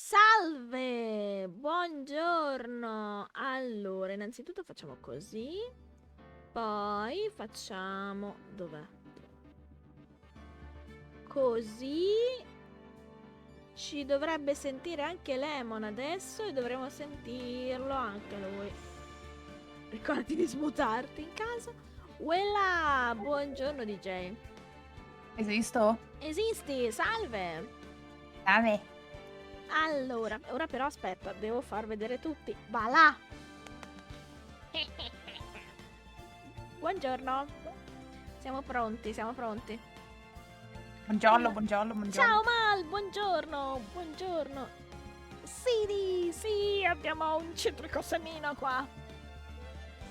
Salve, buongiorno. Allora, innanzitutto facciamo così, poi facciamo... Dov'è? Così ci dovrebbe sentire anche Lemon adesso e dovremo sentirlo anche lui. Ricordati di smutarti in caso. Uella, buongiorno DJ. Esisto? Esisti, salve. Dame. Allora, ora però aspetta, devo far vedere tutti. Va là! Buongiorno. Siamo pronti, siamo pronti. Buongiorno, buongiorno, buongiorno. Ciao Mal, buongiorno, buongiorno. Sì, abbiamo un citricosemino qua.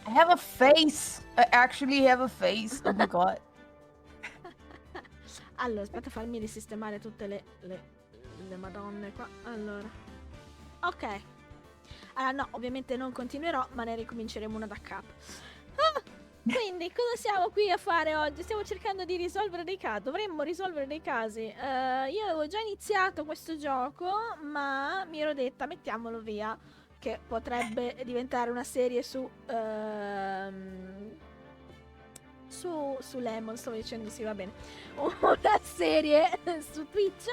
I have a face. I actually have a face. Oh my god. Allora, aspetta, fammi risistemare tutte le madonne qua. Allora. Ok. Allora, no, ovviamente non continuerò, ma ne ricominceremo una da capo. Quindi, cosa siamo qui a fare oggi? Stiamo cercando di risolvere dei casi. Dovremmo risolvere dei casi. Io avevo già iniziato questo gioco, ma mi ero detta, mettiamolo via, che potrebbe diventare una serie su Lemon, stavo dicendo, sì, va bene. Una serie su Twitch.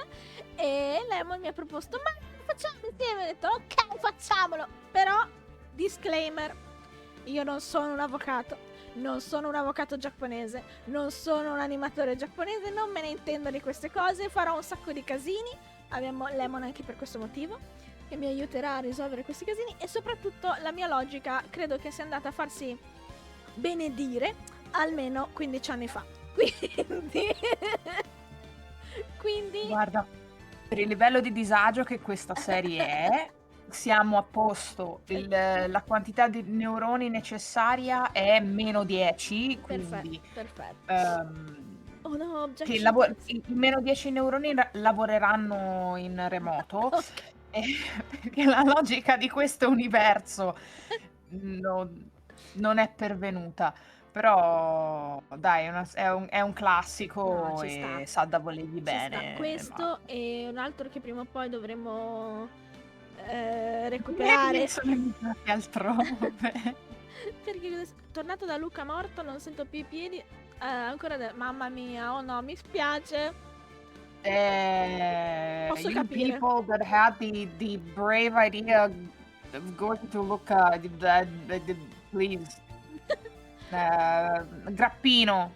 E Lemon mi ha proposto, ma facciamo insieme. Ho detto, ok, facciamolo. Però, disclaimer, io non sono un avvocato. Non sono un avvocato giapponese, non sono un animatore giapponese, non me ne intendo di queste cose, farò un sacco di casini. Abbiamo Lemon anche per questo motivo, che mi aiuterà a risolvere questi casini, e soprattutto la mia logica credo che sia andata a farsi benedire almeno 15 anni fa. Quindi Guarda, per il livello di disagio che questa serie è, siamo a posto. La quantità di neuroni necessaria è meno 10, quindi perfetto. Oh no, che objection. i meno 10 neuroni lavoreranno in remoto. Ok. Perché la logica di questo universo non è pervenuta. Però dai, è un No, classico ci sta. e sa da volergli Ci sta bene. questo e un altro che prima o poi dovremmo Mi recuperare. sono emigrati altrove. Perché tornato da Luca morto non sento più i piedi. Mamma mia, oh no, mi spiace. Posso You capire. people that had the brave idea of going to Luca, please. Grappino.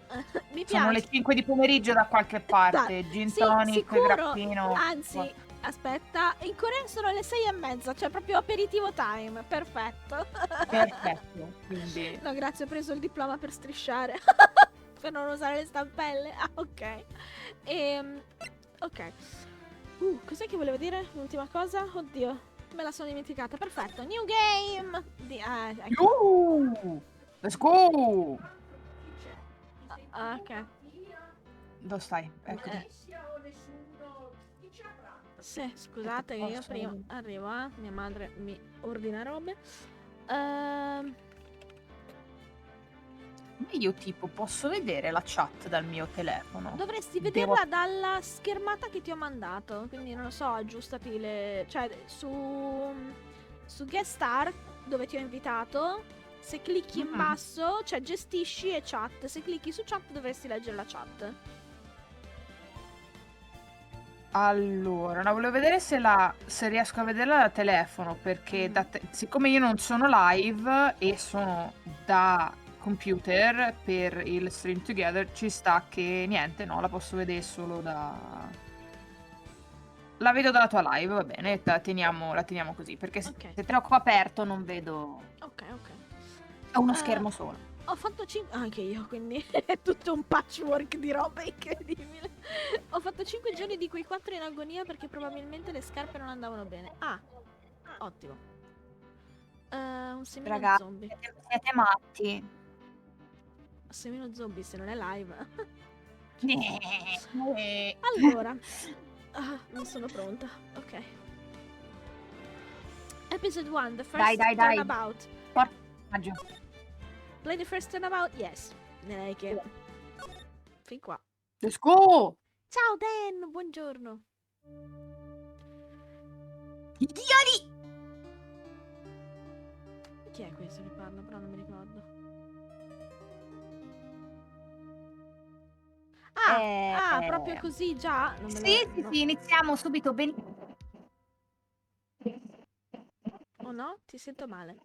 Mi Sono le piace. 5 di pomeriggio da qualche parte. Gin Sì, tonic, sicuro. grappino. Anzi, aspetta, in Corea sono le 6:30, cioè proprio aperitivo time. Perfetto. Perfetto. Quindi No, grazie, ho preso il diploma per strisciare. Per non usare le stampelle. Ah, ok. Ok. Cos'è che volevo dire? L'ultima cosa? Oddio, me la sono dimenticata. Perfetto. New game! Ecco. Let's go! Ok. Dove stai? Eccoti. Sì, scusate che io prima arrivo, mia madre mi ordina robe. Io tipo posso vedere la chat dal mio telefono. Dovresti vederla dalla schermata che ti ho mandato. Quindi non lo so, aggiustati le. Cioè, su Guest Star, dove ti ho invitato, se clicchi in basso, cioè gestisci e chat. Se clicchi su chat dovresti leggere la chat. Allora, no, volevo vedere se riesco a vederla da telefono, perché siccome io non sono live e sono da computer per il stream together, ci sta che niente, no, la posso vedere solo da... La vedo dalla tua live, va bene, la teniamo così, perché se te l'ho qua aperto non vedo... Ok. È uno schermo solo. Ho fatto 5. Anche io, quindi è tutto un patchwork di roba incredibile. Ho fatto 5 giorni di quei 4 in agonia perché probabilmente le scarpe non andavano bene. Ottimo. Un semino Ragazzi, zombie. siete matti. Un semino zombie se non è live. Eh. Allora. Non sono pronta. Ok. Episode 1, the first Dai. turnabout. Formaggio. Play the first turnabout? Yes. Direi che... Fin qua. Let's go! Ciao Dan, buongiorno. Idioti! Chi è questo che parla? Però non mi ricordo. Proprio così già? Non me lo... Sì, no. sì, iniziamo subito. Oh no? Ti sento male.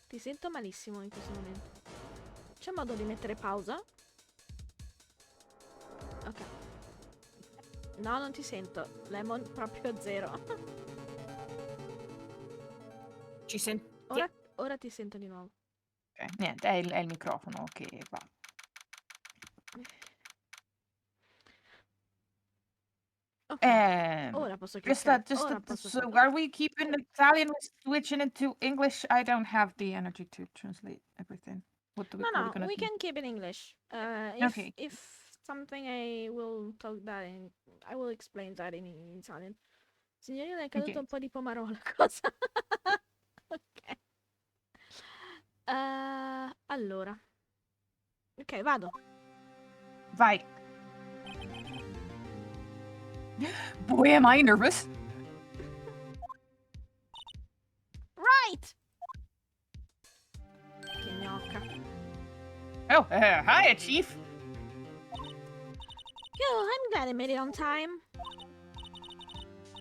Ti sento malissimo in questo momento. C'è modo di mettere pausa? Ok. No, non ti sento. Lemon proprio zero. Ci senti? Ora ti sento di nuovo. Ok, niente, è il microfono che va. Ok. Ora posso Just cliccare. just Ora posso so cliccare. are we keeping Italian switching into English? I don't have the energy to translate everything. What are we No, gonna we do? can keep in English. Okay. If something I will talk that in, I will explain that in Italian. Signorina, è caduto Okay. un po' di pomarola, cosa? Ok. Allora. Ok, vado. Vai. Boy, am I nervous. Right! Che gnocca. Oh, hiya, Chief. I'm glad I made it on time.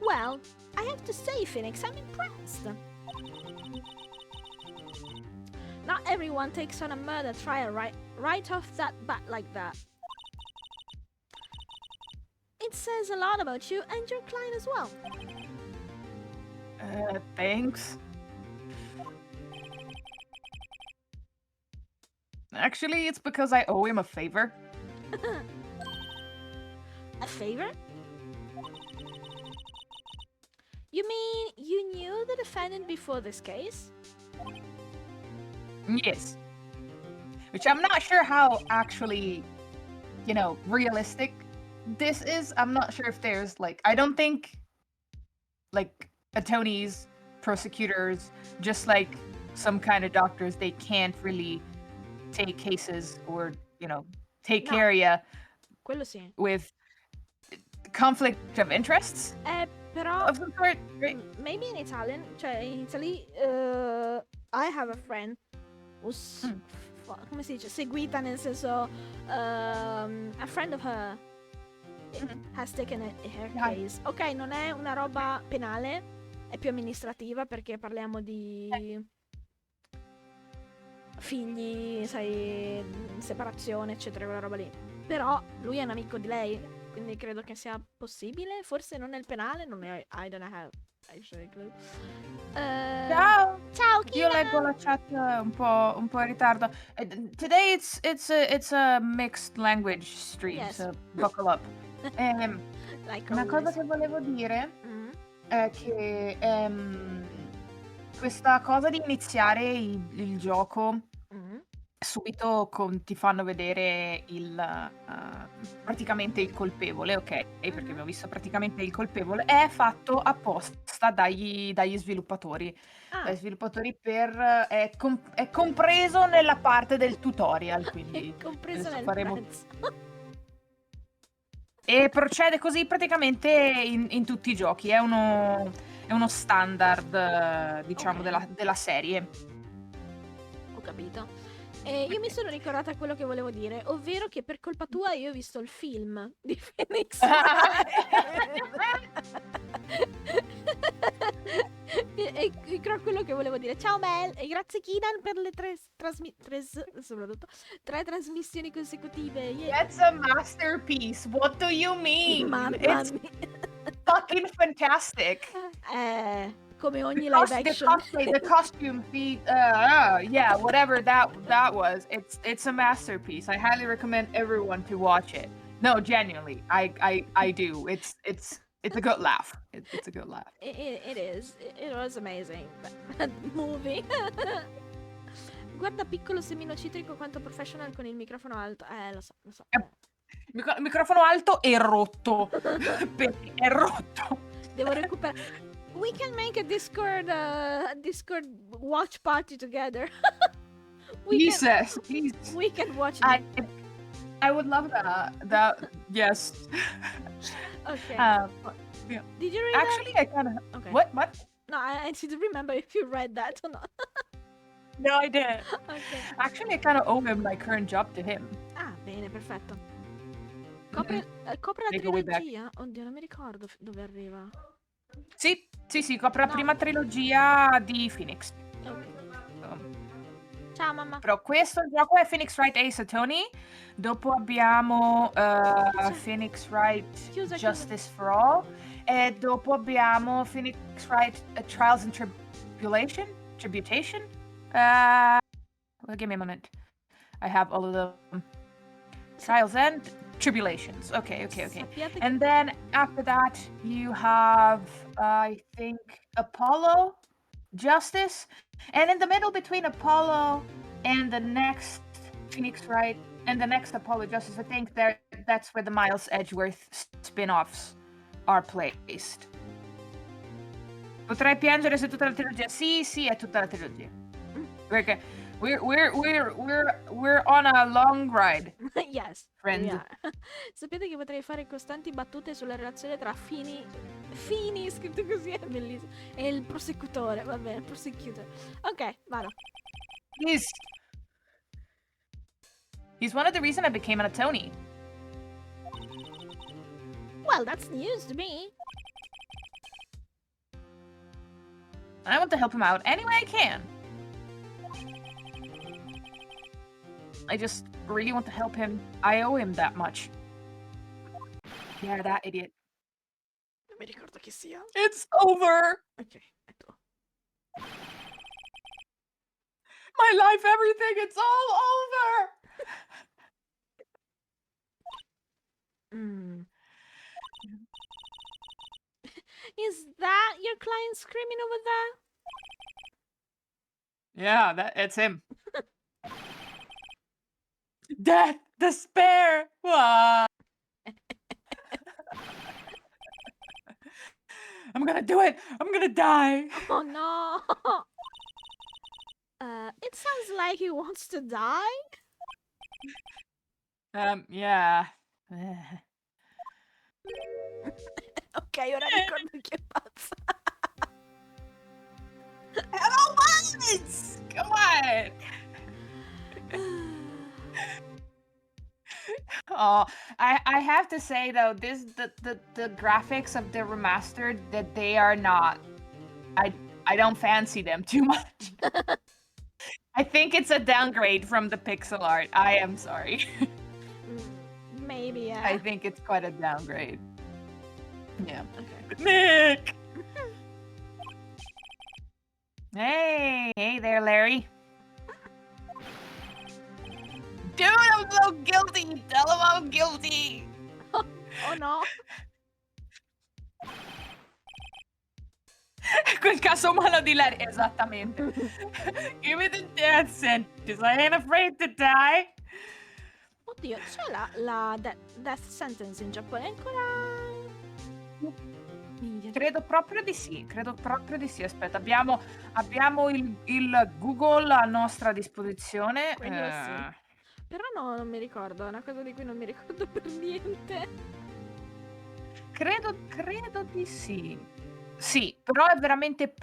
Well, I have to say, Phoenix, I'm impressed. Not everyone takes on a murder trial right off that bat like that. It says a lot about you and your client as well. Thanks. Actually, it's because I owe him a favor. A favor? You mean you knew the defendant before this case? Yes. Which I'm not sure how actually, realistic this is. I'm not sure if there's I don't think attorneys, prosecutors, just like some kind of doctors, they can't really take cases or, take No. care of you Quello sì. with conflict of interests Però of some sort, right? maybe in Italian, cioè in Italy, I have a friend who's come si dice, seguita nel senso a friend of her has taken her case. Ok, non è una roba penale, è più amministrativa perché parliamo di figli, sai, separazione, eccetera, quella roba lì. Però lui è un amico di lei, quindi credo che sia possibile. Forse non è il penale, non è, I don't have actually clue. Ciao! Ciao, Io Kina! leggo la chat un po' in ritardo. Today it's a mixed language stream, Yes. so buckle up. Like Una cosa always. che volevo dire è che questa cosa di iniziare il gioco subito ti fanno vedere praticamente il colpevole, ok? Perché abbiamo visto praticamente il colpevole, è fatto apposta dagli sviluppatori. Dagli sviluppatori è compreso nella parte del tutorial, quindi È compreso adesso nel faremo... prezzo. E procede così praticamente in tutti i giochi, è uno standard, diciamo, Ok. della serie. Ho capito. E io mi sono ricordata quello che volevo dire, ovvero che per colpa tua io ho visto il film di Phoenix. e quello che volevo dire. Ciao Mel e grazie Kidan per le tre trasmissioni consecutive. Yeah. That's a masterpiece. What do you mean? Mamma It's mia. fucking fantastic. Come ogni live action. The costume, yeah, whatever that was. It's a masterpiece. I highly recommend everyone to watch it. No, genuinely, I do. It's a good laugh. It's a good laugh. It is. It was amazing. That movie. Guarda piccolo semino citrico quanto professional con il microfono alto. Lo so. Microfono alto e rotto. Perché è rotto. Devo recuperare. We can make a Discord watch party together. Please. We can watch I I would love that. Yes. Okay. Yeah. Did you read Actually, I kind of. Okay. What? No, I need to remember if you read that or not. No, I didn't. Ok. Actually, I kind of owe my current job to him. Ah, bene, perfetto. Copre la They go way back. trilogia? Oddio, non mi ricordo dove arriva. Sì, copre la No. prima trilogia di Phoenix. Ok. Ciao mamma. Però questo gioco è Phoenix Wright Ace Attorney. Dopo abbiamo Phoenix Wright Chiusa. Justice for All. E dopo abbiamo Phoenix Wright Trials and Tributation. Give me a moment. I have all of them. Trials and Tribulations. Okay. Sappiate And then after that, you have, I think, Apollo, Justice. And in the middle between Apollo and the next Phoenix Wright and the next Apollo Justice, I think that's where the Miles Edgeworth spin-offs are placed. Potrei piangere su tutta la trilogia. Sì, è tutta la trilogia. Perché we're on a long ride. Yes, friend. we are. Sapete che potrei fare costanti battute sulla relazione tra Fini, scritto così, è bellissimo, e il prosecutore, va bene, prosecutor. Ok, vado. He's one of the reasons I became an attorney. Well, that's news to me. And I want to help him out any way I can. I just really want to help him. I owe him that much. Yeah, that idiot. Non mi ricordo chi sia. It's over! Ok, è tuo. My life, everything, it's all over! Is that your client screaming over there? Yeah, it's him. Death, despair! Ah. I'm gonna do it! I'm gonna die! Oh no! It sounds like he wants to die. Yeah. Ok, ora ricordo che pazza. Hello, once! Come on! Oh, I have to say though, the graphics of the remastered, that they are not. I don't fancy them too much. I think it's a downgrade from the pixel art. I am sorry. Maybe, yeah. I think it's quite a downgrade. Yeah. Okay. Nick! Hey there, Larry. Dude, I'm so guilty! Tell him I'm guilty! Oh no! Quel caso umano di Larry, esattamente. Give me the death sentence, I ain't afraid to die. Oddio, c'è la death sentence in Giappone ancora? Credo proprio di sì, aspetta, abbiamo il Google a nostra disposizione. Quindi sì. Però no, non mi ricordo, è una cosa di cui non mi ricordo per niente. Credo di sì. Sì, però è veramente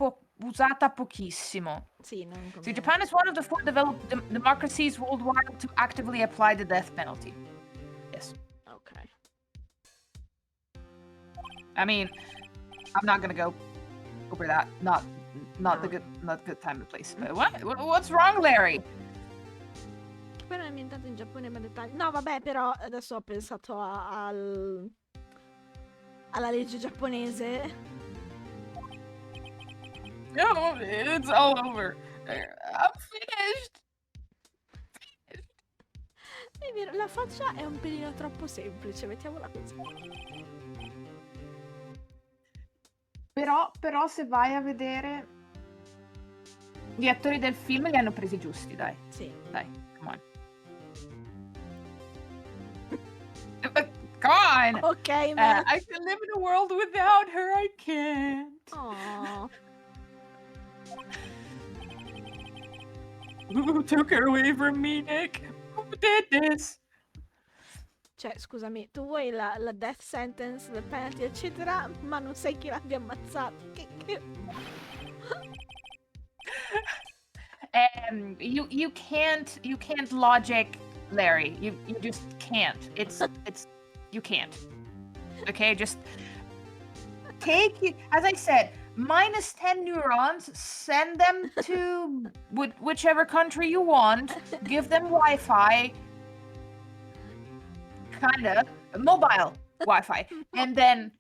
usata pochissimo. Sì, non come... So Japan is one of the 4 developed democracies worldwide to actively apply the death penalty. Yes. Okay. I mean, I'm not gonna go over that. Not the good time and place. But what's wrong, Larry? Però è ambientato in Giappone, ma dettagli. No, vabbè, però adesso ho pensato alla legge giapponese. No, it's all over. I'm finished. È vero, la faccia è un pelino troppo semplice, mettiamola così. Però se vai a vedere, gli attori del film li hanno presi giusti, dai. Sì. Dai, come on. Come on! Ok, man. I can live in a world without her, I can't. Aww. Who took her away from me, Nick? Who did this? Cioè, scusami, tu vuoi la death sentence, la penalty, eccetera, ma non sai chi l'abbia ammazzato. You can't logic Larry. You just can't. It's you can't. Okay, just take, as I said, minus 10 neurons, send them to whichever country you want, give them Wi-Fi, kinda, mobile Wi-Fi, and then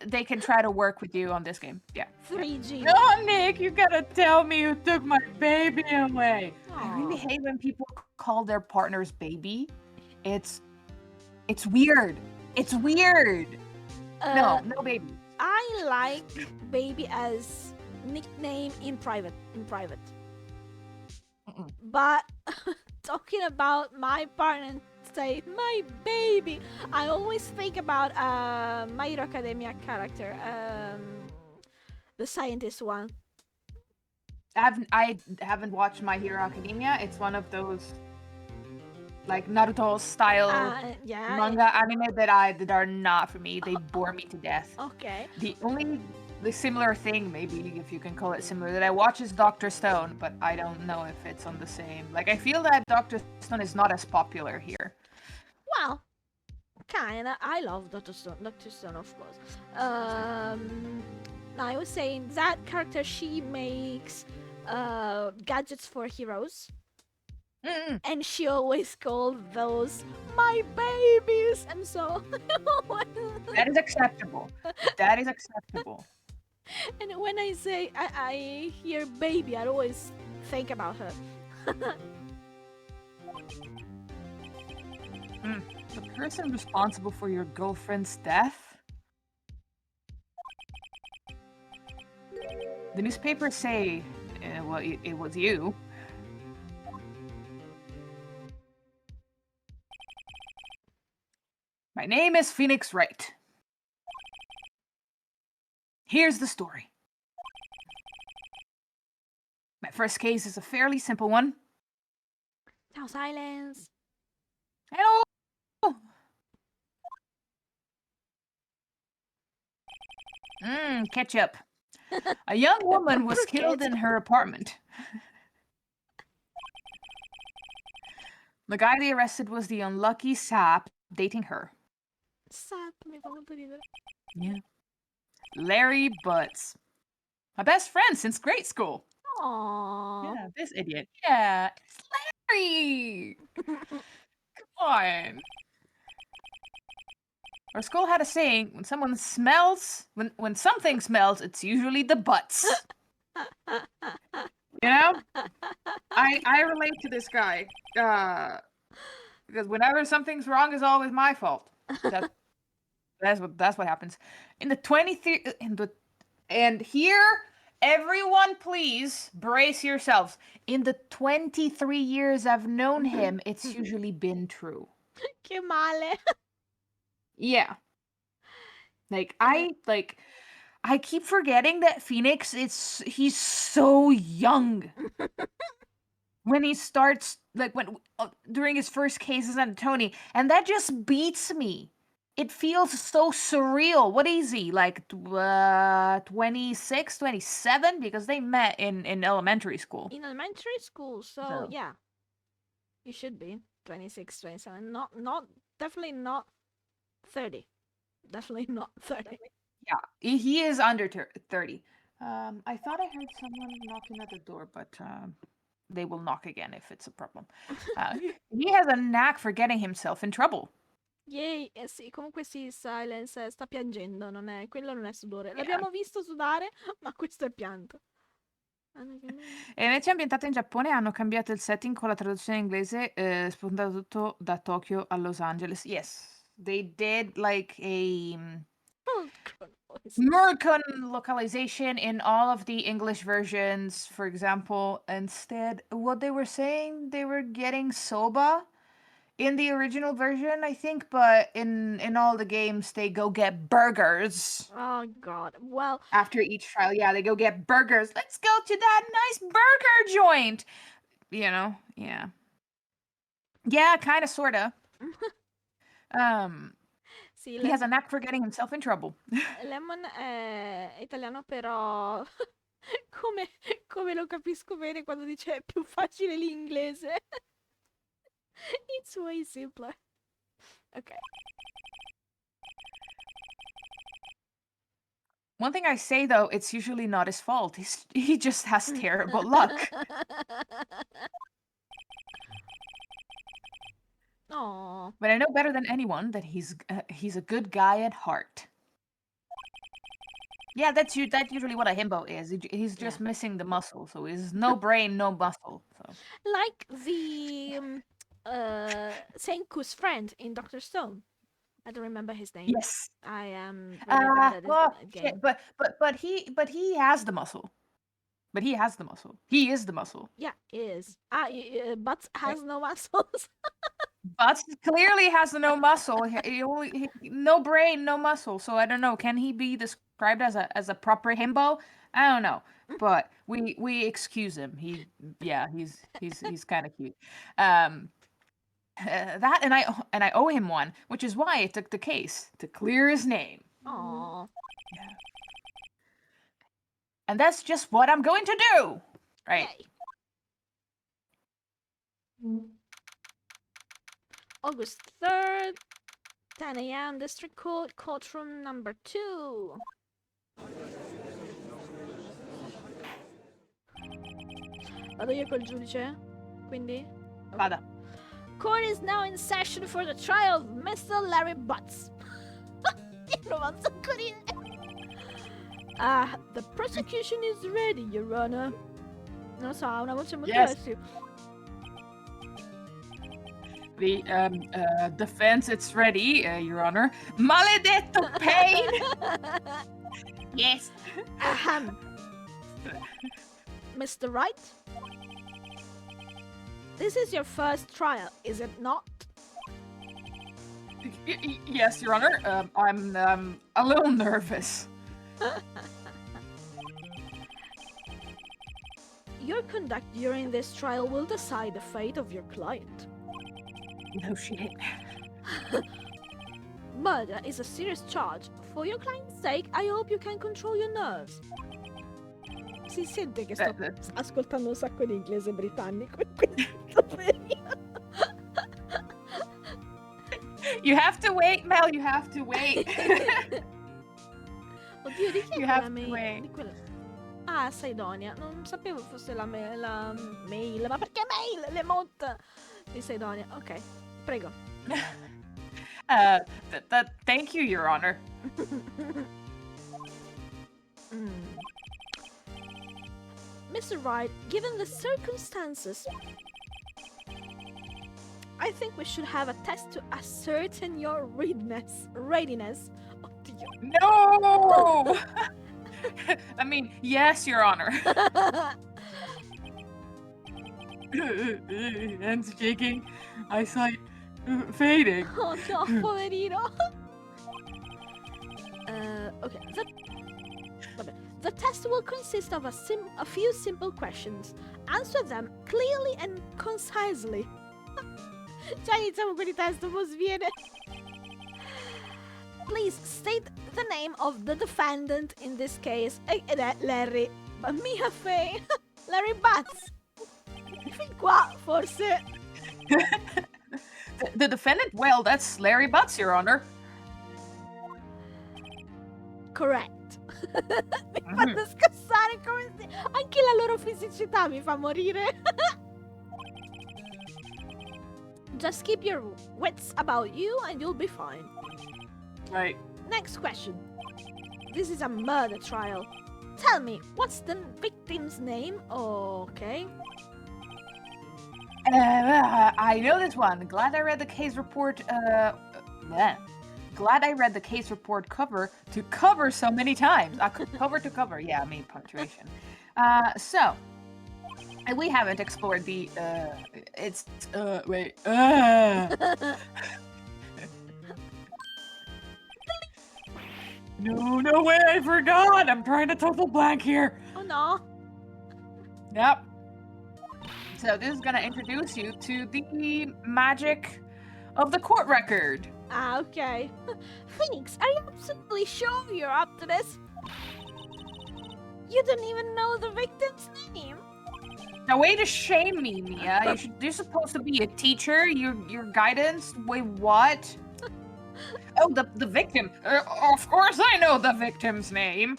they can try to work with you on this game. Yeah. 3G. Oh, Nick, you gotta tell me you took my baby away. I really Aw. hate when people call their partners baby. It's weird. It's weird. No baby. I like baby as nickname in private. Mm-mm. But talking about my partner say my baby, I always think about My Hero Academia character, the scientist one. I haven't watched My Hero Academia. It's one of those like Naruto style Yeah. manga anime that are not for me. They bore me to death. Okay. The similar thing, maybe if you can call it similar, that I watch is Dr. Stone, but I don't know if it's on the same. Like I feel that Dr. Stone is not as popular here. Well, kinda. I love Dr. Stone. Dr. Stone, of course. I was saying that character, she makes gadgets for heroes. Mm-mm. And she always called those my babies, and so That is acceptable. That is acceptable. and when I say I hear baby, I always think about her. The person responsible for your girlfriend's death? The newspapers say, well, it was you. My name is Phoenix Wright. Here's the story. My first case is a fairly simple one. Now silence. Hello. Ketchup. A young woman was killed in her apartment. The guy they arrested was the unlucky sap dating her. Sap, mi fa molto ridere. Yeah. Larry Butts. My best friend since grade school. Aww. Yeah, this idiot. Yeah, it's Larry. Come on. Our school had a saying, when something smells, it's usually the butts. You know? I relate to this guy. Because whenever something's wrong, it's always my fault. That's what happens. And here, everyone please brace yourselves. In the 23 years I've known him, it's usually been true. Che male. Yeah. I keep forgetting that Phoenix he's so young. When he starts during his first cases on Tony, and that just beats me. It feels so surreal. What is he, like 26, 27? Because they met in elementary school. In elementary school, so yeah. You should be 26, 27. Not definitely not 30. Definitely not 30. Yeah, he is under 30. I thought I heard someone knocking at the door, but they will knock again if it's a problem. He has a knack for getting himself in trouble. Yay, sì, comunque sì, Silence sta piangendo, quello non è sudore. L'abbiamo visto sudare, ma questo è pianto. Invece ambientate in Giappone, hanno cambiato il setting con la traduzione inglese, spuntato tutto da Tokyo a Los Angeles. Yes, they did like a American localization in all of the English versions. For example, instead, what they were saying, they were getting soba in the original version, I think, but in all the games, they go get burgers. Oh, God. Well, after each trial, yeah, they go get burgers. Let's go to that nice burger joint. You know, yeah. Yeah, kind of, sort of. Sì, He has a knack for getting himself in trouble. Lemon è italiano, però come, come lo capisco bene quando dice è più facile l'inglese. It's way simpler. Ok. One thing I say though, it's usually not his fault. He just has terrible luck. Oh. But I know better than anyone that he's a good guy at heart. Yeah, that's usually what a himbo is. He's just missing the muscle, so he's no brain, no muscle. So Like the Senku's friend in Doctor Stone. I don't remember his name. yes. I am really bad at this game. Shit, but he has the muscle. But he has the muscle. He is the muscle. Yeah, he is. But has no muscles. But clearly has no muscle. No brain, no muscle. So I don't know. Can he be described as a proper himbo? I don't know. But we excuse him. He's kind of cute. That and I owe him one, which is why I took the case to clear his name. Aww. Yeah. And that's just what I'm going to do. Right. Yay. August 3rd, 10 a.m. District Court, courtroom number 2. Vado io col giudice? Quindi? Vada. Court is now in session for the trial of Mr. Larry Butts. The prosecution is ready, Your Honor. Non lo so, ha una voce molto aggressiva. The defense, it's ready, Your Honor. Maledetto pain! Yes. Mr. Wright? This is your first trial, is it not? Yes, Your Honor. I'm a little nervous. Your conduct during this trial will decide the fate of your client. No shit. Murder is a serious charge. For your client's sake, I hope you can control your nerves. Si sente che sto ascoltando un sacco di inglese britannico in questo periodo. You have to wait, Mel, you have to wait. Oddio, di chi You è have quella to wait. di quella... Ah, Saidonia. Non sapevo fosse la mail. Ma perché mail? Le mod di Saidonia. Ok, prego. Thank you, Your Honor. Mr. Wright, given the circumstances, I think we should have a test to ascertain your readiness. Oh, dear. No! I mean, yes, Your Honor. Hands shaking, eyesight fading. Oh no, poverino. Okay. The test will consist of a few simple questions. Answer them clearly and concisely. Già iniziamo con i test, un po' sviene. Please state the name of the defendant in this case. Ed è Larry. Ma mia fe! Larry Butts. Fin qua, forse. The defendant? Well, that's Larry Butts, Your Honor. Correct. Mi fanno scassare come se... Anche la loro fisicità mi fa morire. Just keep your wits about you and you'll be fine. Right. Next question. This is a murder trial. Tell me, what's the victim's name? Okay. I know this one. Glad I read the case report. Glad I read the case report cover to cover so many times. Cover to cover. Yeah, I mean punctuation. So we haven't explored the. Wait. No way! I forgot. I'm trying to total blank here. Oh no. Yep. So this is gonna introduce you to the magic of the court record. Ah, ok. Phoenix, are you absolutely sure you're up to this? You don't even know the victim's name. Now, way to shame me, Mia. You're supposed to be a teacher. Your guidance. Wait, what? Oh, the victim. Of course, I know the victim's name.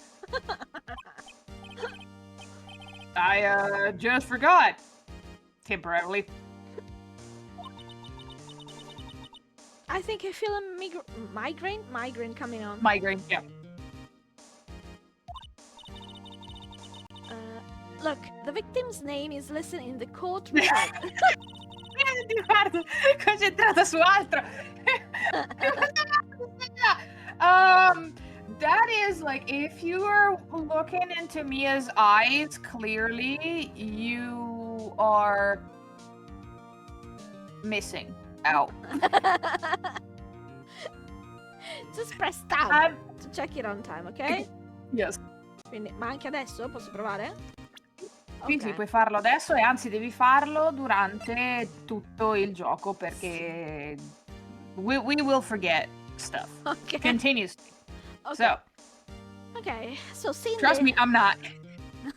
I just forgot. Temporarily. I think I feel a migraine coming on. Migraine. Yeah. Look, the victim's name is listed in the court record. Guarda, concentrata su altro. That is like, if you are looking into Mia's eyes clearly, you are missing out. Just press tab to check it on time, ok? Yes. Quindi, ma anche adesso posso provare? Sì, sì, puoi farlo adesso e anzi devi farlo durante tutto il gioco perché we will forget stuff. Ok. Continuously. Okay. So, Okay, so Cindy. trust me, I'm not.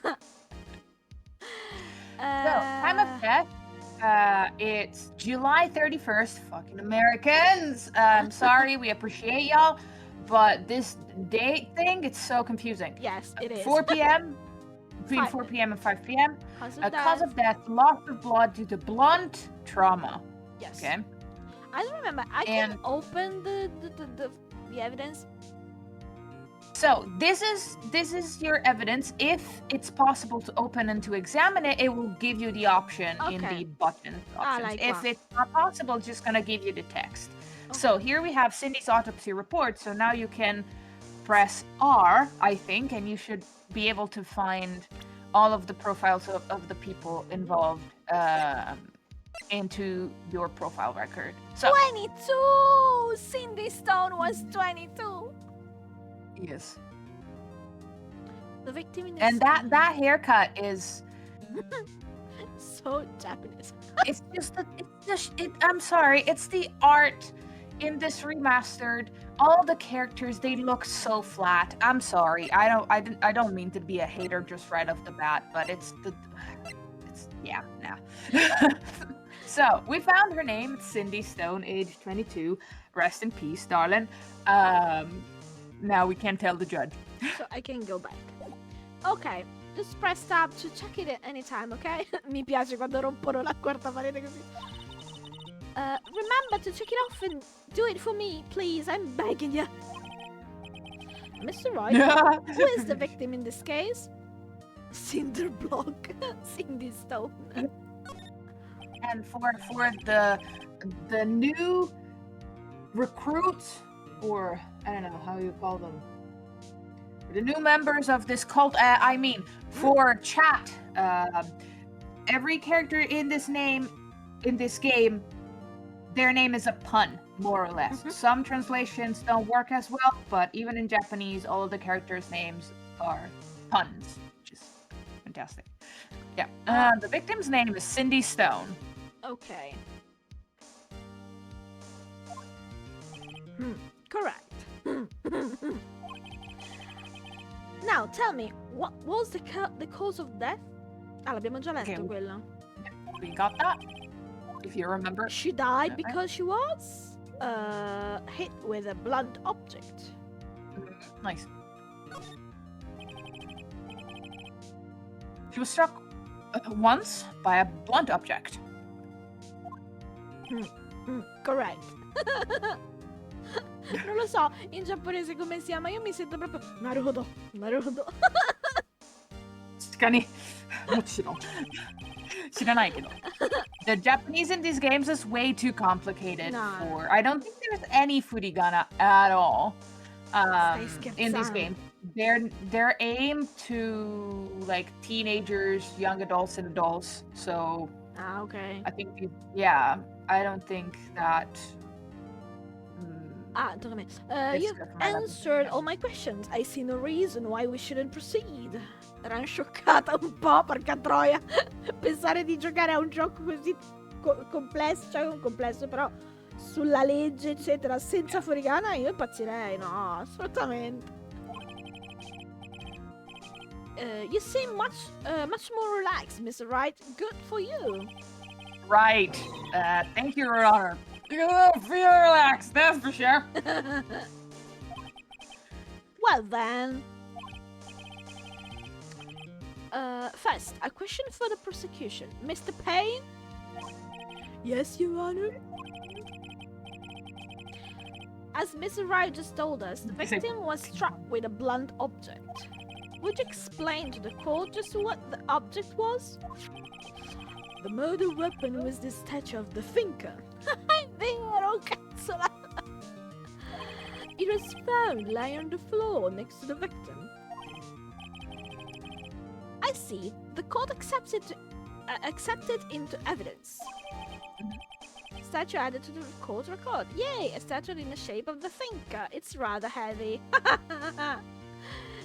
So, Uh, time of death, it's July 31st. Fucking Americans. I'm sorry, we appreciate y'all, but this date thing, it's so confusing. Yes, it is. 4 p.m. Between 4 p.m. and 5 p.m. Cause of death, loss of blood due to blunt trauma. Yes. Okay. I don't remember. I can open the evidence. So this is your evidence. If it's possible to open and to examine it, it will give you the option in the button options. like If it's not possible, it's just gonna give you the text. Okay. So here we have Cindy's autopsy report. So now you can press R, I think, and you should be able to find all of the profiles of the people involved into your profile record. So 22! Cindy Stone was 22. yes. The victim in the And that haircut is so Japanese. it's just I'm sorry, it's the art in this remastered. All the characters, they look so flat. I'm sorry. I don't mean to be a hater just right off the bat, but it's yeah, nah. So we found her name. It's Cindy Stone, age 22. Rest in peace, darling. Now we can tell the judge. So I can go back. Ok, just press tab to check it at any time, ok? Mi piace quando rompono la quarta parete così. Remember to check it off and do it for me, please. I'm begging you. Mr. Roy, who is the victim in this case? Cinderblock. Cindy Stone. And for the new recruits, or I don't know how you call them, the new members of this cult, I mean, for chat, every character in this game, their name is a pun, more or less. Some translations don't work as well, but even in Japanese, all of the characters' names are puns, which is fantastic. Yeah. The victim's name is Cindy Stone. Okay. Correct. Now, tell me, what was the cause of death? Ah, l'abbiamo già letto quella. We got that, if you remember. She died because she was hit with a blunt object. Nice. She was struck once by a blunt object. Correct. Non lo so in giapponese come si chiama, io mi sento proprio Naruto. The Japanese in these games is way too complicated for. I don't think there's any furigana at all in these games. They're aimed to like teenagers, young adults, and adults. So okay. I think I don't think that. Tocca a me. You've answered all my questions. I see no reason why we shouldn't proceed. Ero scioccata un po', porca troia. Pensare di giocare a un gioco così complesso, cioè non complesso, però sulla legge, eccetera, senza furigana, io impazzirei. No, assolutamente. You seem much more relaxed, Mr. Wright. Good for you. Right. Thank you, Your Honor. You feel relaxed, that's for sure. Well then. First, a question for the prosecution. Mr. Payne? Yes, Your Honor. As Mr. Wright just told us, the victim was struck with a blunt object. Would you explain to the court just what the object was? The murder weapon was the statue of the thinker. È vero, cazzola! It was found lying on the floor next to the victim. I see. The court accepted into evidence. Statue added to the court record. Yay! A statue in the shape of the thinker. It's rather heavy.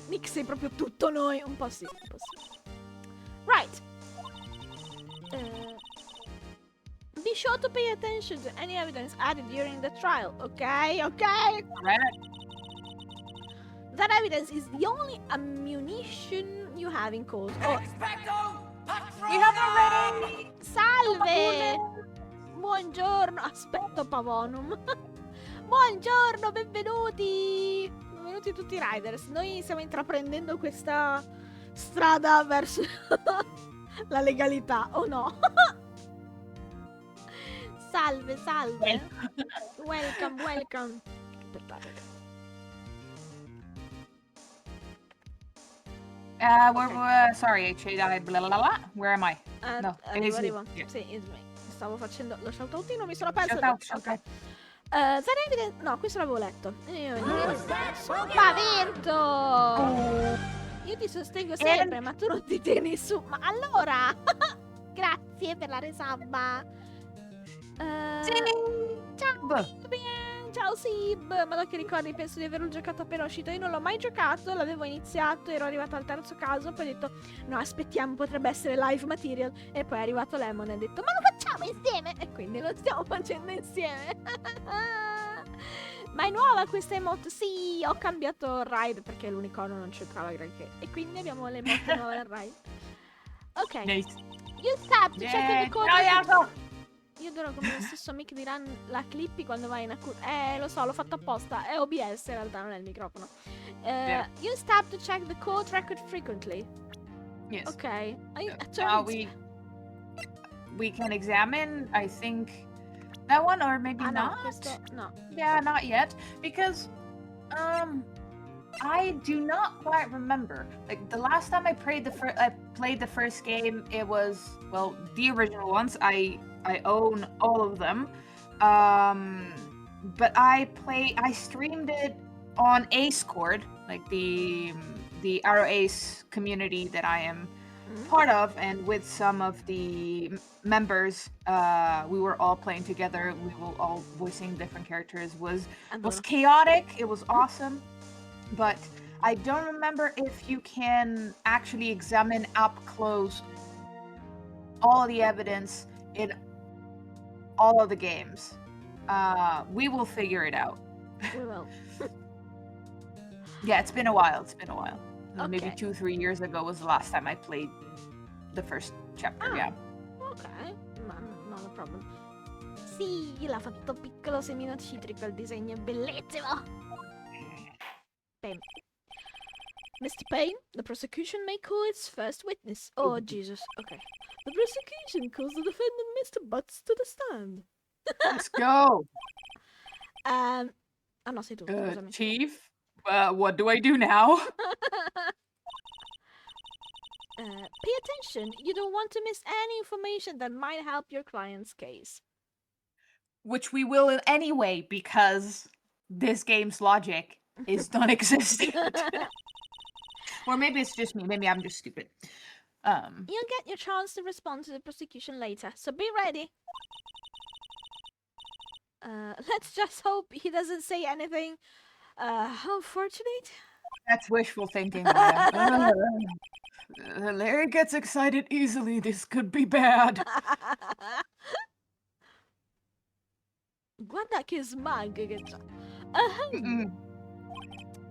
Nick, sei proprio tutto noi. Un po' sì, un po' sì. Right. Be sure to pay attention to any evidence added during the trial. Okay? Okay? That evidence is the only ammunition you have in court. Oh. You have already. Salve! Buongiorno. Aspetto Pavonum. Buongiorno, benvenuti. Benvenuti tutti i riders. Noi stiamo intraprendendo questa strada verso la legalità, o no? Salve, salve. Welcome, welcome. Aspettate. Sorry, blah, blah, blah. Where am I? No, arrivo. Yeah. Sì, it's me. Stavo facendo lo shoutoutino, mi sono perso. Shout out. That evidence... No, questo l'avevo letto. Spavento! Io ti sostengo sempre, ma tu non ti tieni su. Ma allora... Grazie per la resabba. Ciao, ciao Sib. Ma da che ricordi, penso di averlo giocato appena uscito. Io non l'ho mai giocato, l'avevo iniziato, ero arrivato al terzo caso, poi ho detto no, aspettiamo, potrebbe essere live material. E poi è arrivato Lemon e ha detto ma lo facciamo insieme. E quindi lo stiamo facendo insieme. Ma è nuova questa emote? Sì, ho cambiato il ride perché l'unicorno non c'entrava granché. E quindi abbiamo le emote nuove del ride. Ok. Nice. You stop to check the code. Io adoro come lo stesso mic di Run la clippi quando vai in lo so, l'ho fatto apposta. È OBS in realtà, non è il microfono. You stop to check the code record frequently. Yes. Ok. We can examine, I think, that one, or maybe not. No, questo no. Yeah, not yet, because I do not quite remember. Like the last time I played the first game, it was, well, the original ones. I own all of them. But I streamed it on ACE1, like the Arrow Ace community that I am part of, and with some of the members, we were all playing together. We were all voicing different characters. Was chaotic. It was awesome, but I don't remember if you can actually examine up close all the evidence in all of the games. We will figure it out. We will. Yeah, it's been a while. Okay. Maybe 2-3 years ago was the last time I played the first chapter. Yeah. Ok, ma non a problem. Sì, l'ha fatto piccolo semino citrico, il disegno è bellissimo. Payne. Mr. Payne, the prosecution may call its first witness. Oh, Jesus. Okay. The prosecution calls the defendant Mr. Butts to the stand. Let's go. No, sei tu, scusami. Chief, what do I do now? Pay attention. You don't want to miss any information that might help your client's case. Which we will in any way, because this game's logic is non-existent. Or maybe it's just me. Maybe I'm just stupid. You'll get your chance to respond to the prosecution later, so be ready. Let's just hope he doesn't say anything. How fortunate. That's wishful thinking. Larry gets excited easily. This could be bad. Guarda che smug che c'ha. Ahem.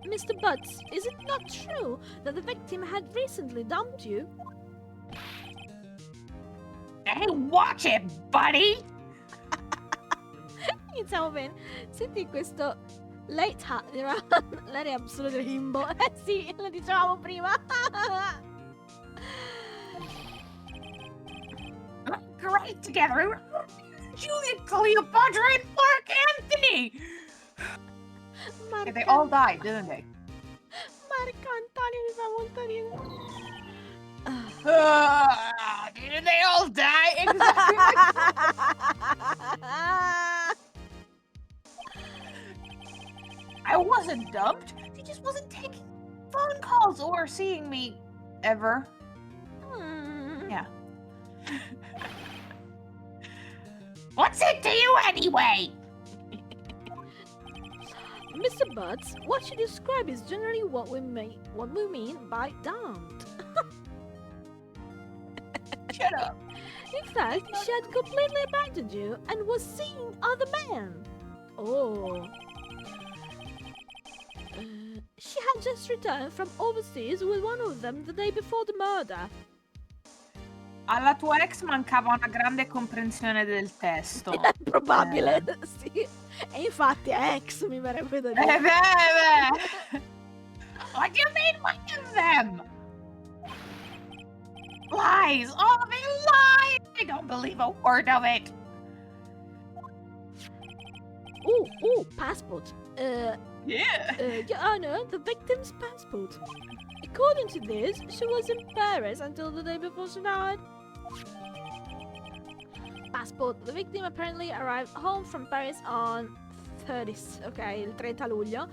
Mr. Butts, is it not true that the victim had recently dumped you? Hey, watch it, buddy! Iniziamo bene. Senti questo late lei è absolute himbo. Sì, lo dicevamo prima. Great together. Juliet, Cleopatra, and Mark Anthony! They all died, didn't they? Marco Antonio mi fa molto ridere. Didn't they all die? Exactly. I wasn't dumped. He just wasn't taking phone calls or seeing me ever. Yeah. What's it to you anyway? Mr. Butts, what you describe is generally what we mean by dumped. Shut up. In fact, she had completely abandoned you and was seeing other men. Oh. She had just returned from overseas with one of them the day before the murder. Alla tua ex mancava una grande comprensione del testo. Probabile, sì. E infatti ex mi verrebbe da dire. Beh. What do you mean one of them? Lies! All of it lies! I don't believe a word of it. Ooh, passport. Yeah. Your Honor, the victim's passport. According to this, she was in Paris until the day before she died. Passport. The victim apparently arrived home from Paris on 30th, ok, il 30 luglio,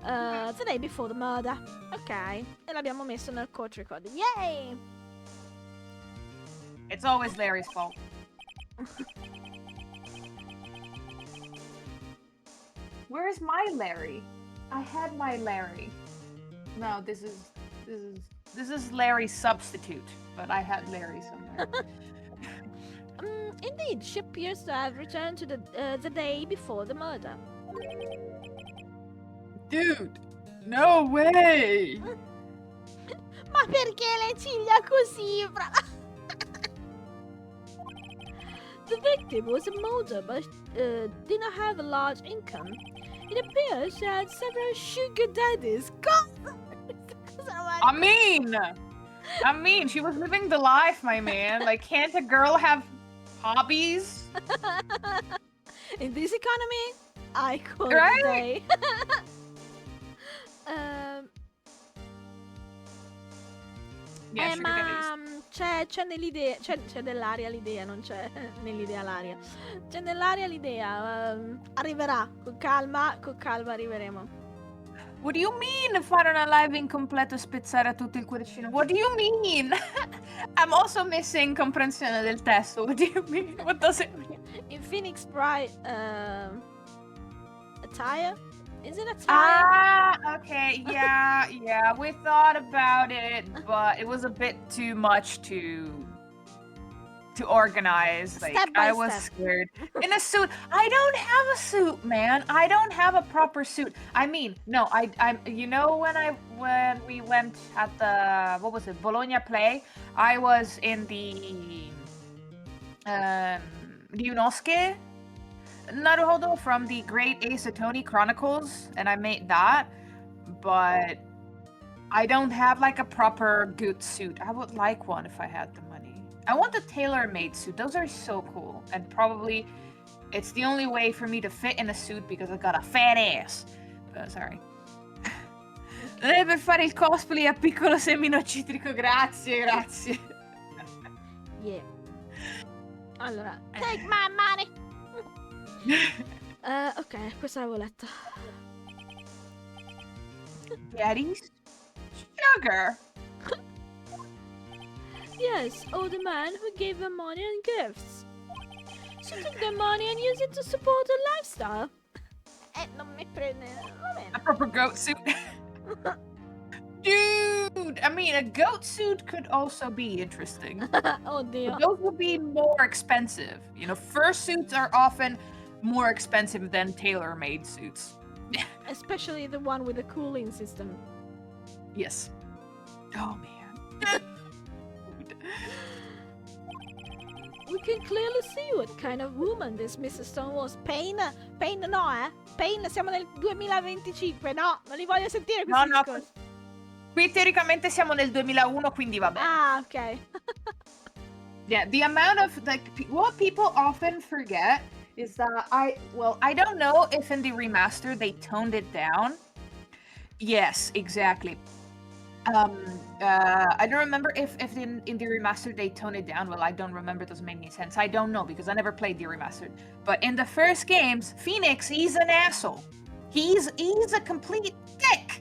the day before the murder. Ok, e l'abbiamo messo nel court record. Yay! It's always Larry's fault. Where's my Larry? I had my Larry. No, this is Larry's substitute, but I had Larry somewhere. Indeed, she appears to have returned to the day before the murder. Dude, no way! Ma perché le ciglia così, The victim was a model but did not have a large income. It appears she had several sugar daddies. I mean, she was living the life, my man. Like, can't a girl have hobbies? In this economy, I could say. Yeah, ma c'è nell'idea, c'è nell'aria l'idea, non c'è nell'idea l'aria. C'è nell'aria l'idea, arriverà, con calma arriveremo. What do you mean fare una live incompleta spezzare a tutto il cuoricino? What do you mean? I'm also missing comprensione del testo. What do you mean? What does it mean? In Phoenix Bright attire? Is it attire? Ah, okay. Yeah. We thought about it, but it was a bit too much to organize. Like, I was scared. In a suit. I don't have a suit, man. I don't have a proper suit. I mean, no, I'm you know when we went at the, what was it, Bologna play, I was in the Ryunosuke Naruhodo from the Great Ace Attorney Chronicles, and I made that, but I don't have like a proper good suit. I would like one if I had the money. I want a tailor-made suit. Those are so cool, and probably it's the only way for me to fit in a suit because I've got a fat ass. Sorry. Per fare il cosplay a piccolo semino citrico, grazie. Yeah. Allora, take my money. Ok, questa l'avevo letta. Daddy's sugar. Yes, or the man who gave her money and gifts. She took their money and used it to support her lifestyle. Non mi prende. Va bene. A proper goat suit. Dude, I mean, a goat suit could also be interesting. Oddio. But those would be more expensive. You know, fursuits are often more expensive than tailor-made suits. Especially the one with the cooling system. Yes. Oh man. We can clearly see what kind of woman this Mrs. Stone was. Pain no, eh? Pain, siamo nel 2025, no, non li voglio sentire questi No, discorsi. qui teoricamente siamo nel 2001, quindi va bene. Ah, ok. Yeah, the amount of, like, what people often forget is that I don't know if in the remaster they toned it down. Yes, exactly. I don't remember if in the remastered they tone it down. Well, I don't remember. It doesn't make any sense. I don't know because I never played the remastered. But in the first games, Phoenix, he's an asshole. He's a complete dick.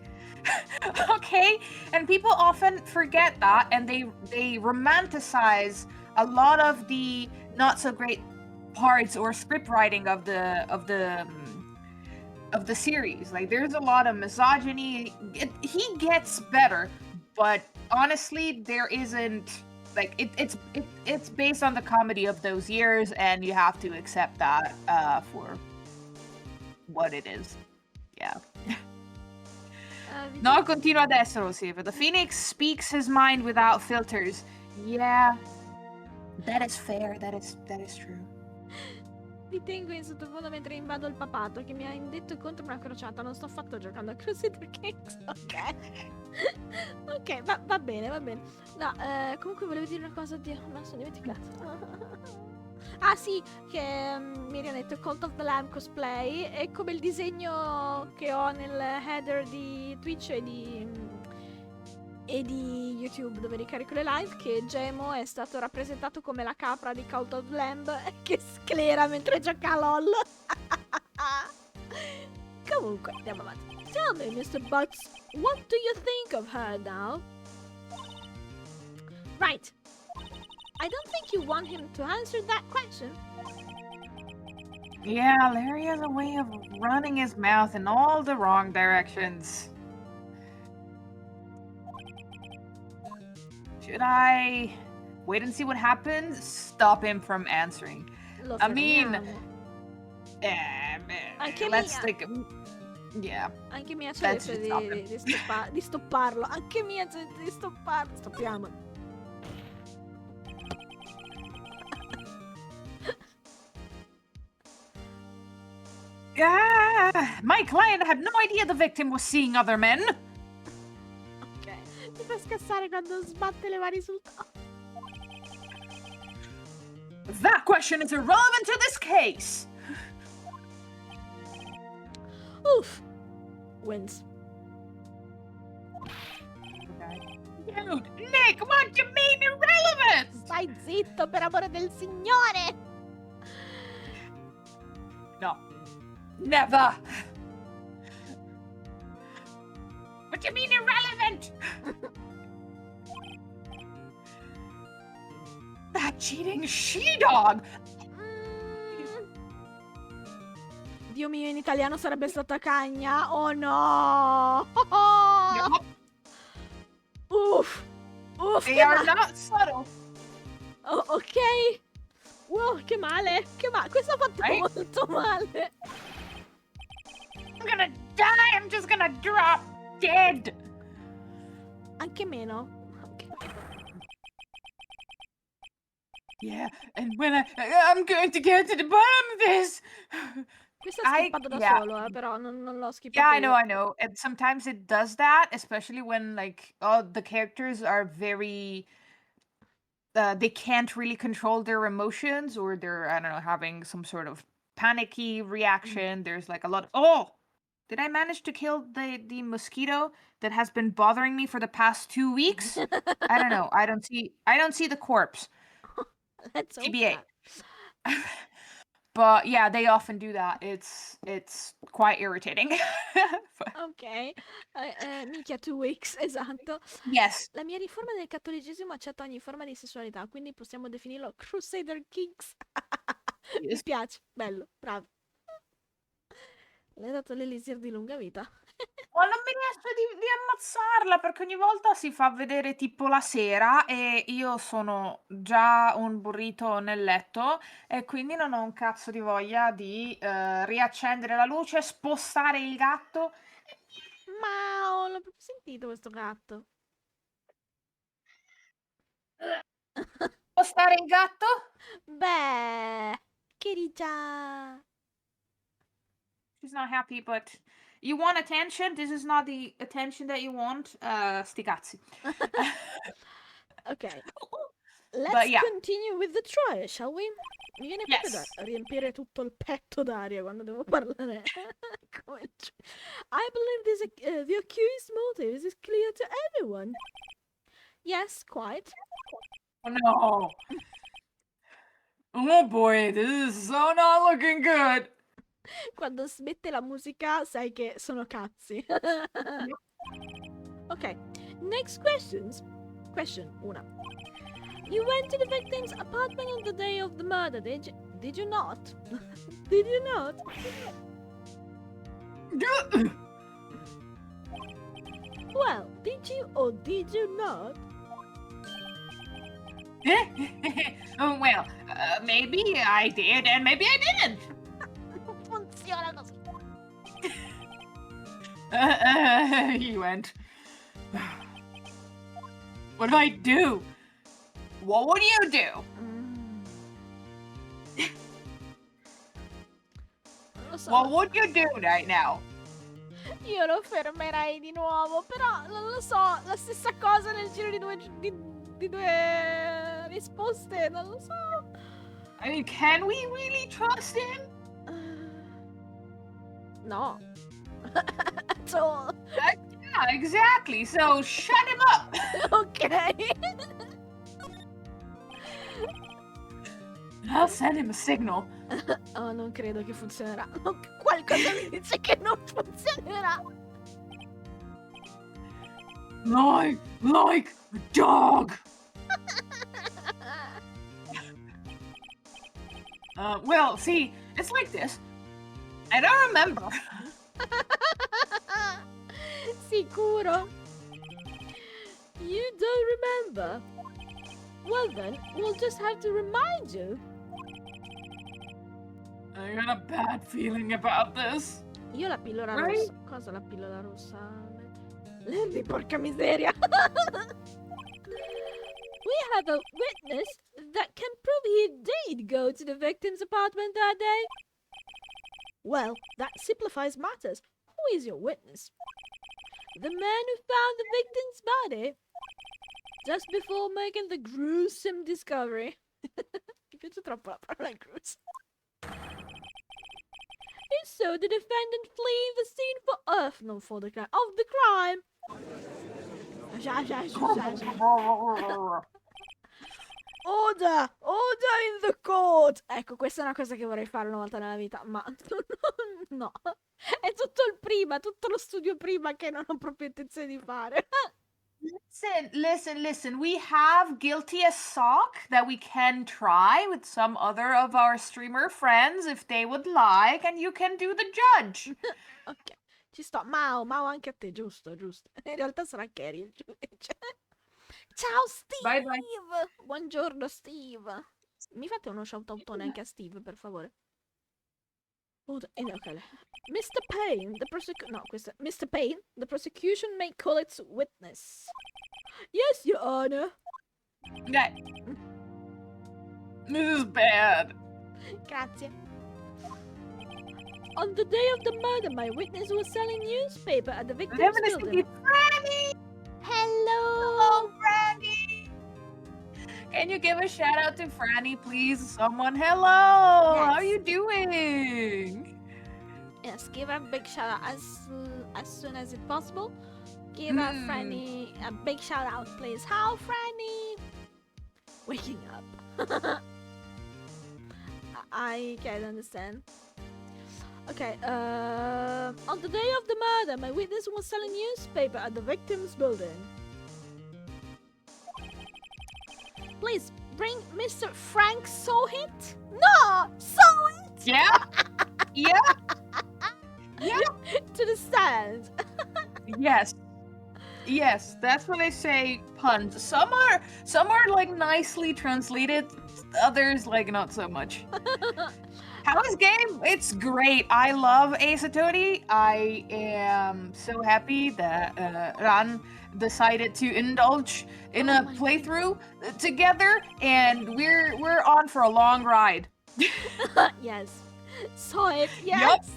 Okay? And people often forget that and they romanticize a lot of the not so great parts or script writing of the series. Like, there's a lot of misogyny. He gets better, but honestly, there isn't, like, it's based on the comedy of those years, and you have to accept that for what it is. Yeah. No, continua adesso, Silvia. The Phoenix speaks his mind without filters. Yeah. That is fair. That is true. Vi tengo in sottofondo mentre invado il papato che mi ha indetto contro una crociata. Non sto affatto giocando a Crusader Kings. Ok. Ok, va bene, va bene. No, comunque volevo dire una cosa. Oddio, me la sono dimenticata. Ah sì, che mi ha detto Cult of the Lamb cosplay. È come il disegno che ho nel header di Twitch e di YouTube dove ricarico le live, che Gemo è stato rappresentato come la capra di Cult of the Lamb che sclera mentre gioca a LOL. Comunque, andiamo avanti. Tell me, Mr. Butts, what do you think of her now? Right. I don't think you want him to answer that question. Yeah, Larry has a way of running his mouth in all the wrong directions. Should I wait and see what happens? Stop him from answering. Lo I mean, Anche let's Mia. like, yeah. Anche Mia ci Let's ha detto just stop di stopparlo. Anche Mia ci ha detto di stopparlo. Stoppiamo. My client had no idea the victim was seeing other men. Ok. Mi fa scassare quando sbatte le mani sul tavolo. That question is irrelevant to this case. Oof. Wins. Dude, Nick, what do you mean irrelevant? Stai zitto, per amore del Signore. No. Never. What do you mean irrelevant? That cheating she-dog! Dio mio, in italiano sarebbe stata cagna. Oh no! Yup. Uff! Uff! They are not subtle. Oh, ok! Wow, che male! Che male! Questo ha fatto molto male! I'm gonna die! I'm just gonna drop dead! Anche meno. Okay. Yeah, and when I'm going to get to the bottom of this! Questo è skippato da solo, però non l'ho skippato. Yeah, I know. And sometimes it does that, especially when, like, the characters are very... they can't really control their emotions, or they're, I don't know, having some sort of panicky reaction. There's like a lot. Oh, did I manage to kill the mosquito that has been bothering me for the past 2 weeks? I don't know. I don't see the corpse. That's TBA. okay. But yeah, they often do that. It's quite irritating. Ok, minchia 2 weeks, esatto. Yes. La mia riforma del cattolicesimo accetta ogni forma di sessualità, quindi possiamo definirlo Crusader Kings. Yes. Mi piace, bello, bravo. Le hai dato l'elisir di lunga vita. Ma non mi riesce di ammazzarla, perché ogni volta si fa vedere tipo la sera e io sono già un burrito nel letto e quindi non ho un cazzo di voglia di riaccendere la luce, spostare il gatto. Ma l'ho proprio sentito questo gatto. Spostare il gatto? Beh, che dica. She's not happy, but you want attention? This is not the attention that you want. Sti cazzi. Ok, But let's yeah, continue with the trial, shall we? Mi viene proprio da yes. riempire tutto il petto d'aria quando devo parlare. I believe the accused motive is clear to everyone. Yes, quite. Oh no. Oh boy, this is so not looking good. Quando smette la musica sai che sono cazzi. Ok, next questions. Question 1. You went to the victim's apartment on the day of the murder, did you not? Did you not? Well, did you or did you not? Oh, well, maybe I did and maybe I didn't. Non funziona così. He went. What do I do? What would you do? Non lo so. What would you do right now? Io lo fermerei di nuovo, però non lo so, la stessa cosa nel giro di due risposte, non lo so. I mean, can we really trust him? No. At all. Yeah, exactly. So shut him up. Ok. I'll send him a signal. Oh, non credo che funzionerà. Qualcosa mi dice che non funzionerà. Like a dog. Well, see, it's like this. I don't remember. Sicuro? You don't remember? Well then, we'll just have to remind you. I got a bad feeling about this. Io la pillola Right? rossa. Cosa la pillola rossa? Larry, porca miseria. We have a witness that can prove he did go to the victim's apartment that day. Well, that simplifies matters. Who is your witness? The man who found the victim's body just before making the gruesome discovery. Mi piace troppo la parola gruesome. And so the defendant fleeing the scene for the crime of the crime. Order in the court. Ecco, questa è una cosa che vorrei fare una volta nella vita, ma no. È tutto tutto lo studio prima che non ho proprio intenzione di fare. Listen. We have guilty as sock that we can try with some other of our streamer friends if they would like, and you can do the judge. Ok, ci sto. Mao anche a te, giusto. In realtà sarà Carrie il giudice. Ciao Steve! Bye. Buongiorno Steve. Mi fate uno shoutoutone anche a Steve, per favore? Ok. Mr. Payne, Mr. Payne, the prosecution may call its witness. Yes, Your Honor. Okay. This is bad. Grazie. On the day of the murder, my witness was selling newspaper at the victim's building. Franny! Hello! Franny! Can you give a shout out to Franny, please? Someone, hello! Yes. How are you doing? Yes, give her a big shout out as soon as it's possible. Give her Franny a big shout out, please. How, Franny? Waking up. I can understand. Okay, on the day of the murder, my witness was selling newspaper at the victim's building. Please bring Mr. Frank Sohit? No! Sohit! Yeah? Yeah? To the stand. Yes. Yes, that's what I say puns. Some are like nicely translated, others like not so much. How is game? It's great. I love Ace Attorney. I am so happy that Ran decided to indulge in Oh a my playthrough together, and we're on for a long ride. Yes. Saw it, Yup. yes.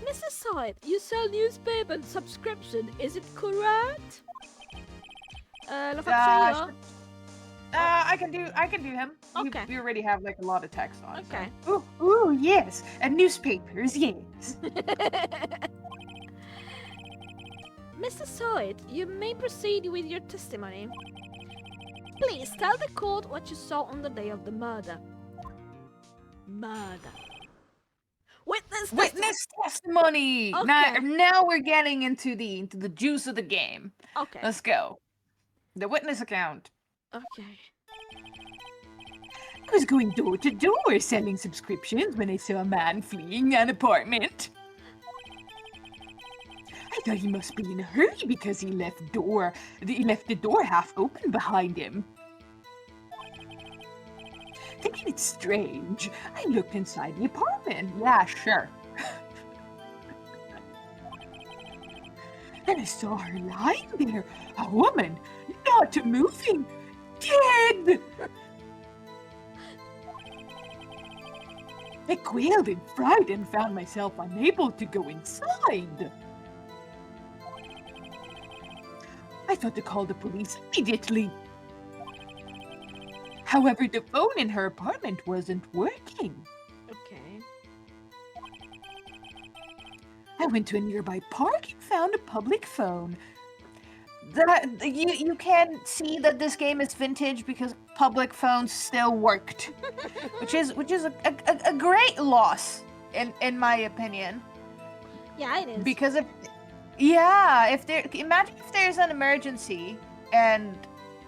Mrs. Saw it, you sell newspaper and subscription, is it correct? Lo faccio io? I can do him. Okay. You already have like a lot of text on. Okay. So. Ooh, yes. And newspapers, yes. Mr. Sawit, you may proceed with your testimony. Please tell the court what you saw on the day of the murder. Murder. Witness testimony. Okay. Now we're getting into the juice of the game. Okay. Let's go. The witness account. Okay. I was going door to door selling subscriptions when I saw a man fleeing an apartment. I thought he must be in a hurry because he left the door half open behind him. Thinking it's strange, I looked inside the apartment. Yeah, sure. Then I saw her lying there, a woman, not moving, dead. I quailed in fright and found myself unable to go inside. I thought to call the police immediately. However, the phone in her apartment wasn't working. Okay. I went to a nearby park and found a public phone. You can see that this game is vintage because public phones still worked, which is a great loss in my opinion. Yeah, it is. Because if imagine if there's an emergency and,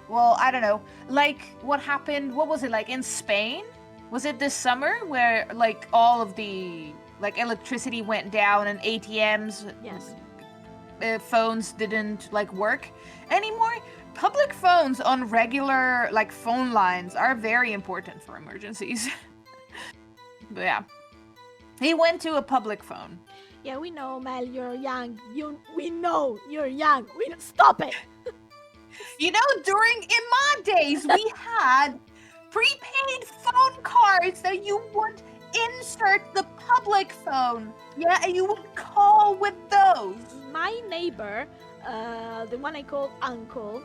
well, I don't know, like what happened, what was it like in Spain? Was it this summer where like all of the like electricity went down and ATMs, Yes. phones didn't like work anymore? Public phones on regular like phone lines are very important for emergencies. But yeah. He went to a public phone. Yeah, we know, Mel, you're young. We know you're young. Stop it. You know, in my days, we had prepaid phone cards that you would insert the public phone. Yeah, and you would call with those. My neighbor, the one I call uncle,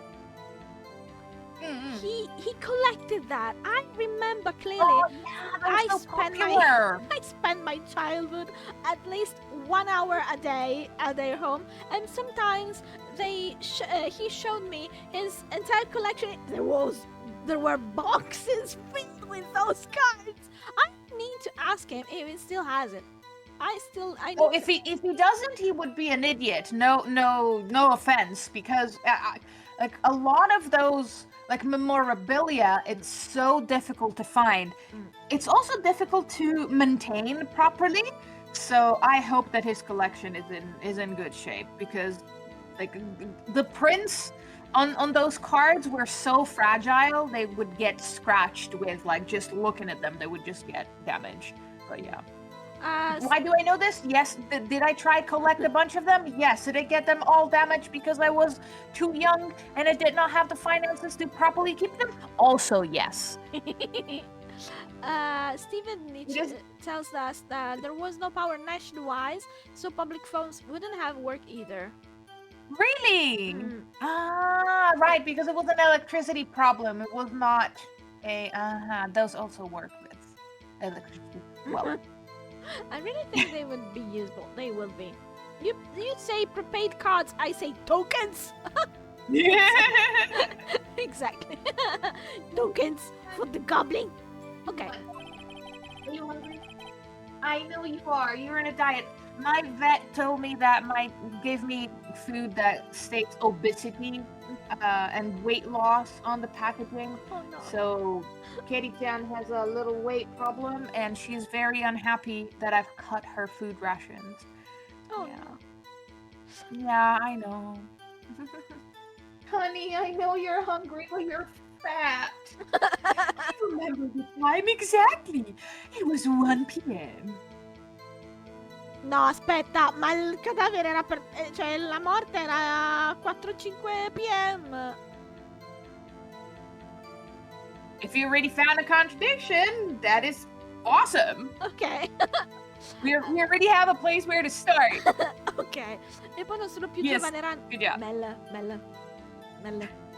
Mm-mm. he collected that. I remember clearly. Oh, yeah, I so spent popular. I spent my childhood at least 1 hour a day at their home, and sometimes he showed me his entire collection. There were boxes filled with those cards. I need to ask him if he still has it. Oh, if he doesn't, he would be an idiot. No offense, because like a lot of those like memorabilia, it's so difficult to find. It's also difficult to maintain properly. So I hope that his collection is in good shape, because like the prints on those cards were so fragile, they would get scratched with like just looking at them, they would just get damaged. But yeah. Why do I know this? Yes. Did I try collect a bunch of them? Yes. Did I get them all damaged because I was too young and I did not have the finances to properly keep them? Also, yes. Stephen Nietzsche tells us that there was no power nationwide, so public phones wouldn't have worked either. Really? Right, because it was an electricity problem. It was not a those also work with electricity. Well, I really think they would be useful. They will be. You say prepaid cards, I say tokens. yeah. Exactly. Tokens for the goblin. Okay. Are you hungry? I know you are. You're in a diet. My vet told me that gave me food that states obesity and weight loss on the packaging. Oh no. So Katie Chan has a little weight problem, and she's very unhappy that I've cut her food rations. Oh yeah. no. Yeah, I know. Honey, I know you're hungry, but you're fat. I remember the time exactly. It was 1 p.m. No, aspetta, ma il cadavere era per... cioè, la morte era 4-5 p.m. If you already found a contradiction, that is awesome. Ok. We already have a place where to start. Ok. E poi non sono più Yes, giovane era... good job. Mel.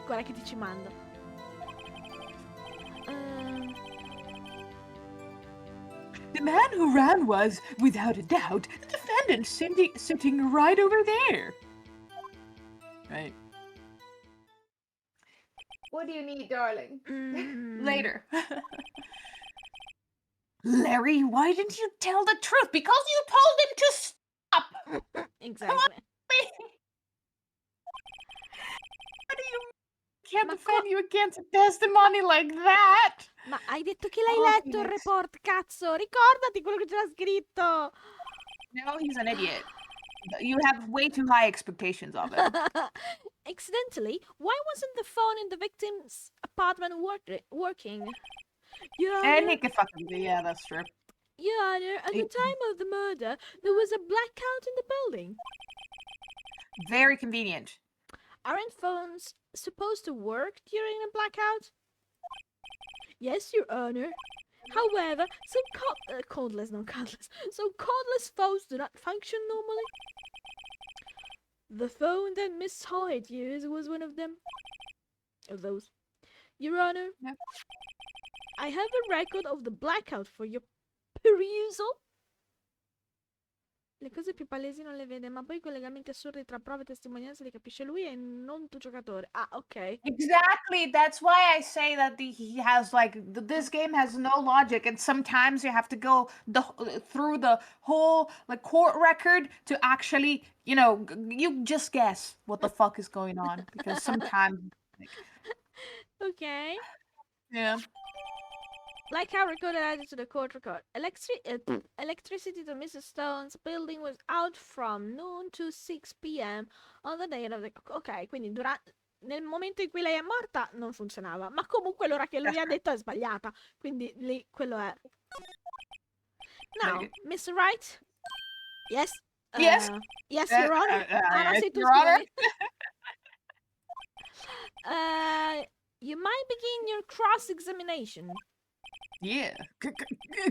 Guarda che ti ci mando. The man who ran was, without a doubt, the defendant sitting right over there. Right. What do you need, darling? Later. Larry, why didn't you tell the truth? Because you told him to stop. Exactly. How do you can't defend you against a testimony like that? Ma hai detto che l'hai letto il report, cazzo! Ricordati quello che c'era scritto! No, he's an idiot. You have way too high expectations of him. Accidentally, why wasn't the phone in the victim's apartment working? Your Honor, Yeah, that's true. Your Honor, at the time of the murder, there was a blackout in the building. Very convenient. Aren't phones supposed to work during a blackout? Yes, Your Honor. However, some cordless phones do not function normally. The phone that Miss Hyde used was one of those. Your Honor, Yep. I have a record of the blackout for your perusal. Le cose più palesi non le vede, ma poi i collegamenti assurdi tra prove e testimonianze li capisce lui e non tu giocatore. Ah, ok. Exactly. That's why I say that he has this game has no logic, and sometimes you have to go through the whole court record to actually, you just guess what the fuck is going on, because sometimes. Okay. Yeah. Blackout recorded added to the court record. Electricity to Mrs. Stone's building was out from noon to 6 p.m. on the day of the... Ok, quindi nel momento in cui lei è morta non funzionava, ma comunque l'ora che lui ha detto è sbagliata, quindi lì quello è... Now, Mr. Wright? Yes? Yes? Yes, Your Honor? No, sei tu, Your Honor? scusami. You might begin your cross-examination. Yeah.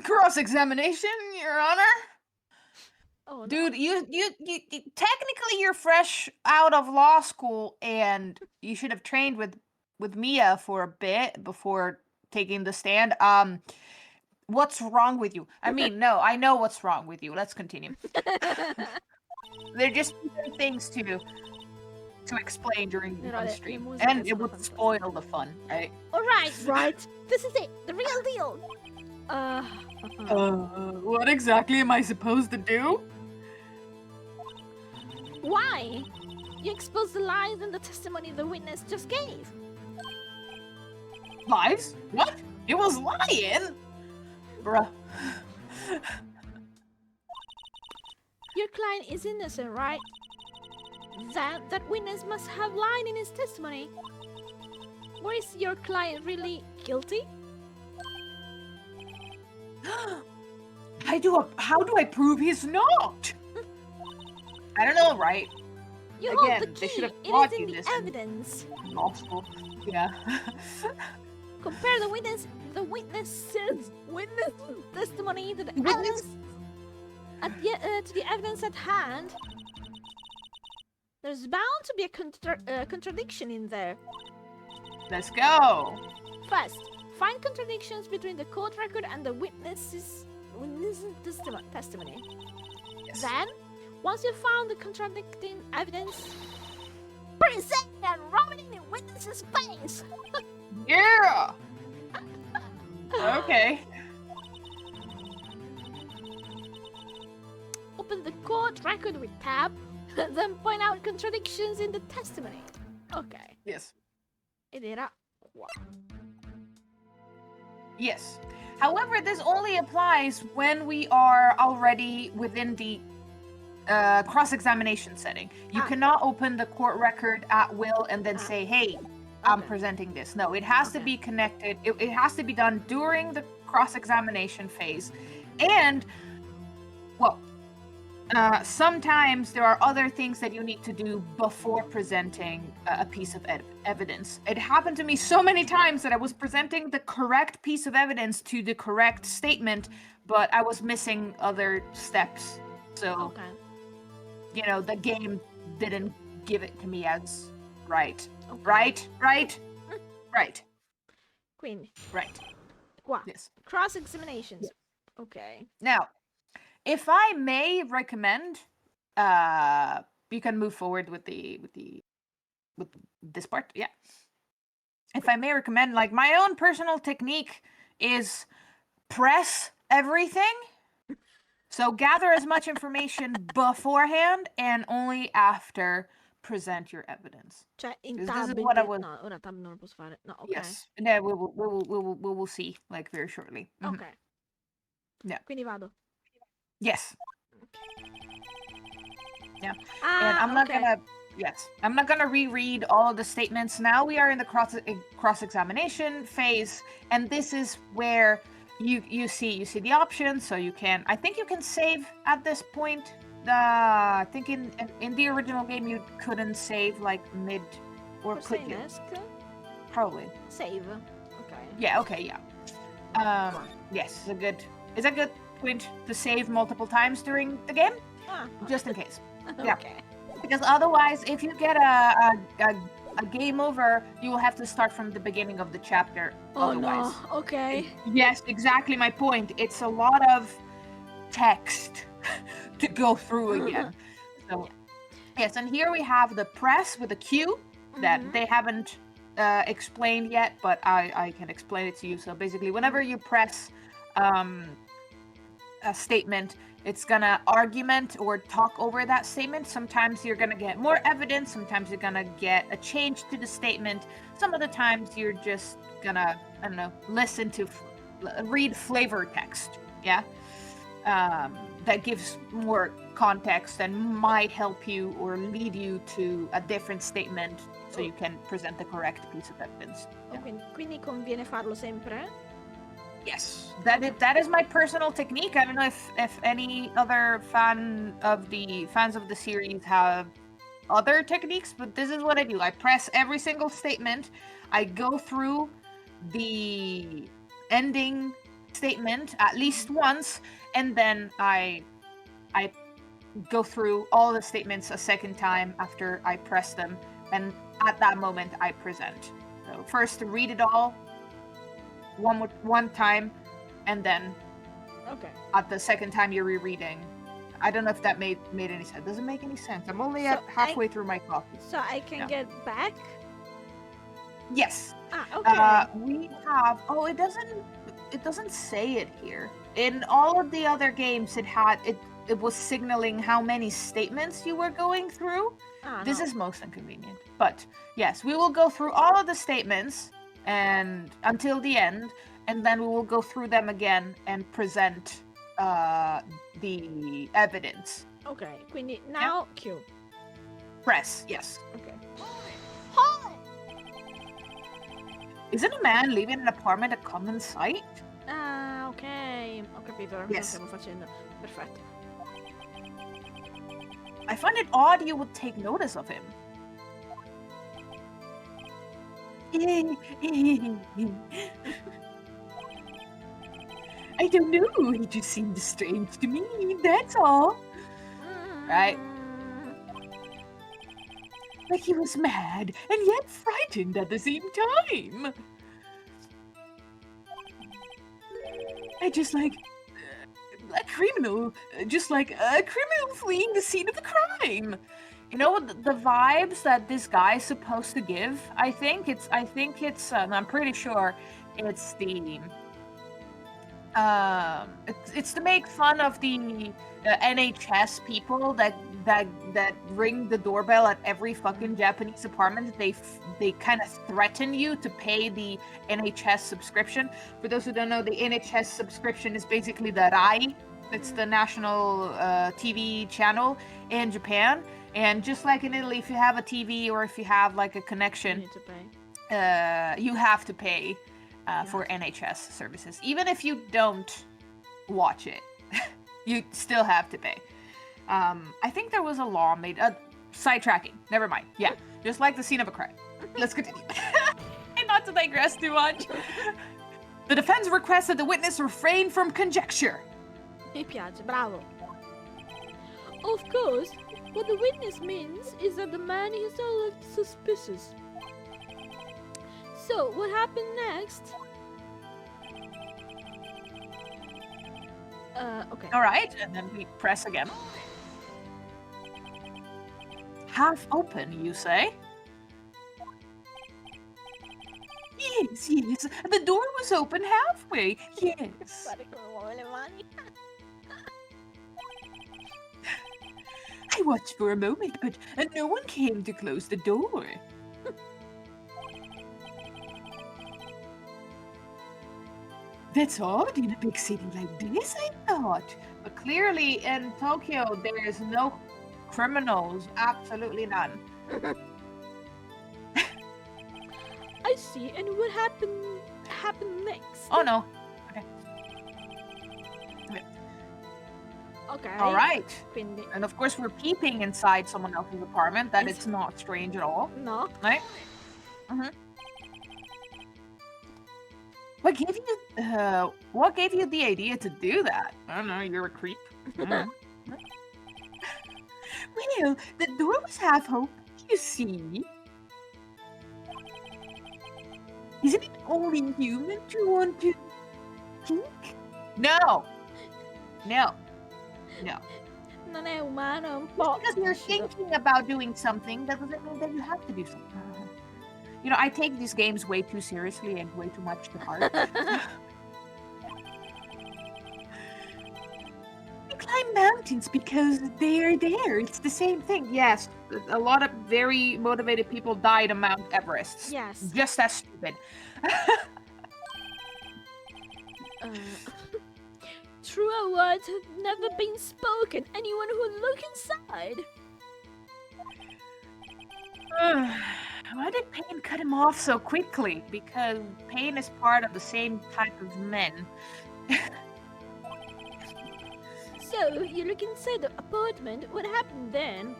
Cross-examination, Your Honor? Oh, no. Dude, you technically you're fresh out of law school, and you should have trained with Mia for a bit before taking the stand. What's wrong with you? I mean, no, I know what's wrong with you. Let's continue. They're just things to explain during the stream, and it would spoil the fun, right? All right. This is it, the real deal. What exactly am I supposed to do? Why? You exposed the lies in the testimony the witness just gave. Lies? What? It was lying? Bruh. Your client is innocent, right? That witness must have lied in his testimony. Or is your client really guilty? How do I prove he's not? I don't know, right? You Again, hold the they key. should have It taught is you in the this evidence. in law school. Yeah. Compare the witness's testimony to the evidence to the evidence at hand. There's bound to be a contradiction in there. Let's go. First, find contradictions between the court record and the witness's testimony. Yes. Then, once you've found the contradicting evidence, present and rub it in the witness's face. Yeah. Okay. Open the court record with tab, then point out contradictions in the testimony. Ok. Yes. Ed era qua. Yes. However, this only applies when we are already within the cross-examination setting. You cannot open the court record at will and then say, hey, I'm presenting this. No, it has to be connected. It has to be done during the cross-examination phase. And, well, sometimes there are other things that you need to do before presenting a piece of evidence. It happened to me so many times that I was presenting the correct piece of evidence to the correct statement, but I was missing other steps. So, the game didn't give it to me as right. Right? Quindi. Right. Qua. Yes. Cross-examinations. Yes. Ok. Now, if I may recommend, you can move forward with this part. Yeah. If I may recommend, like, my own personal technique is press everything. So gather as much information beforehand and only after present your evidence. Cioè, in This tab, is what I was. no, ora tab non lo posso fare. No, ok. Yes. No, we will see, like, very shortly. Ok. Yeah. Quindi vado. Yes. Yeah. And I'm not gonna. Yes, I'm not gonna reread all of the statements. Now we are in the cross-examination phase, and this is where you see the options. So you can. I think you can save at this point. I think in the original game you couldn't save like mid, or Forse could in you? ESC? Probably. Save. Okay. Yeah. Okay. Yeah. Yes, it's a good point to save multiple times during the game, just in case. Yeah. Okay. Because otherwise, if you get a game over, you will have to start from the beginning of the chapter. Oh otherwise. no, okay. Yes, exactly my point. It's a lot of text to go through again. So, yes, and here we have the press with a Q that they haven't explained yet, but I can explain it to you. So basically, whenever you press a statement, it's gonna argument or talk over that statement. Sometimes you're gonna get more evidence, sometimes you're gonna get a change to the statement, some of the times you're just gonna, I don't know, listen to read flavor text. Yeah, that gives more context and might help you or lead you to a different statement so you can present the correct piece of evidence. Yeah. Quindi conviene farlo sempre? Yes, that is my personal technique. I don't know if any other fans of the series have other techniques, but this is what I do. I press every single statement. I go through the ending statement at least once, and then I go through all the statements a second time after I press them, and at that moment I present. So first to read it all one time, and then at the second time you're rereading. I don't know if that made any sense. Does it make any sense? I'm only halfway through my coffee. So I can get back? Yes. Okay. We have. Oh, it doesn't say it here. In all of the other games, it was signaling how many statements you were going through. This is most inconvenient. But yes, we will go through all of the statements and until the end, and then we will go through them again and present the evidence. Okay, quindi now Q. Press, yes. Okay. Isn't a man leaving an apartment a common sight? Ok, ho capito, ora Yes. stiamo facendo. Perfetto. I find it odd you would take notice of him. I don't know, he just seemed strange to me, that's all. Right? Like he was mad and yet frightened at the same time. I just like a criminal, fleeing the scene of the crime. You know the vibes that this guy's supposed to give. I think it's. I'm pretty sure it's the. It's to make fun of the NHS people that ring the doorbell at every fucking Japanese apartment. They kind of threaten you to pay the NHS subscription. For those who don't know, the NHS subscription is basically the RAI It's the national TV channel in Japan. And just like in Italy, if you have a TV or if you have like a You connection, need to pay. you have to pay for NHS services. Even if you don't watch it, you still have to pay. I think there was a law made... sidetracking. Never mind. Yeah, just like the scene of a crime. Let's continue. And not to digress too much. The defense requests that the witness refrain from conjecture. Mi piace, bravo. Of course, what the witness means is that the man is all suspicious. So, what happened next? Okay. All right, and then we press again. Half open, you say? Yes, yes. The door was open halfway. Yes. Guarda come muove le mani. I watched for a moment, but no one came to close the door. That's odd in a big city like this, I thought. But clearly in Tokyo, there is no criminals. Absolutely none. I see, and what happened next? Oh no. Okay. All right. Quindi, And of course, we're peeping inside someone else's apartment. That Yes. it's not strange at all, no. right? Mm-hmm. What gave you the idea to do that? I don't know. You're a creep. Mm. Well, the door was half open, you see. Isn't it only human to want to peek? No. No. No. Non è umano, è un po'. Because you're viscido. thinking about doing something, that doesn't mean that you have to do something. You know, I take these games way too seriously and way too much to heart. You climb mountains because they're there. It's the same thing. Yes, a lot of very motivated people died on Mount Everest. Yes. Just as stupid. Truer words have never been spoken. Anyone who would look inside. Why did Payne cut him off so quickly? Because Payne is part of the same type of men. So, you look inside the apartment. What happened then?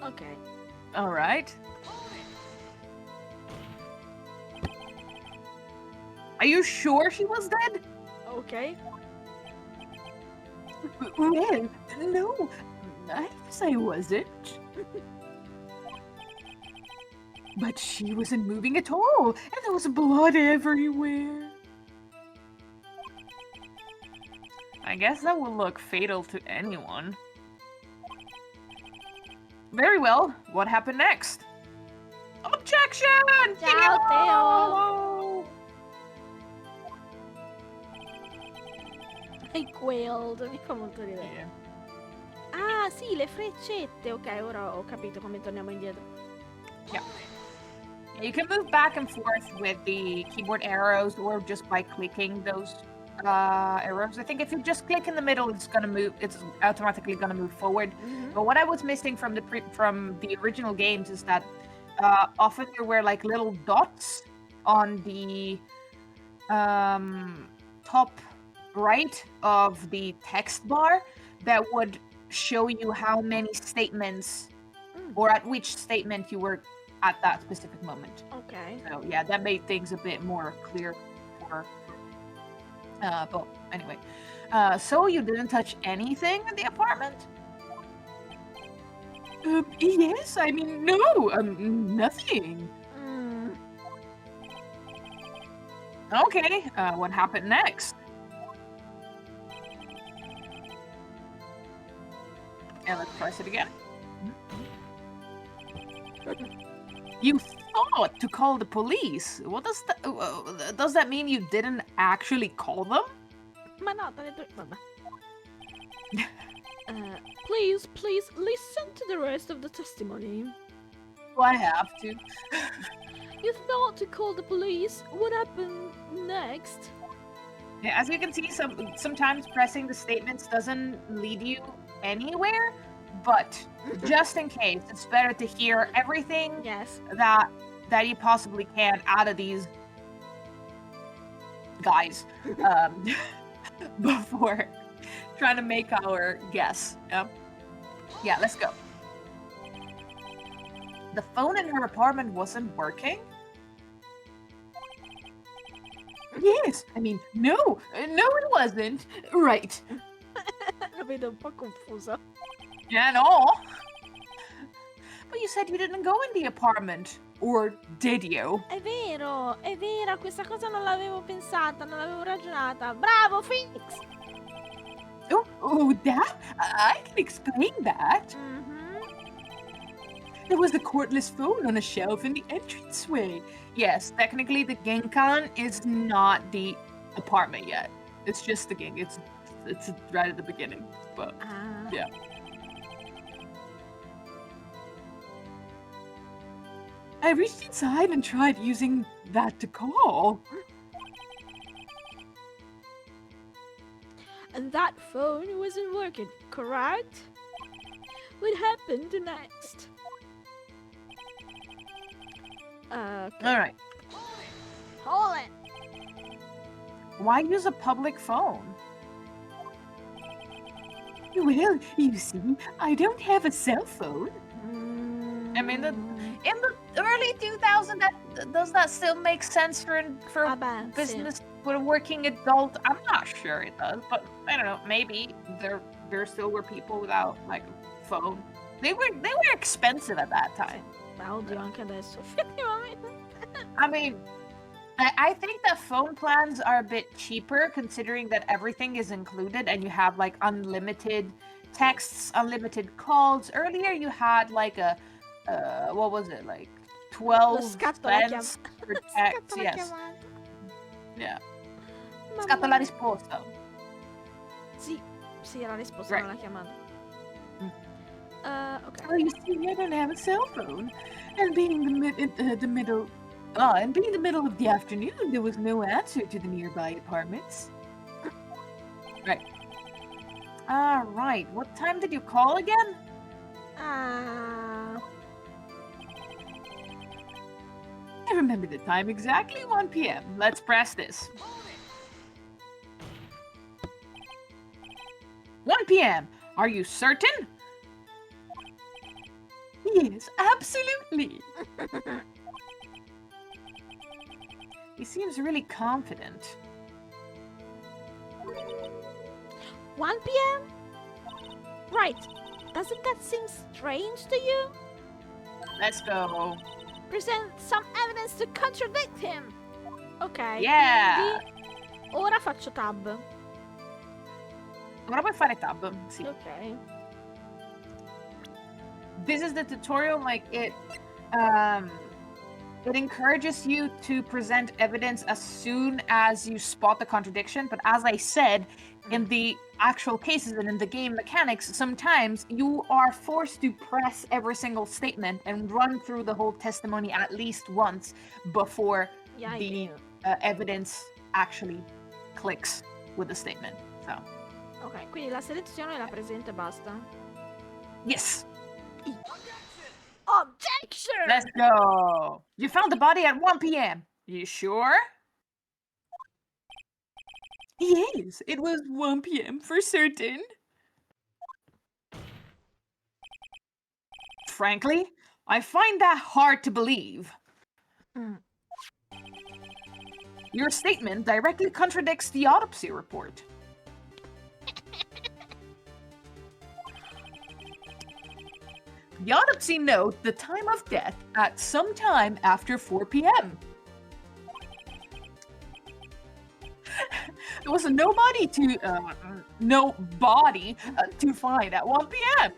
Okay. All right. Are you sure she was dead? Okay. Well, no, I guess I wasn't. But she wasn't moving at all, and there was blood everywhere. I guess that would look fatal to anyone. Very well, what happened next? Objection! Ciao, Theo! I quailed. Mi fa molto ridere. Yeah. Ah, sì, le freccette. Ok, ora ho capito come torniamo indietro. Yeah. You can move back and forth with the keyboard arrows or just by clicking those arrows. I think if you just click in the middle, it's gonna move. It's automatically gonna move forward. But what I was missing from the original games is that often there were like little dots on the top right of the text bar that would show you how many statements or at which statement you were at that specific moment. Ok. So yeah, that made things a bit more clear for but anyway. So you didn't touch anything in the apartment? Yes, I mean, no, nothing. Okay, what happened next? And let's press it again. You thought to call the police. What does that mean? You didn't actually call them? Ma no, t'ha detto... Vabbè. Please listen to the rest of the testimony. Do I have to? You thought to call the police. What happened next? As you can see, sometimes pressing the statements doesn't lead you anywhere, but just in case, it's better to hear everything Yes. that you possibly can out of these guys before trying to make our guess. Yeah, let's go. The phone in her apartment wasn't working? Yes, I mean, no, it wasn't. Right. Lo vedo un po' confuso. Yeah, no. But you said you didn't go in the apartment. Or did you? È vero, questa cosa non l'avevo pensata, non l'avevo ragionata. Bravo, Phoenix! Oh, that? I can explain that. There was a cordless phone on a shelf in the entranceway. Yes, technically the Genkan is not the apartment yet. It's just the Gen. It's right at the beginning. But yeah. I reached inside and tried using that to call. And that phone wasn't working, correct? What happened next? Okay. Alright. Hold it! Why use a public phone? Well, you see, I don't have a cell phone. I mean, in the early 2000s, does that still make sense for business for a working adult? I'm not sure it does, but I don't know. Maybe there still were people without like a phone. They were expensive at that time. Ma oddio, anche adesso, effettivamente. I mean, I think that phone plans are a bit cheaper considering that everything is included and you have like unlimited texts, unlimited calls. Earlier you had like a what was it, like 12 cents per text? Yes. Yeah. Scatta la risposta. Sì, la risposta non la chiamata. Okay. Well, you see, I don't have a cell phone, and being the middle of the afternoon, there was no answer to the nearby apartments. Right. Right. What time did you call again? Ah. I remember the time exactly, 1 p.m. Let's press this. 1 p.m. Are you certain? Yes, absolutely. He seems really confident. 1 p.m.? Right. Doesn't that seem strange to you? Let's go. Present some evidence to contradict him. Ok. Yeah. Quindi ora faccio tab. Ora puoi fare tab, sì. Ok. This is the tutorial, like it encourages you to present evidence as soon as you spot the contradiction, but as I said, in the actual cases and in the game mechanics, sometimes you are forced to press every single statement and run through the whole testimony at least once before the evidence actually clicks with the statement. So. Ok, quindi la selezione la presento e basta. Yes. Objection! Let's go. You found the body at 1 p.m. You sure? Yes, it was 1 p.m. for certain. Frankly, I find that hard to believe. Your statement directly contradicts the autopsy report. The autopsy note the time of death at some time after 4 p.m. There was no body to find at 1 p.m.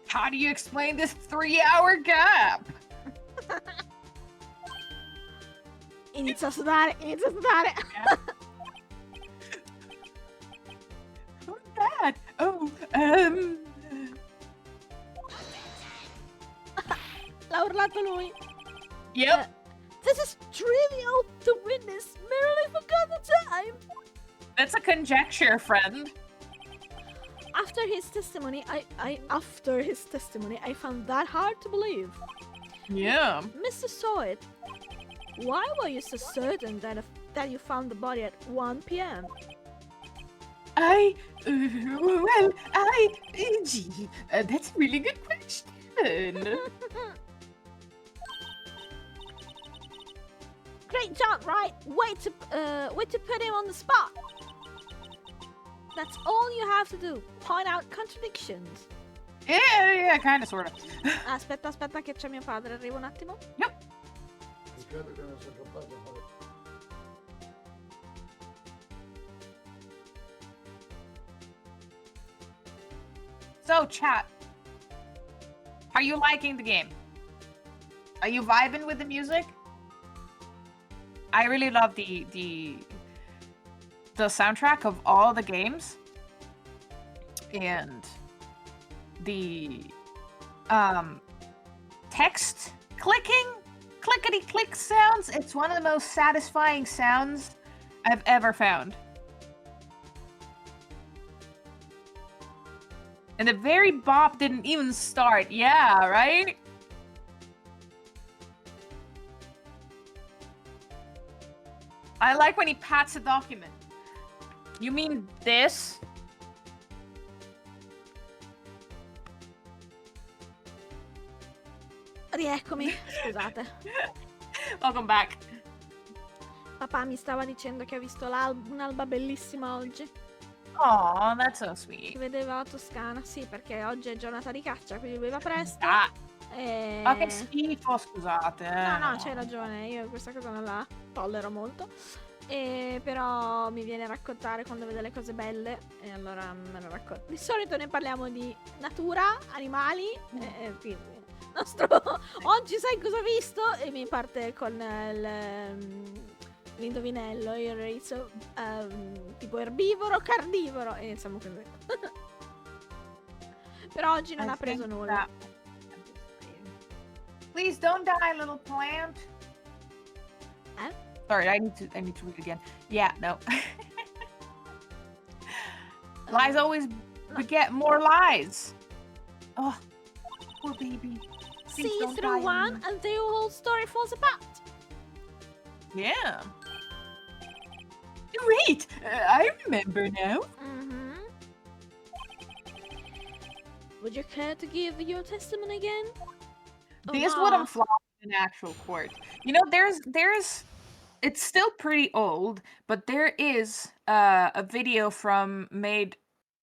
How do you explain this 3-hour gap? Inizia a sudare. What's that? Oh, L'ha urlato lui. Yep. This is trivial to conjecture, friend. After his testimony, I found that hard to believe. Yeah. Mr. Sawit, why were you so certain that you found the body at 1 p.m.? Gee, that's a really good question. Great job, right? Way to put him on the spot. That's all you have to do. Point out contradictions. Yeah, kind of, sort of. Aspetta che c'è mio padre, arrivo un attimo. Yep. So, chat. Are you liking the game? Are you vibing with the music? I really love the soundtrack of all the games. And the text clicking, clickety-click sounds. It's one of the most satisfying sounds I've ever found. And the very bop didn't even start. Yeah, right? I like when he pats a document. You mean this? Rieccomi, scusate. Welcome back. Papà mi stava dicendo che ha visto un'alba bellissima oggi. Oh, that's so Si sweet. vedeva la Toscana, sì, perché oggi è giornata di caccia, quindi lui va presto. Ah, E... ma che schifo, scusate. No, c'hai ragione, io questa cosa non la tollero molto. Però mi viene a raccontare quando vede le cose belle e allora me lo racconta. Di solito ne parliamo di natura, animali, quindi oggi sai cosa ho visto? E mi parte con l'indovinello, il riso, tipo erbivoro, carnivoro e insomma così. Però oggi non ha preso nulla. Please don't die, little plant. Sorry, I need to read it again. Yeah, no. Lies always beget more lies. Oh, poor baby. Please See don't through die one and the whole story falls apart. Yeah. Wait, I remember now. Mm-hmm. Would you care to give your testimony again? This wouldn't fly in actual court. You know, there's it's still pretty old, but there is a video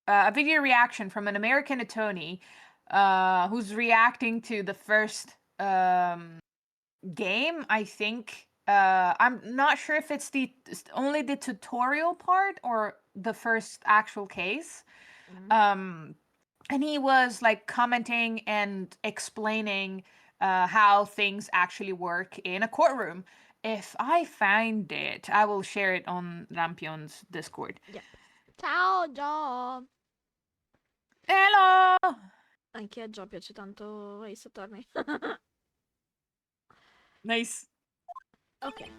a video reaction from an American attorney who's reacting to the first game, I think. I'm not sure if it's only the tutorial part or the first actual case. Mm-hmm. And he was like commenting and explaining how things actually work in a courtroom. If I find it, I will share it on Rampion's Discord. Yep. Ciao Gio! Hello! Anche a Gio piace tanto Ace Attorney. Nice. Ok.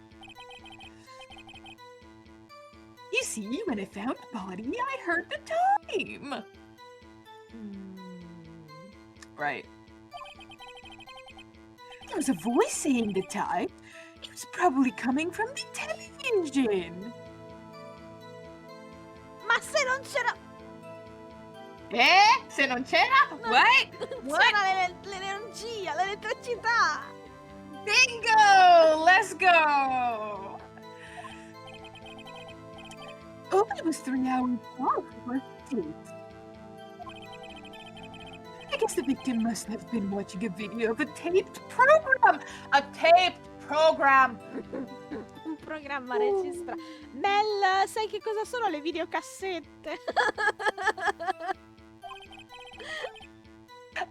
You see, when I found the body, I heard the time. Right. There was a voice saying the time. It was probably coming from the television. Ma se non c'era... Se non c'era? What? C'era l'energia, l'elettricità! Bingo! Let's go! Oh, it was 3 hours off for date. I guess the victim must have been watching a video of a taped program. A taped program. Un programma registra. Mel, sai che cosa sono le videocassette?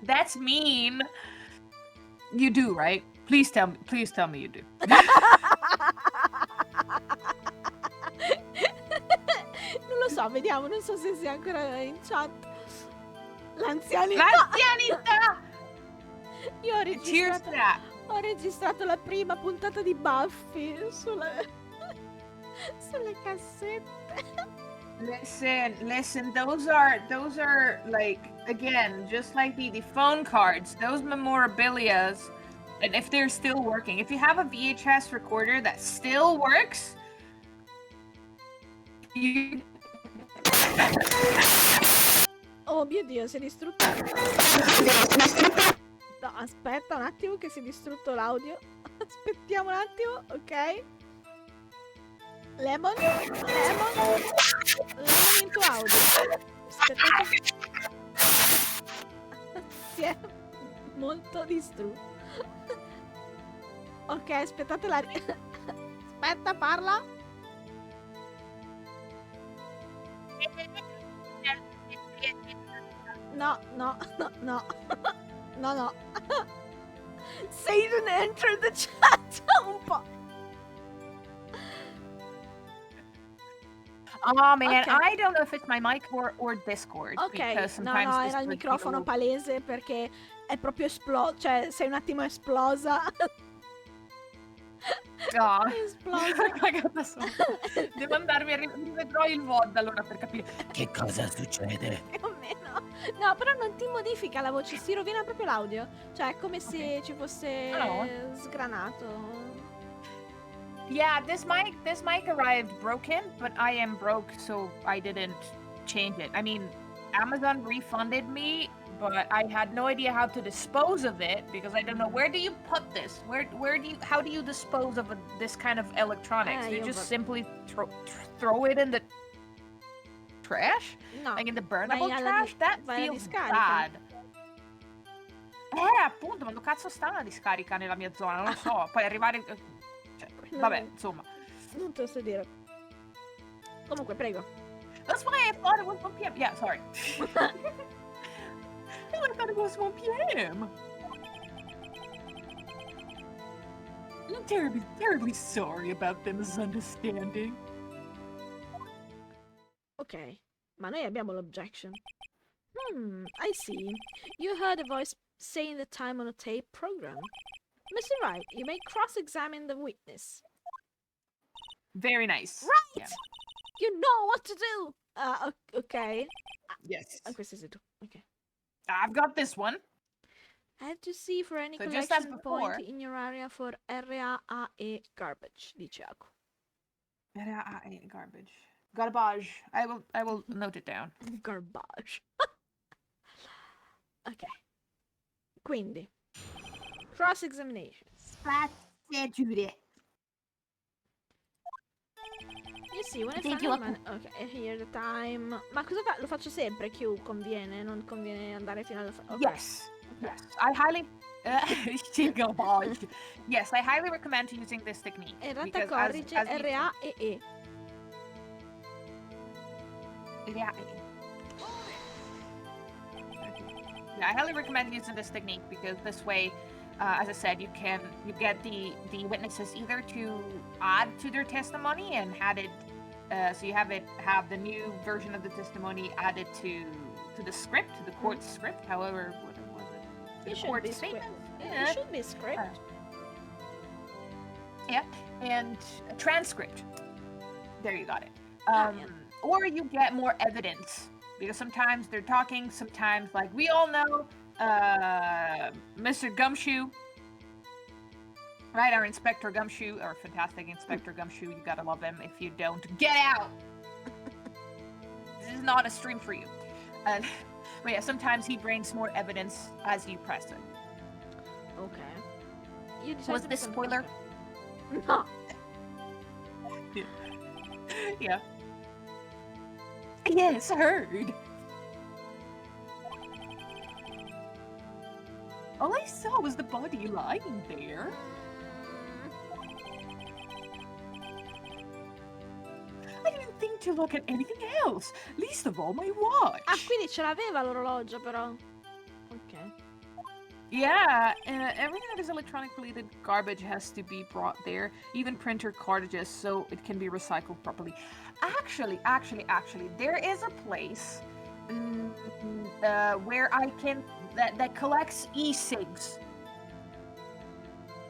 That's mean. You do, right? Please tell me you do. Non lo so, vediamo, non so se sia ancora in chat. L'anzianità! L'anzianità! Io ho registrato la prima puntata di Buffy sulle cassette. Listen, those are like, again, just like the phone cards, those memorabilias, and if they're still working, if you have a VHS recorder that still works, you Oh mio Dio, si è distrutto. No, aspetta un attimo che si è distrutto l'audio. Aspettiamo un attimo, ok? Lemon into audio. Aspettate. Si è molto distrutto. Ok, aspettate la... Aspetta, parla. No. No. Satan entered the chat un po'. Oh man, Ok. I don't know if it's my mic or Discord. Ok, because no, sometimes era il microfono palese perché è proprio esploso, cioè sei un attimo esplosa. Ah, È esplosa. cagata da sola. Devo andarmi a rivedrò il VOD allora per capire che cosa succede. Più o meno. No, però non ti modifica la voce, si rovina proprio l'audio. Cioè è come se ci fosse sgranato. Yeah, this mic arrived broken, but I am broke, so I didn't change it. I mean, Amazon refunded me, but I had no idea how to dispose of it because I don't know, where do you put this? How do you dispose of this kind of electronics? Do you just simply throw it in the trash? No. Like in the burnable trash? That feels discarica. bad. Appunto, quando cazzo sta una discarica nella mia zona? Non lo so. Poi arrivare... Cioè, vabbè, insomma. Non te lo so dire. Comunque, prego. That's why I thought it was 1 p.m. Yeah, sorry. I thought it was 1 p.m. I'm terribly sorry about the misunderstanding. Ok, ma noi abbiamo l'objection. I see. You heard a voice saying the time on a tape program. Mr. Wright, you may cross-examine the witness. Very nice. Right! Yeah. You know what to do! Ok. Yes. Questo sei tu. Ok. I've got this one. Head to see for any So just as collection before- point in your area for RAAE garbage, dice Aku. Garbage. Garbage. I will note it down. Garbage. Ok. Quindi. Cross-examination. Spazzatura. You see, when I Thank find you, a man... Ok, here the time... Ma cosa fa? Lo faccio sempre, Q, conviene, non conviene andare fino alla... Okay. Yes. Yes. I highly... Garbage. Yes, I highly recommend using this technique. Errata because corrige as we- RAEE. Yeah. Yeah, I highly recommend using this technique because this way, as I said, you get the witnesses either to add to their testimony and have it, so you have the new version of the testimony added to the script, to the court script. However, what was it? It The should court be statement. script. It should be script. Yeah, and a transcript. There you got it. Yeah. Or you get more evidence because sometimes they're talking, sometimes, like we all know, Mr. Gumshoe, right? Our Inspector Gumshoe, our fantastic Inspector Gumshoe. You gotta love him. If you don't, get out. This is not a stream for you. But yeah, sometimes he brings more evidence as you press it. Okay. You Was decided this to- spoiler? No. Yeah. Yes, heard. All I saw was the body lying there. I didn't think to look at anything else, least of all my watch. Ah, quindi ce l'aveva l'orologio, però. Ok. Yeah, everything that is electronic-related garbage has to be brought there, even printer cartridges, so it can be recycled properly. Actually, there is a place where I can that collects e-cigs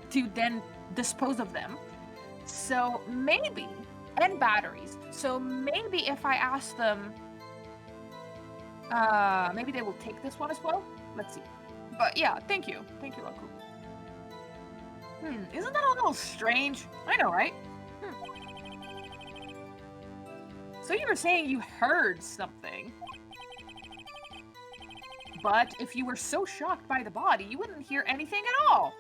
to then dispose of them. So maybe and batteries. So maybe if I ask them, maybe they will take this one as well. Let's see. But yeah, thank you, Uncle. Isn't that a little strange? I know, right? So you were saying you heard something. But if you were so shocked by the body, you wouldn't hear anything at all.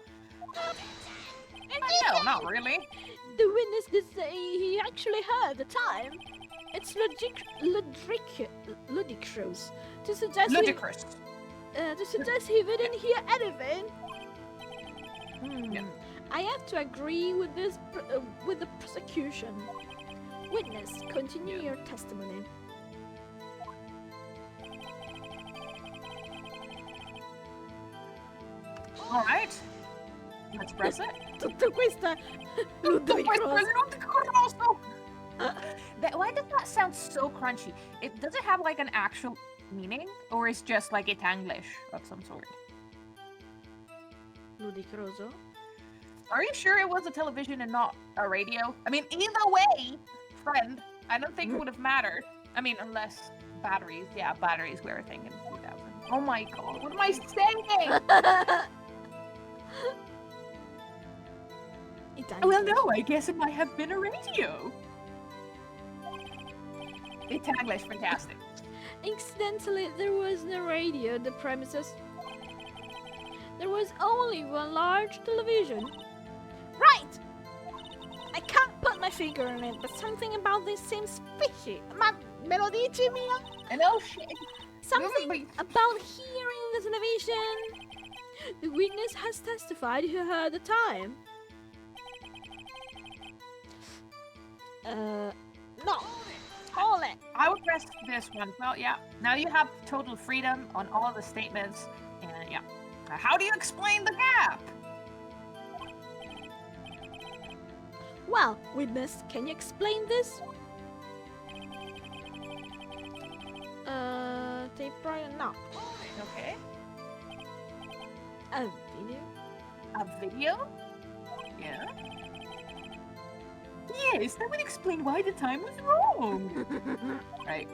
No, not really. The witness did say he actually heard the time. It's ludicrous to suggest Ludicrous. He didn't hear anything. Yeah. I have to agree with this with the prosecution. Witness, continue your testimony. All right. Let's press it. Tutto questo è ludicroso. Why does that sound so crunchy? Does it have like an actual meaning, or is just like a Tanglish of some sort? Ludicroso? Are you sure it was a television and not a radio? I mean, either way, friend, I don't think it would have mattered. I mean, unless batteries. Yeah, batteries were a thing in 2000. Oh my god, what am I saying? Well, no, I guess it might have been a radio. It's Tanglish, fantastic. Incidentally, there was no radio at the premises. There was only one large television. Right! I can't put my finger on it, but something about this seems fishy. Ma me lo dici, Mia? No shit. Something about hearing the television. The witness has testified he heard the time. No. Hold it. I would press this one. Well, yeah. Now you have total freedom on all of the statements. And yeah. Now, how do you explain the gap? Well, witness, can you explain this? Tape prior? No. Okay. A video? A video? Yeah. Yes, that would explain why the time was wrong. Right.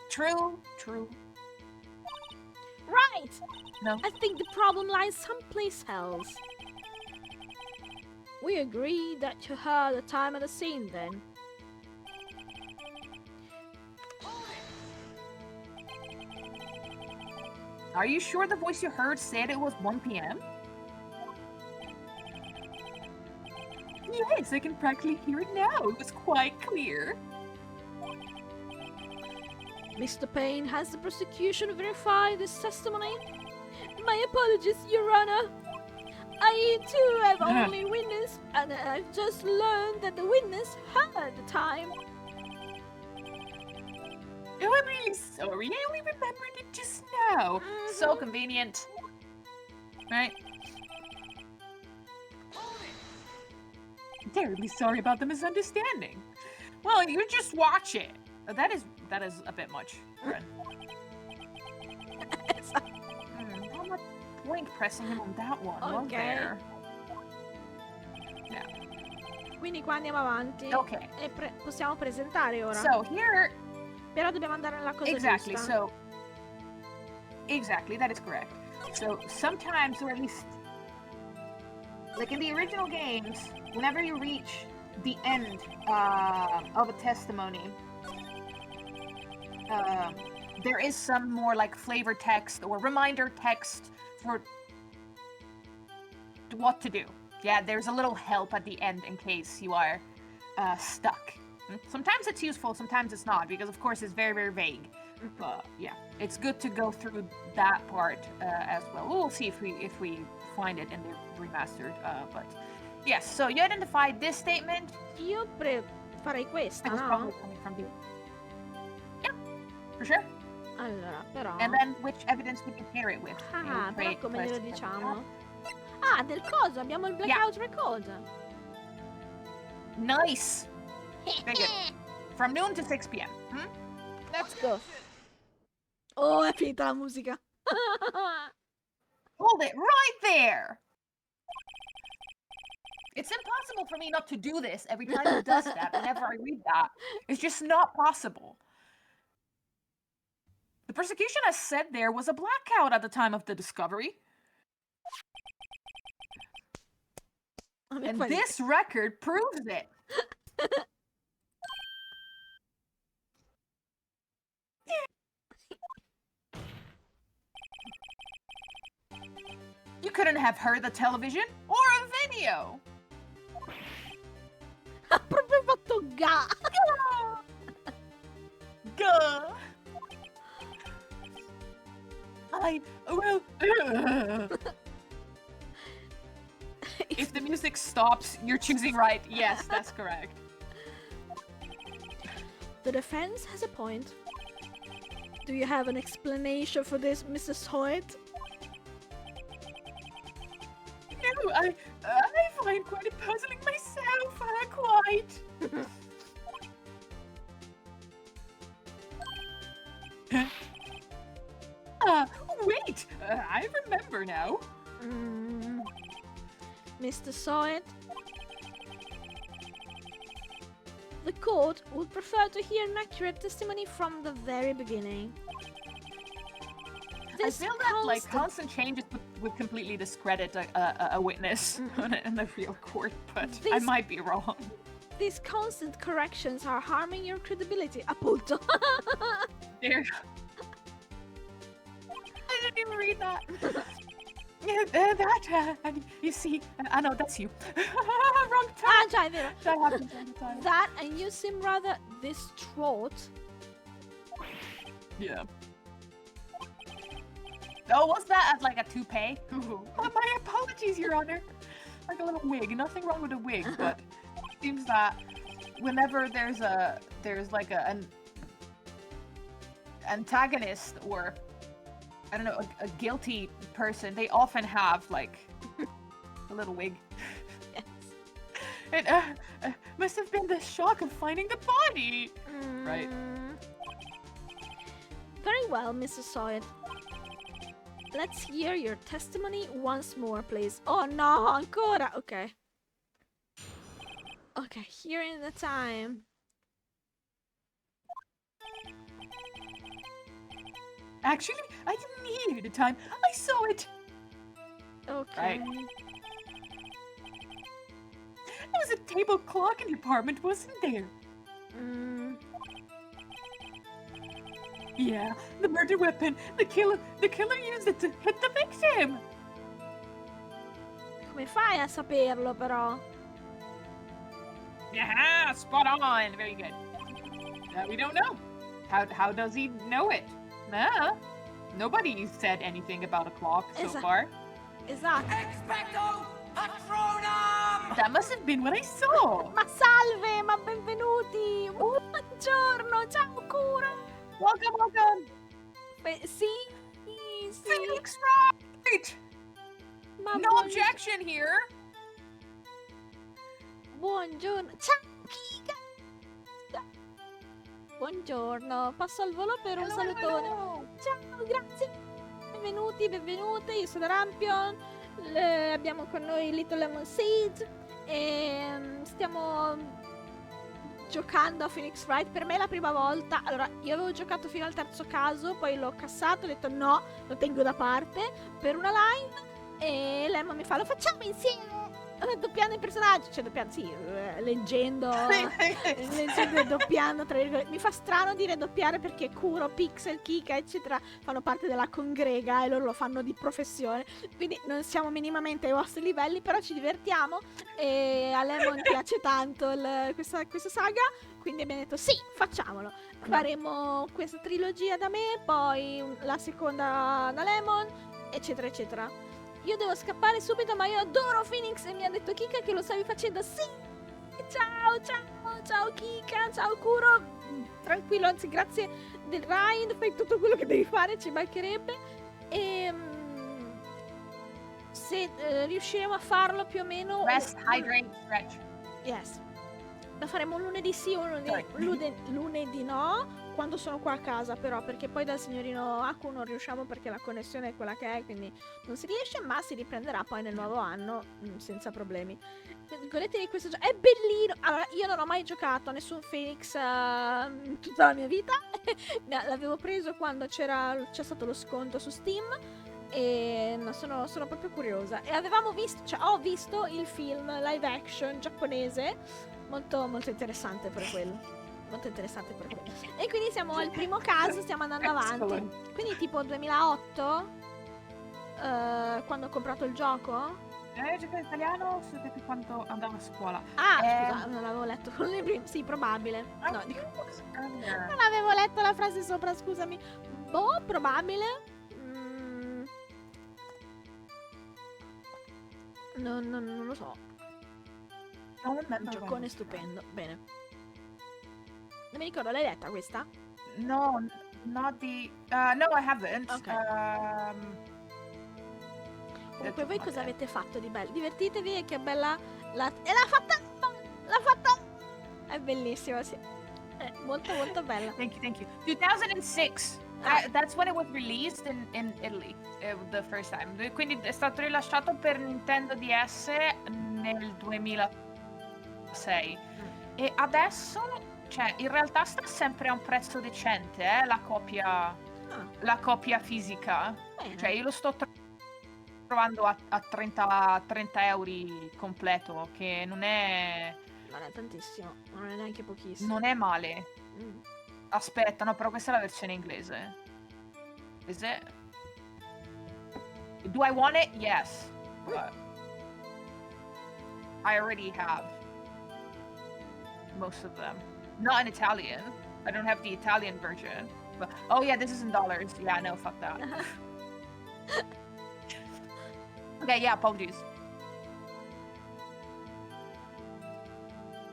True. Right! No. I think the problem lies someplace else. We agree that you heard the time of the scene then. Are you sure the voice you heard said it was 1 p.m.? Yes, I can practically hear it now. It was quite clear. Mr. Payne, has the prosecution verified this testimony? My apologies, Your Honor. I too have only witnessed, and I've just learned that the witness heard the time. Oh, I'm really sorry. I only remembered it just now. So convenient. Right? I'm terribly sorry about the misunderstanding. Well, you just watch it. That is a bit much, friend. How much point pressing him on that one? Was there? Yeah. Quindi qua andiamo avanti. Ok. E possiamo presentare ora. So here. Però dobbiamo andare nella cosa exactly. giusta. So. Exactly. That is correct. So sometimes, or at least, like in the original games, whenever you reach the end of a testimony, there is some more like flavor text or reminder text for what to do. Yeah, there's a little help at the end in case you are stuck. Sometimes it's useful, sometimes it's not, because of course it's very, very vague. But yeah, it's good to go through that part as well. We'll see if we find it in the remastered. But yes, so you identified this statement. Io farei questa, It was no? probably coming from you. Yeah, for sure. Allora, però... And then which evidence would you pair it with? Ah, però come glielo Press- diciamo? Ah, del coso, abbiamo il blackout record. Nice. Very good. From noon to 6 p.m. Let's go. Oh, è finita la musica. Hold it right there. It's impossible for me not to do this every time he does that, whenever I read that. It's just not possible. The persecution, as said there, was a blackout at the time of the discovery. And this record proves it. You couldn't have heard the television or a video. Ha proprio fatto ga. Gah. If the music stops, you're choosing right. Yes, that's correct. The defense has a point. Do you have an explanation for this, Mrs. Hoyt? No, I find quite puzzling myself. Quite. Wait! I remember now. Mr. Sawyer, the court would prefer to hear an accurate testimony from the very beginning. I feel that constant changes would completely discredit a witness in the real court, but I might be wrong. These constant corrections are harming your credibility, appunto. There. I didn't even read that. You see, I know that's you. Wrong time. Già, è vero. That happens all the time. That, and you seem rather distraught. Yeah. Oh, was that like a toupee? My apologies, Your Honor. Like a little wig. Nothing wrong with a wig, but it seems that whenever there's like an antagonist or I don't know, a guilty person, they often have like a little wig. Yes. It must have been the shock of finding the body. Right. Very well, Mrs. Sawyer. Let's hear your testimony once more, please. Oh no, ancora. Okay. Okay, here in the time. Actually, I didn't hear the time. I saw it. Okay. Right. There was a table clock in the apartment, wasn't there? Yeah, the murder weapon. The killer used it to hit the victim. Come fai a saperlo, però? Yeah, spot on. Very good. We don't know. How does he know it? Nah. Nobody said anything about a clock so far. Esatto. Expecto Patronum! That must have been what I saw. Ma salve, ma benvenuti. Buongiorno, ciao cura. Welcome. Sì. Phoenix right. Ma No objection here. Buongiorno. Ciao Kika. Buongiorno. Passo al volo per un salutone. Hello. Ciao, grazie. Benvenuti, benvenute. Io sono Rampion. Abbiamo con noi Little Lemon Seed. E stiamo giocando a Phoenix Wright. Per me è la prima volta. Allora, io avevo giocato fino al terzo caso, poi l'ho cassato, ho detto no, lo tengo da parte per una live. E Lemon mi fa, lo facciamo insieme, doppiando i personaggi, cioè doppiando, sì, leggendo e doppiando, tra virgolette. Mi fa strano dire doppiare perché Kuro, Pixel, Kika, eccetera, fanno parte della congrega e loro lo fanno di professione, quindi non siamo minimamente ai vostri livelli, però ci divertiamo e a Lemon piace tanto questa saga, quindi abbiamo detto sì, facciamolo. Faremo questa trilogia da me, poi la seconda da Lemon, eccetera eccetera. Io devo scappare subito, ma io adoro Phoenix e mi ha detto Kika che lo stavi facendo. Sì! Ciao Kika, ciao Kuro. Tranquillo, anzi grazie del ride, fai tutto quello che devi fare, ci mancherebbe. E se riusciremo a farlo più o meno... Rest, hydrate, stretch. Yes. La faremo un lunedì sì, un lunedì no, quando sono qua a casa però, perché poi dal signorino Aku non riusciamo perché la connessione è quella che è, quindi non si riesce, ma si riprenderà poi nel nuovo anno senza problemi. Godetevi questo gioco, è bellino! Allora, io non ho mai giocato a nessun Phoenix in tutta la mia vita, l'avevo preso quando c'è stato lo sconto su Steam, e no, sono proprio curiosa. E avevamo visto, cioè ho visto il film live action giapponese, molto, molto interessante per quello. Molto interessante per quello. E quindi siamo al primo caso, stiamo andando avanti. Quindi tipo 2008, quando ho comprato il gioco. Gioco in italiano, sapete quanto andavo a scuola. Ah, scusa, non l'avevo letto con le prime. Sì, probabile. No, dico, non avevo letto la frase sopra, scusami. Boh, probabile. Non lo so. Un giocone stupendo. Bene. Non mi ricordo, l'hai letta questa? No, not the... no, I haven't. Ok. Comunque voi cosa avete fatto di bello? Divertitevi e che bella e l'ha fatta! L'ha fatta! È bellissima, sì. È molto molto bella. Thank you. 2006. That's when it was released in Italy the first time. Quindi è stato rilasciato per Nintendo DS nel 2006. E adesso, cioè, in realtà sta sempre a un prezzo decente, la copia fisica. Bene. Cioè, io lo sto trovando a 30 euro completo, che non è tantissimo, non è neanche pochissimo. non è male. Aspetta, no, però questa è la versione inglese. Is it? Do I want it? Yes. But I already have most of them. Not in Italian. I don't have the Italian version. But, oh yeah, this is in dollars. Yeah, no, fuck that. Okay, yeah, apologies.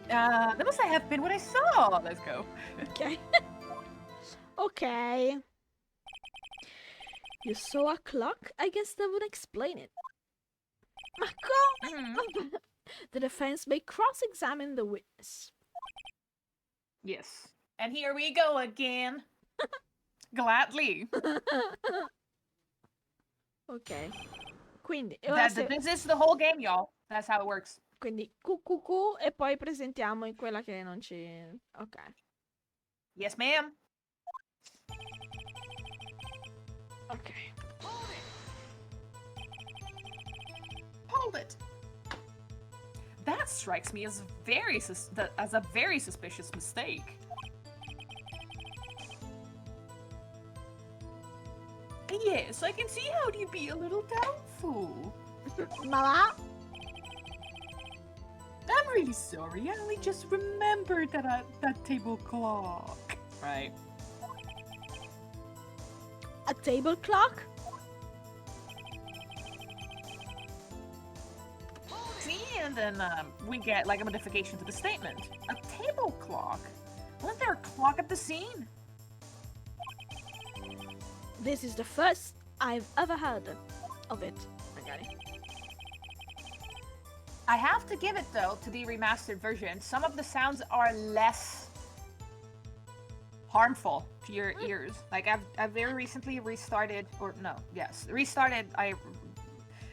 That must have been what I saw. Let's go. Ok. Ok. You saw a clock? I guess that would explain it. Ma come? The defense may cross-examine the witness. Yes. And here we go again. Gladly. Ok. Quindi, e ora This is the whole game, y'all. That's how it works. quindi QQQ e poi presentiamo in quella che non ci... Ok. Yes, ma'am. Ok. Hold it. That strikes me as a very suspicious mistake. Yes, I can see how you'd be a little doubtful. Ma va? I'm really sorry. I only just remembered that table clock. Right. A table clock? See, and then we get like a modification to the statement. A table clock? Wasn't there a clock at the scene? This is the first I've ever heard of it, magari. I have to give it though to the remastered version. Some of the sounds are less harmful to your ears. Like I've very recently restarted, I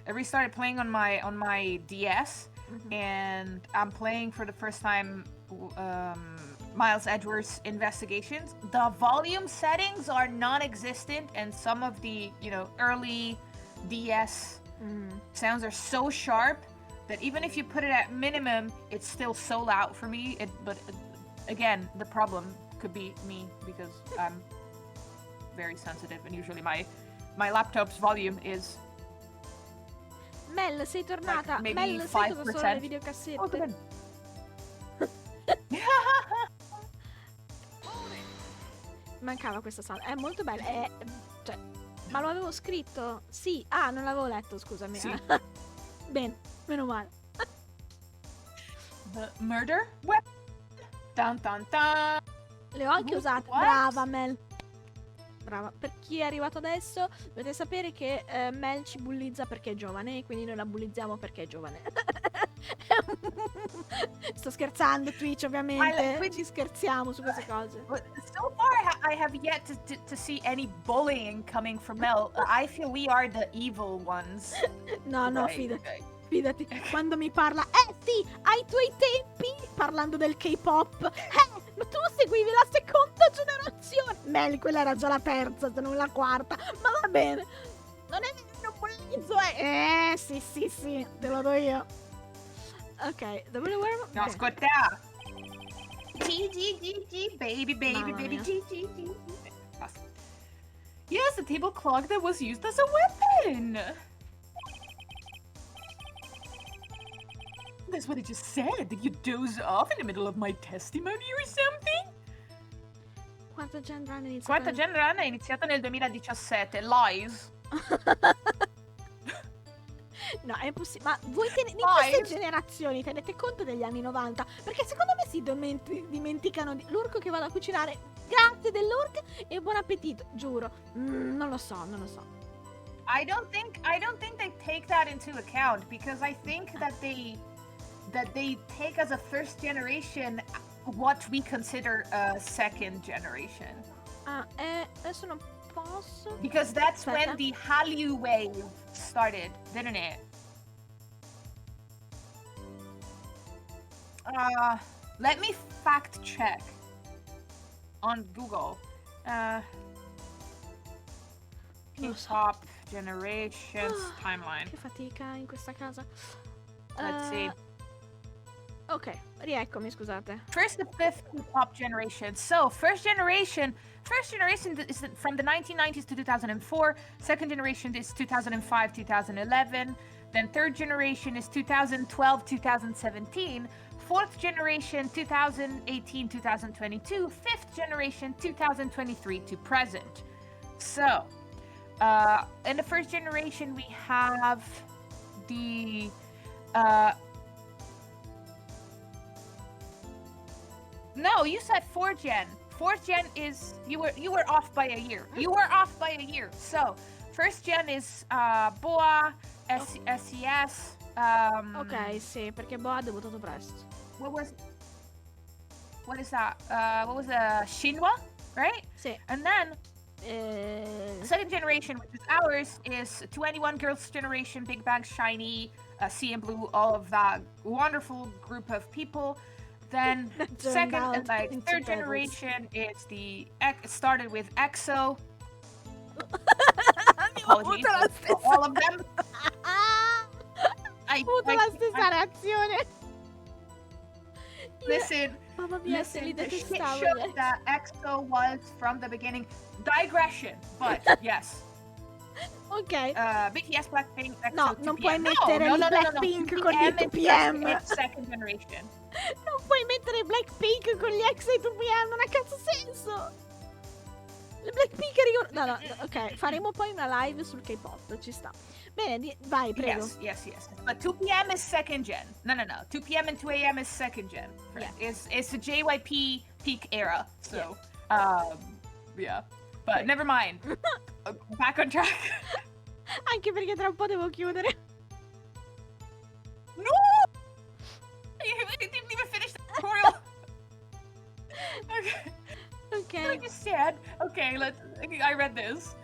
restarted playing on my DS, and I'm playing for the first time Miles Edgeworth's Investigations. The volume settings are non-existent, and some of the early DS sounds are so sharp that even if you put it at minimum, it's still so loud for me. But again, the problem could be me because I'm very sensitive, and usually my laptop's volume is Mel, sei tornata. maybe Mel, sai cosa sono le 5%. videocassette? Oh, good. Mancava questa sala. È molto bella. Cioè, ma lo avevo scritto? Sì. Ah, non l'avevo letto, scusami. Sì. Bene, meno male. The murder weapon. Dun dun dun. Le ho anche usate. What? Brava, Mel. Brava. Per chi è arrivato adesso, dovete sapere che Mel ci bullizza perché è giovane, e quindi noi la bullizziamo perché è giovane. sto scherzando, Twitch, ovviamente. Twitch- Ci scherziamo su queste cose. But so far, I have yet to see any bullying coming from Mel. I feel we are the evil ones. No, Right, fidati. right. Fidati, quando mi parla, sì, ai tuoi tempi, parlando del K-pop, ma tu seguivi la seconda generazione. Mel, quella era già la terza, se non la quarta, ma va bene. Non è vero, bullizzo, sì, te lo do io. Ok, dove lo guardo? No, ascolta. G, baby, Mamma baby, mia. G. Yes, the table clock that was used as a weapon. That's what I just said. Did you doze off in the middle of my testimony or something? Quarta gen run è iniziata Quarta gen run è iniziata nel 2017. Lies. No, è impossibile. Ma voi di queste generazioni tenete conto degli anni 90? Perché secondo me si dimenticano di l'urco che vado a cucinare. Grazie dell'urco e buon appetito, giuro. Non lo so. I don't think they take that into account because I think that they take as a first generation what we consider a second generation. Adesso non posso. Because that's Aspetta. when the Hallyu wave started, didn't it? Let me fact check on Google. K-pop generations timeline. Che fatica in questa casa. Let's see. Ok, rieccomi, scusate. First to fifth K-pop generation. So first generation is from the 1990s to 2004. Second generation is 2005, 2011. Then third generation is 2012, 2017. Fourth generation 2018, 2022. Fifth generation 2023 to present. So, in the first generation we have the No, you said 4th gen. 4th gen is you were off by a year. So, first gen is Boa, SES. Ok, sì, perché Boa ha debuttato presto. What is that? What was Shinwa, right? Sì. And then the second generation, which is ours, is 21 Girls Generation, Big Bang, Shiny, C and Blue, all of that wonderful group of people. Then second and third generation is it started with EXO. Apologies for all of them. Ho avuto la stessa reazione. Listen, Mamma mia, listen, li the shit detestavo. show that EXO was from the beginning. Digression, but yes. Ok. BTS, Blackpink, EXO, No, 2PM. non puoi mettere il Blackpink con i 2PM. Second generation. Non puoi mettere Blackpink con gli ex e 2PM, non ha cazzo senso. Le Blackpink no, ok, faremo poi una live sul K-pop, ci sta. Bene, vai, prego. Yes. But 2PM is second gen. No. 2PM and 2AM is second gen. Yeah. It's the JYP peak era. So, yeah. But never mind. Back on track. Anche perché tra un po' devo chiudere. No! I didn't even finish the tutorial. Okay. I Ok, just said. Okay, I read this.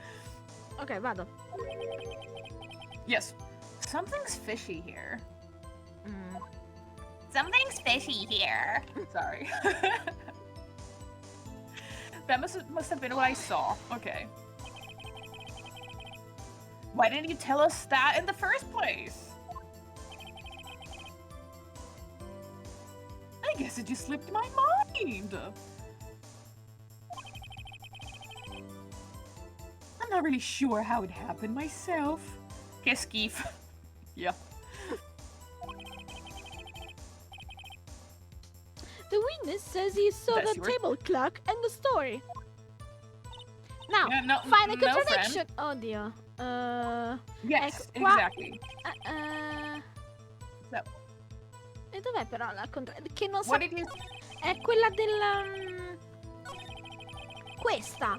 ok, vado. Yes. Something's fishy here. Something's fishy here. Sorry. That must have been what I saw. Okay. Why didn't you tell us that in the first place? I guess it just slipped my mind. I'm not really sure how it happened myself. Kiss Keef. Yeah. The witness says he saw That's the yours. table clock and the story. Now, Yeah, no, find a no, contradiction. Oddio. Yes, ecco qua. exactly. So, E dov'è però la contradiction? Che non sa... what did you... È quella della... Questa.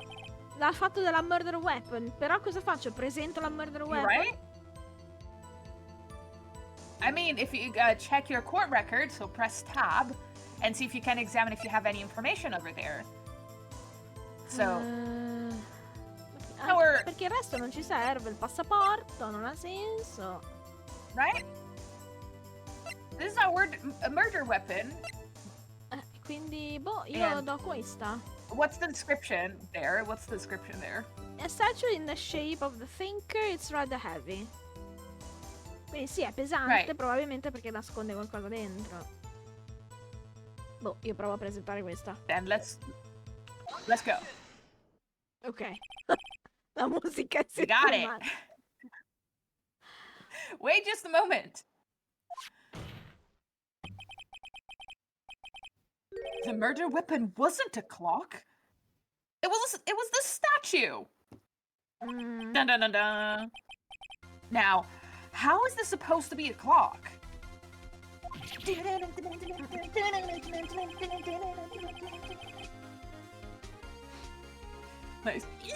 L'ha fatto della murder weapon. Però cosa faccio? Presento la murder weapon? Right? I mean, if you check your court record, so press tab, and see if you can examine if you have any information over there. So, Our- perché il resto non ci serve, il passaporto non ha senso. right? This is a murder weapon. Quindi, boh, io do questa. What's the description there? What's the description there? A statue in the shape of the thinker, it's rather heavy. Quindi sì, è pesante, Right. probabilmente perché nasconde qualcosa dentro. Boh, io provo a presentare questa. Then let's go. Ok. La musica si We è got it. fermata. Wait just a moment. The murder weapon wasn't a clock. It was the statue. Mm, Dun dun dun dun. Now, how is this supposed to be a clock? Nice. You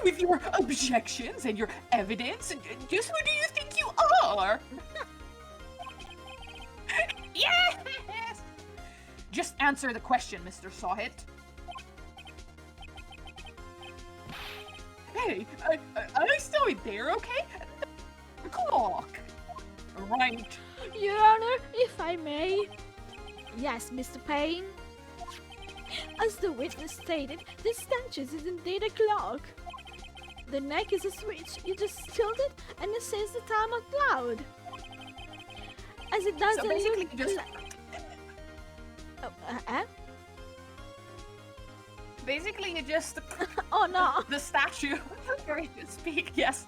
with your objections and your evidence, just who do you think you are? Yes! Just answer the question, Mr. Sawhit. Hey, I saw it there, okay? Clock. Right. Your Honor, if I may. Yes, Mr. Payne. As the witness stated, this statue is indeed a clock. The neck is a switch. You just tilt it and it says the time out loud. As it doesn't So basically, look you just basically you just Oh no! the statue, sorry to speak. Yes.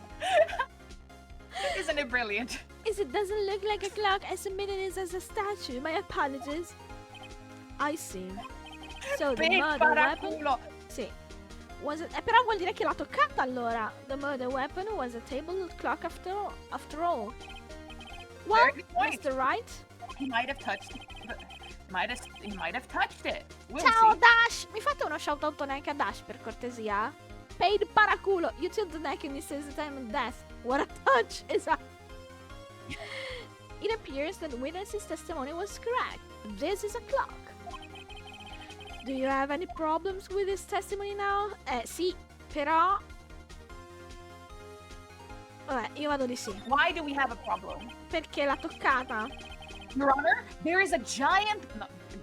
Isn't it brilliant? As it doesn't look like a clock, I submitted it as a statue. My apologies. I see. So the Big murder weapon. paraculo. Sì. Was it, però vuol dire che l'ha toccata allora. The murder weapon was a table clock after all. Well, Very good point. Mr. Wright. He might have touched it. He might have touched it. We'll Ciao see. Dash! Mi fate uno shout out neck a Dash per cortesia? Paid paraculo! You tilt the neck and it says the time of death. What a touch! Esatto. It appears that witness's testimony was correct. This is a clock. Do you have any problems with his testimony now? Sì, però... Vabbè, io vado di sì. Why do we have a problem? Perché l'ha toccata. Your Honor, there is a giant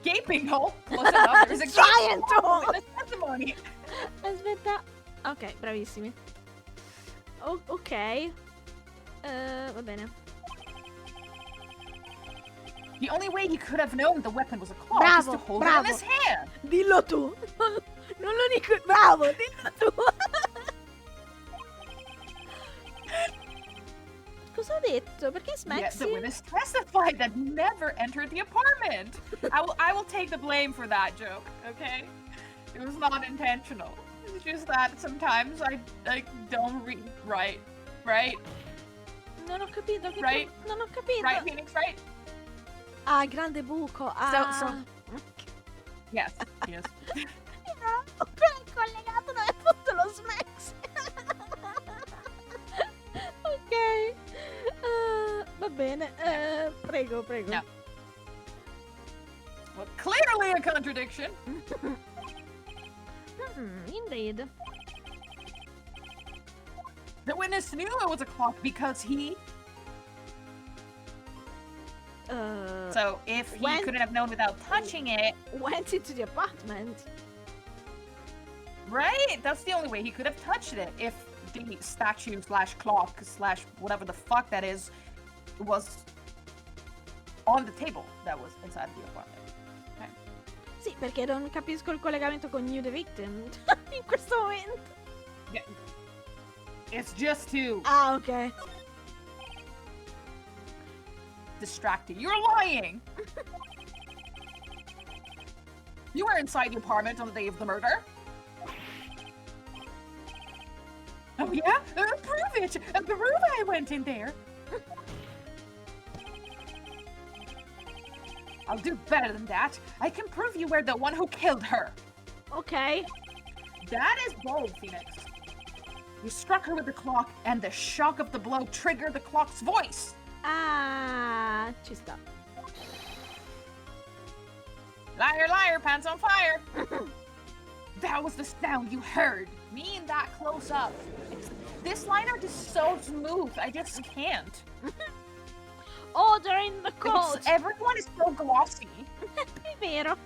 gaping hole. Close enough. There's a Giant hole! in the testimony. Aspetta. Ok, bravissimi. Ok. Va bene. The only way he could have known the weapon was a clock is Bravo, to hold bravo. it in his hand. Dillo tu. Non lo dico. Bravo, dillo tu. Cosa ho detto? Perché Yet Smexy? the witness testified that never entered the apartment. I will take the blame for that joke, okay? It was not intentional. It's just that sometimes I don't read right. Non ho capito. Che Right. Non ho capito. Right, Phoenix, right? Ah, grande buco. Ah. So- Yes, yes. Ho appena collegato dove è fatto lo Smex. Ok. Va bene. Prego. No. Well, clearly a contradiction. Indeed. The witness knew it was a clock because he... So if he when- couldn't have known without touching it, Went into the apartment. right? That's the only way he could have touched it. If the statue slash clock slash whatever the fuck that is was on the table that was inside the apartment. Okay. Sì, perché non capisco il collegamento con New the Victim in questo momento. Yeah. It's just to Ah, ok. distract you. You're lying! You were inside the apartment on the day of the murder. Oh yeah? Prove it! Prove I went in there! I'll do better than that. I can prove you were the one who killed her. Ok. That is bold, Phoenix. You struck her with the clock, and the shock of the blow triggered the clock's voice. Ah, ci sta. Liar, liar, pants on fire! That was the sound you heard. Me and that close up. This line art is so smooth, I just can't. Order in the court! Everyone is so glossy. È vero.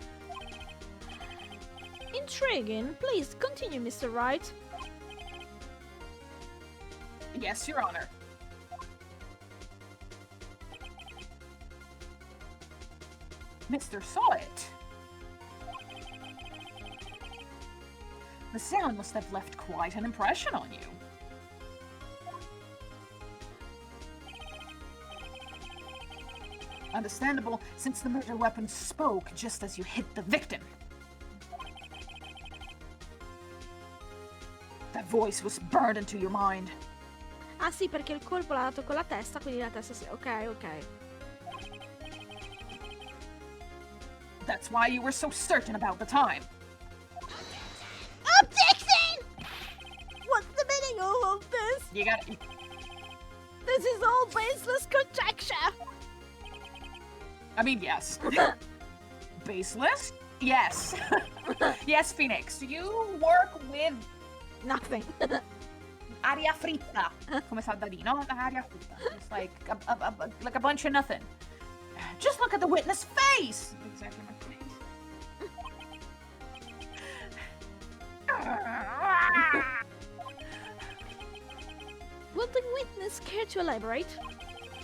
Intriguing. Please continue, Mr. Wright. Yes, Your Honor. Mr. saw it. The sound must have left quite an impression on you. Understandable, since the murder weapon spoke just as you hit the victim. That voice was burned into your mind. Ah sì, perché il colpo l'ha dato con la testa, quindi la testa si... Ok, ok. That's why you were so certain about the time. Objection! What's the meaning of all this? You got... This is all baseless conjecture. I mean, yes. Baseless? Yes. Yes, Phoenix. You work with Nothing. aria fritta. Come sa da lì, no? Aria fritta. It's like a bunch of nothing. Just look at the witness' face! Exactly my face. Will the witness care to elaborate?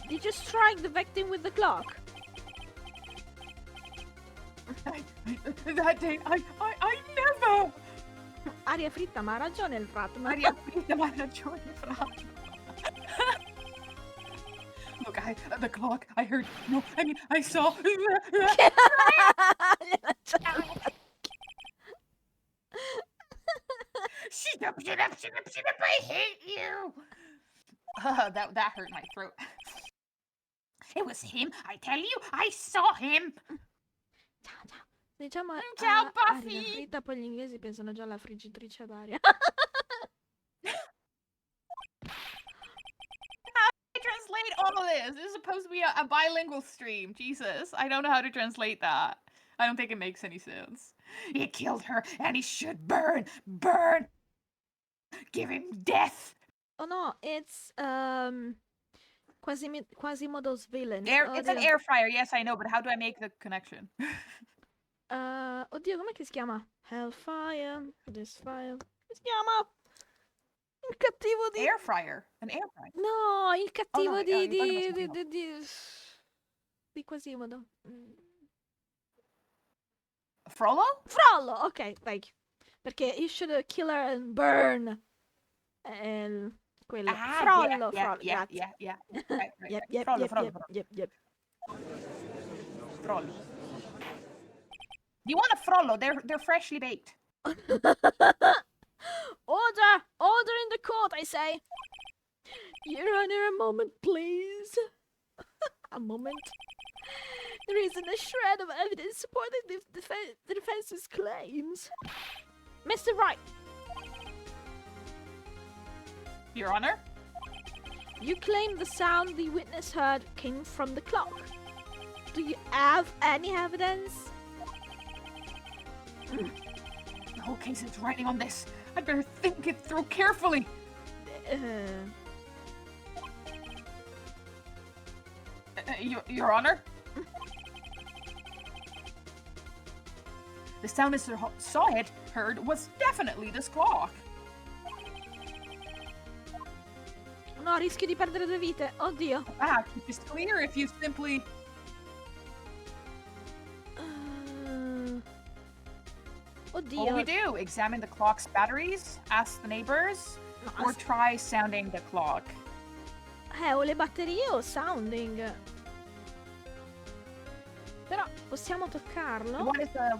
Did you strike the victim with the clock? That day, I never! Aria fritta, ma ha ragione il fratto. Ma... Aria fritta, ma ha ragione, fra. Look, the clock, I heard, no, I mean, I saw. Shut up, I hate you! That hurt my throat. It was him, I tell you, I saw him! Ciao, ciao. Diciamo Ciao, aria Buffy! fritta, poi gli inglesi pensano già alla friggitrice d'aria. Translate all of this. This is supposed to be a bilingual stream. Jesus, I don't know how to translate that. I don't think it makes any sense. He killed her, and he should burn. Give him death. Oh no, it's Quasimodo's villain. It's an air fryer. Yes, I know, but how do I make the connection? Oddio, com'è che si chiama? Hellfire, this fire. Come si chiama? Il cattivo di... Air fryer. An air fryer. No, il cattivo di di Quasimodo. Frollo? Frollo, ok, thank you. Perché you should kill her and burn. Quello. Frollo, Frollo, grazie. Yeah. Right. Yep. Frollo. You want a frollo? They're freshly baked. Order in the court, I say. Your Honor, a moment, please. A moment. There isn't a shred of evidence supporting the defense's claims. Mr. Wright. Your Honor? You claim the sound the witness heard came from the clock. Do you have any evidence? The whole case is riding on this. I'd better think it through carefully. Your Honor? The sound Mr. heard was definitely this clock. No, rischio di perdere 2 vite. Oddio. It's clear if you simply... Oddio. What do we do? Examine the clock's batteries? Ask the neighbors? Or try sounding the clock? O le batterie o sounding. Però possiamo toccarlo? What is the...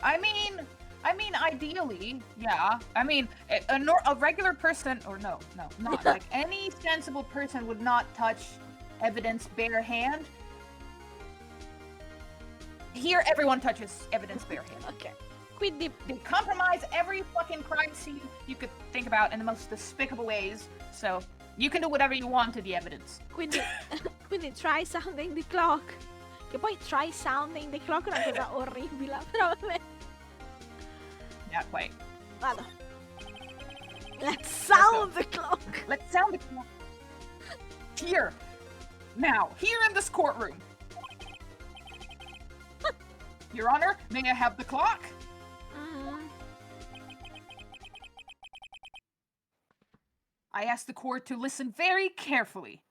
I mean, ideally, yeah. I mean, a regular person, or no, not like any sensible person would not touch evidence bare hand. Here, everyone touches evidence bare hand. Ok. Quindi They compromise every fucking crime scene you could think about in the most despicable ways. So, You can do whatever you want to the evidence. Quindi, quindi try sounding the clock. Che poi try sounding the clock è una cosa orribile, però vabbè. Yeah, wait. Vado. Let's sound the clock. Let's sound the clock. Here. Now, here in this courtroom. Your Honor, may I have the clock? I ask the court to listen very carefully.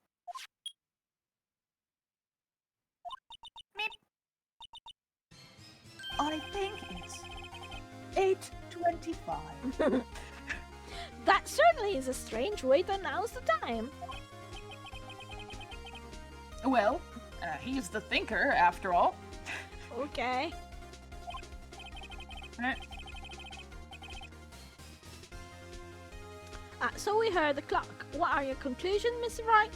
Meep. I think it's 8:25. That certainly is a strange way to announce the time. Well, he's the thinker, after all. Okay. So we heard the clock. What are your conclusions, Mr. Wright?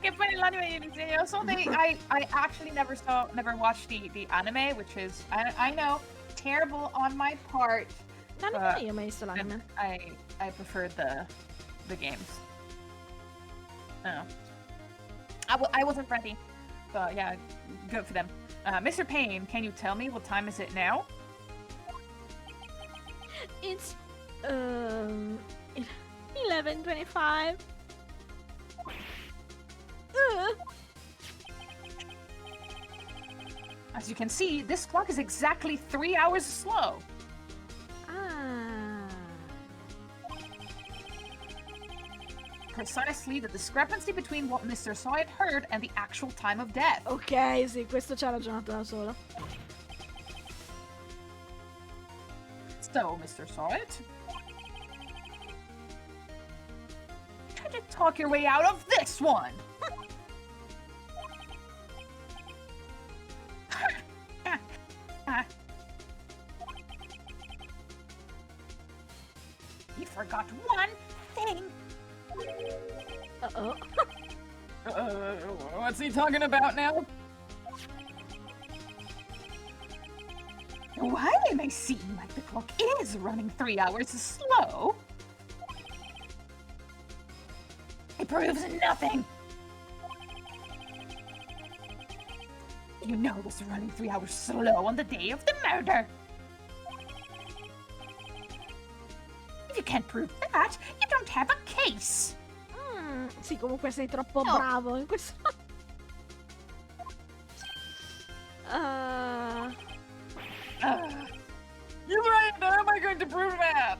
Che poi nell'anime io disegno, so I actually never watched the anime, which is, I know, terrible on my part. Non è io mai visto l'anime. I prefer the games. Oh. I wasn't ready. But yeah, good for them. Mr. Payne, can you tell me what time is it now? It's 11:25. As you can see, this clock is exactly 3 hours slow. Precisely the discrepancy between what Mr. Sawyer heard and the actual time of death. Ok, sì, questo ci ha ragionato da solo. So, Mr. Sawyer, try to talk your way out of this one. You forgot one thing. Uh-oh. What's he talking about now? While it may seem like the clock is running 3 hours slow, it proves nothing. You know it was running 3 hours slow on the day of the murder. If you can't prove that, you don't have a case. Sì, comunque sei troppo bravo in questo. You're right, how am I going to prove that?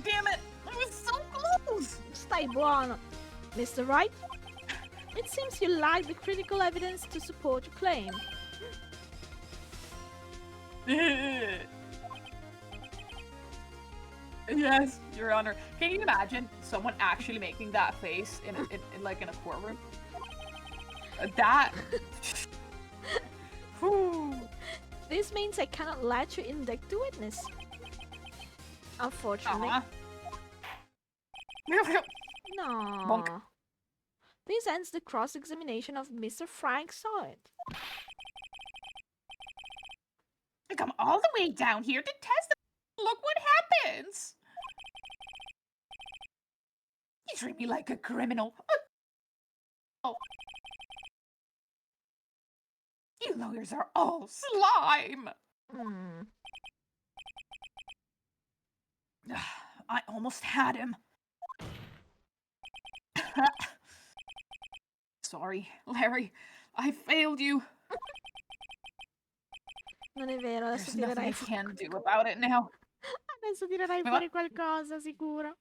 Damn it, I was so close! Stai buono. Mr. Wright? It seems you lack the critical evidence to support your claim. Yes, Your Honor. Can you imagine someone actually making that face in like in a courtroom? That. This means I cannot let you indict the witness. Unfortunately. No. Bonk. This ends the cross-examination of Mr. Frank Sawyer. I come all the way down here to test the. Look what happens. You treat me like a criminal. Oh. You lawyers are all slime. I almost had him. Sorry, Larry. I failed you. Non è vero, adesso There's nothing I tirerai can do about it now. Adesso tirerai fuori qualcosa, sicuro.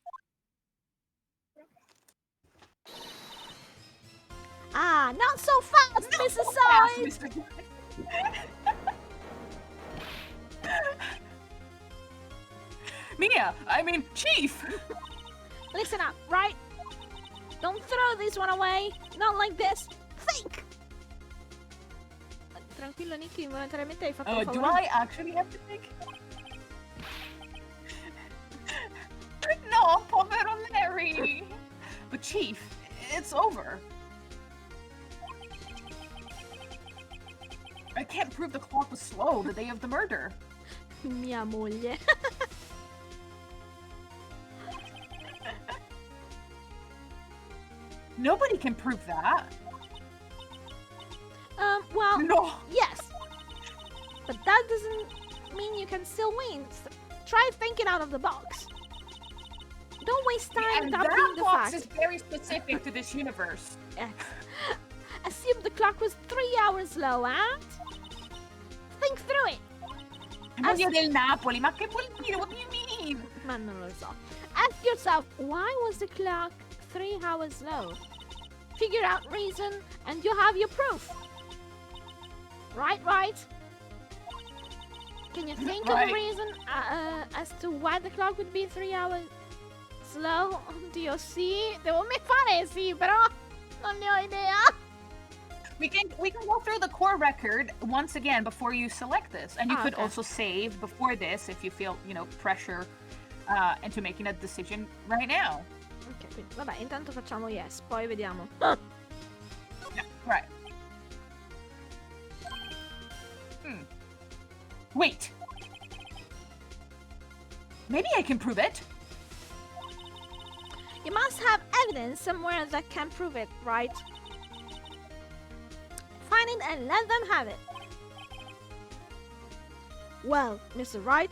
Ah, not so fast, Mrs. Sawyer! Mia, I mean, Chief! Listen up, right? Don't throw this one away. Not like this. Think! Tranquillo, Nicky, involontariamente hai fatto un favore. Do I actually have to think? No, povero Larry! But Chief, it's over. I can't prove the clock was slow the day of the murder. Mia moglie. Nobody can prove that. Well, No. yes. But that doesn't mean you can still win. Try thinking out of the box. Don't waste time And adapting that the box fact. is very specific to this universe. Yes. Assume the clock was 3 hours slow, and think through it. Meglio del Napoli, ma che vuol dire? What do you mean? Ma non lo so. Ask yourself, why was the clock 3 hours slow? Figure out reason, and you have your proof. Right? Can you think of Right. a reason as to why the clock would be 3 hours slow? Oddio, sì. Devo fare sì, però non ne ho idea. We can go through the core record once again before you select this, and you could Okay. also save before this if you feel pressure into making a decision right now. Ok, quindi vabbè, intanto facciamo yes, poi vediamo. Yeah, right. Wait. Maybe I can prove it. You must have evidence somewhere that can prove it, right? Find it and let them have it. Well, Mr. Wright,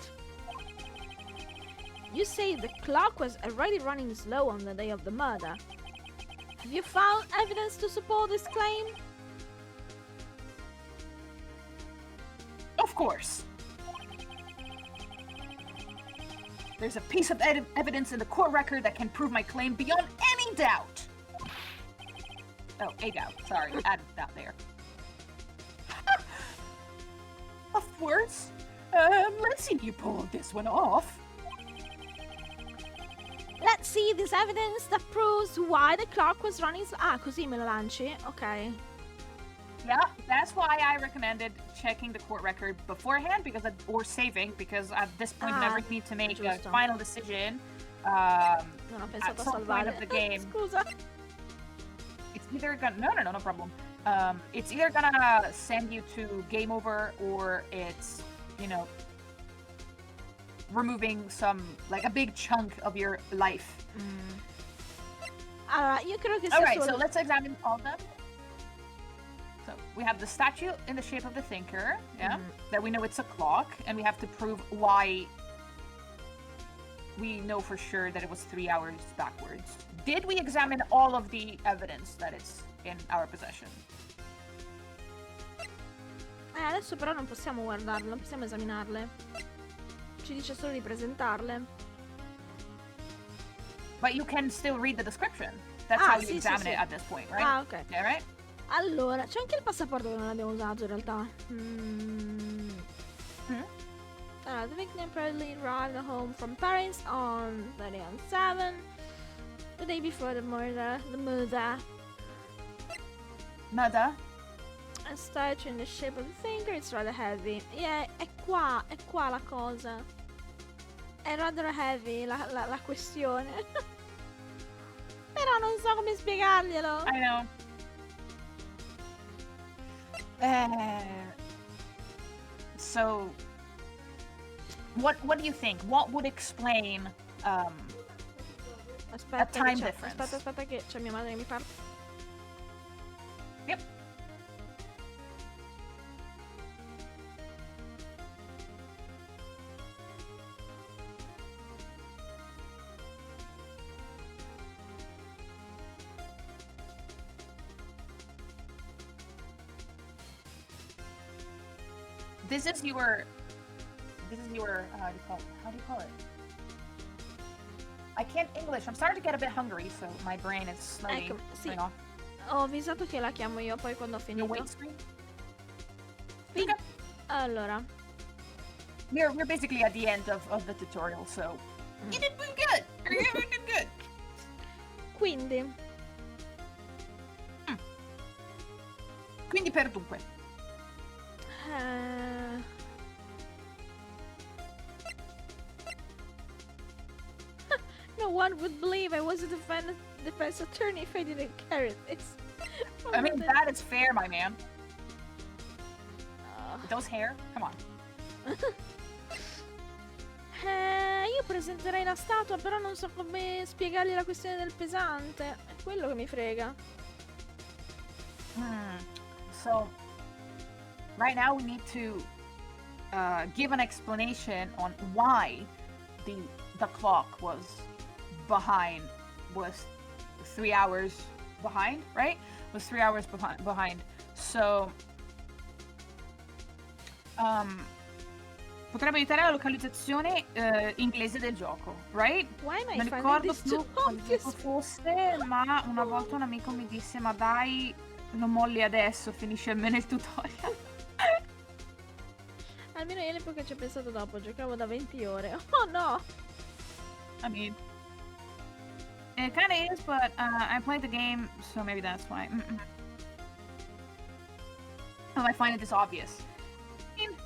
you say the clock was already running slow on the day of the murder. Have you found evidence to support this claim? Of course. There's a piece of evidence in the court record that can prove my claim beyond any doubt. Oh, a doubt. Sorry, added that there. Of course. Let's see if you pulled this one off. Let's see this evidence that proves why the clock was running slow. Ah, così me lo lanci? Ok. Yeah, that's why I recommended checking the court record beforehand, or saving, because at this point Ah, never need to make a giusto. final decision. Non ho At pensato a some point salvare. of the game. Scusa. It's either gonna no problem. It's either gonna send you to game over, or it's removing a big chunk of your life. Allora, io credo che sia Alright, solo... so let's examine all of them. So we have the statue in the shape of the thinker, yeah, that we know it's a clock, and we have to prove why we know for sure that it was 3 hours backwards. Did we examine all of the evidence that is in our possession? Adesso però non possiamo guardarle, non possiamo esaminarle. Ci dice solo di presentarle. But you can still read the description. That's Ah, how you sì, examine sì, it sì. at this point, right? Ah, ok. Yeah, right? Allora, c'è anche il passaporto che non abbiamo usato in realtà. Allora, the victim probably arrived home from Paris on 30/7, the day before the murder. Nada. A statue in the shape of the finger, it's rather heavy. Yeah, è qua la cosa. È rather heavy la questione. Però non so come spiegarglielo. I know. So, what do you think? What would explain Aspetta, time che c'è- difference. aspetta che c'è mia madre che mi parla. Yep. This is your how do you call it? I can't English. I'm starting to get a bit hungry, so my brain is slowly Ecco, sì. going off. Ho avvisato che la chiamo io poi quando ho Your finito. wait screen. Sì. Okay. Allora, We're basically at the end of the tutorial, so you did pretty good. You did good. quindi Quindi per dunque. No one would believe I was a defense attorney if I didn't carry this. I mean, that is fair, my man. Uh, With those hair, come on. io presenterei la statua, però non so come spiegargli la questione del pesante. È quello che mi frega. So, right now we need to give an explanation on why the clock was 3 hours behind, right? Was 3 hours behind. So, potrebbe aiutare la localizzazione inglese del gioco, right? Why am I Non finding ricordo this più too quale obvious? gioco fosse, ma una volta un amico mi disse: ma dai, lo molli adesso, finisce almeno il tutorial. Almeno io all'epoca ci ho pensato dopo, giocavo da 20 ore. Oh no! I mean, it kind of is, but I played the game, so maybe that's why. Oh, I find it this obvious. I mean,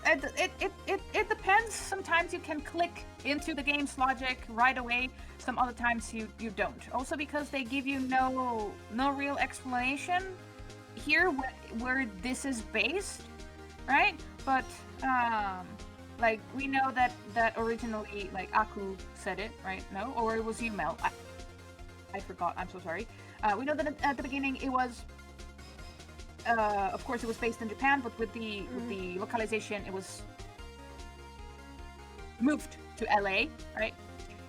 it depends. Sometimes you can click into the game's logic right away. Some other times you don't. Also because they give you no real explanation here where this is based, right? But like we know that originally like Aku said it, right? No, or it was you, Mel. I forgot. I'm so sorry. We know that at the beginning it was. Of course, it was based in Japan, but with the localization, it was moved to LA, right?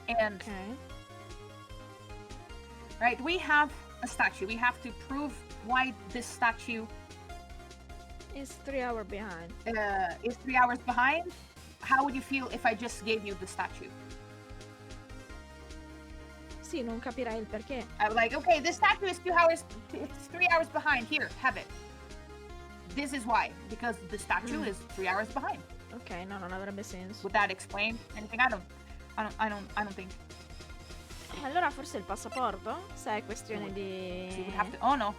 And right, we have a statue. We have to prove why this statue It's 3 hours behind. Is 3 hours behind. How would you feel if I just gave you the statue? Sì, non capirai il perché. I was like, okay, this statue is 2 hours. It's 3 hours behind. Here, have it. This is why, because the statue is 3 hours behind. Ok, no, non avrebbe senso. Would that explain anything? I don't think. Allora forse il passaporto? Se è questione di... She would have to. Oh no.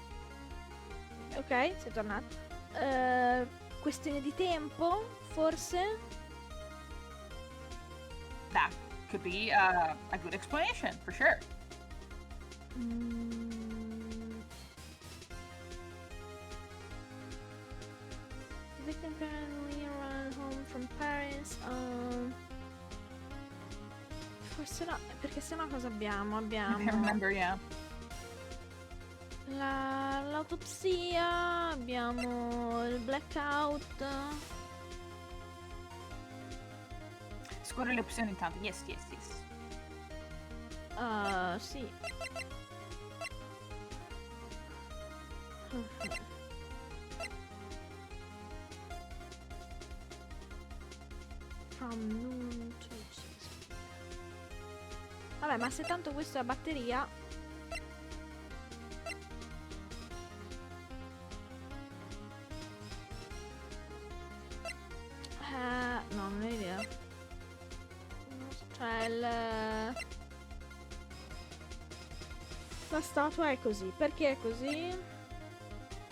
Ok, sei tornato. Questione di tempo, forse? That could be a good explanation for sure. Victim apparently ran home from Paris. Forse no, perché sennò cosa abbiamo? Abbiamo I remember, yeah. l'autopsia, abbiamo il blackout. Scorre le opzioni intanto. Yes. Sì. From noon to 6. Vabbè, ma se tanto questo è a batteria... no, non ho idea. Cioè, la statua è così. Perché è così?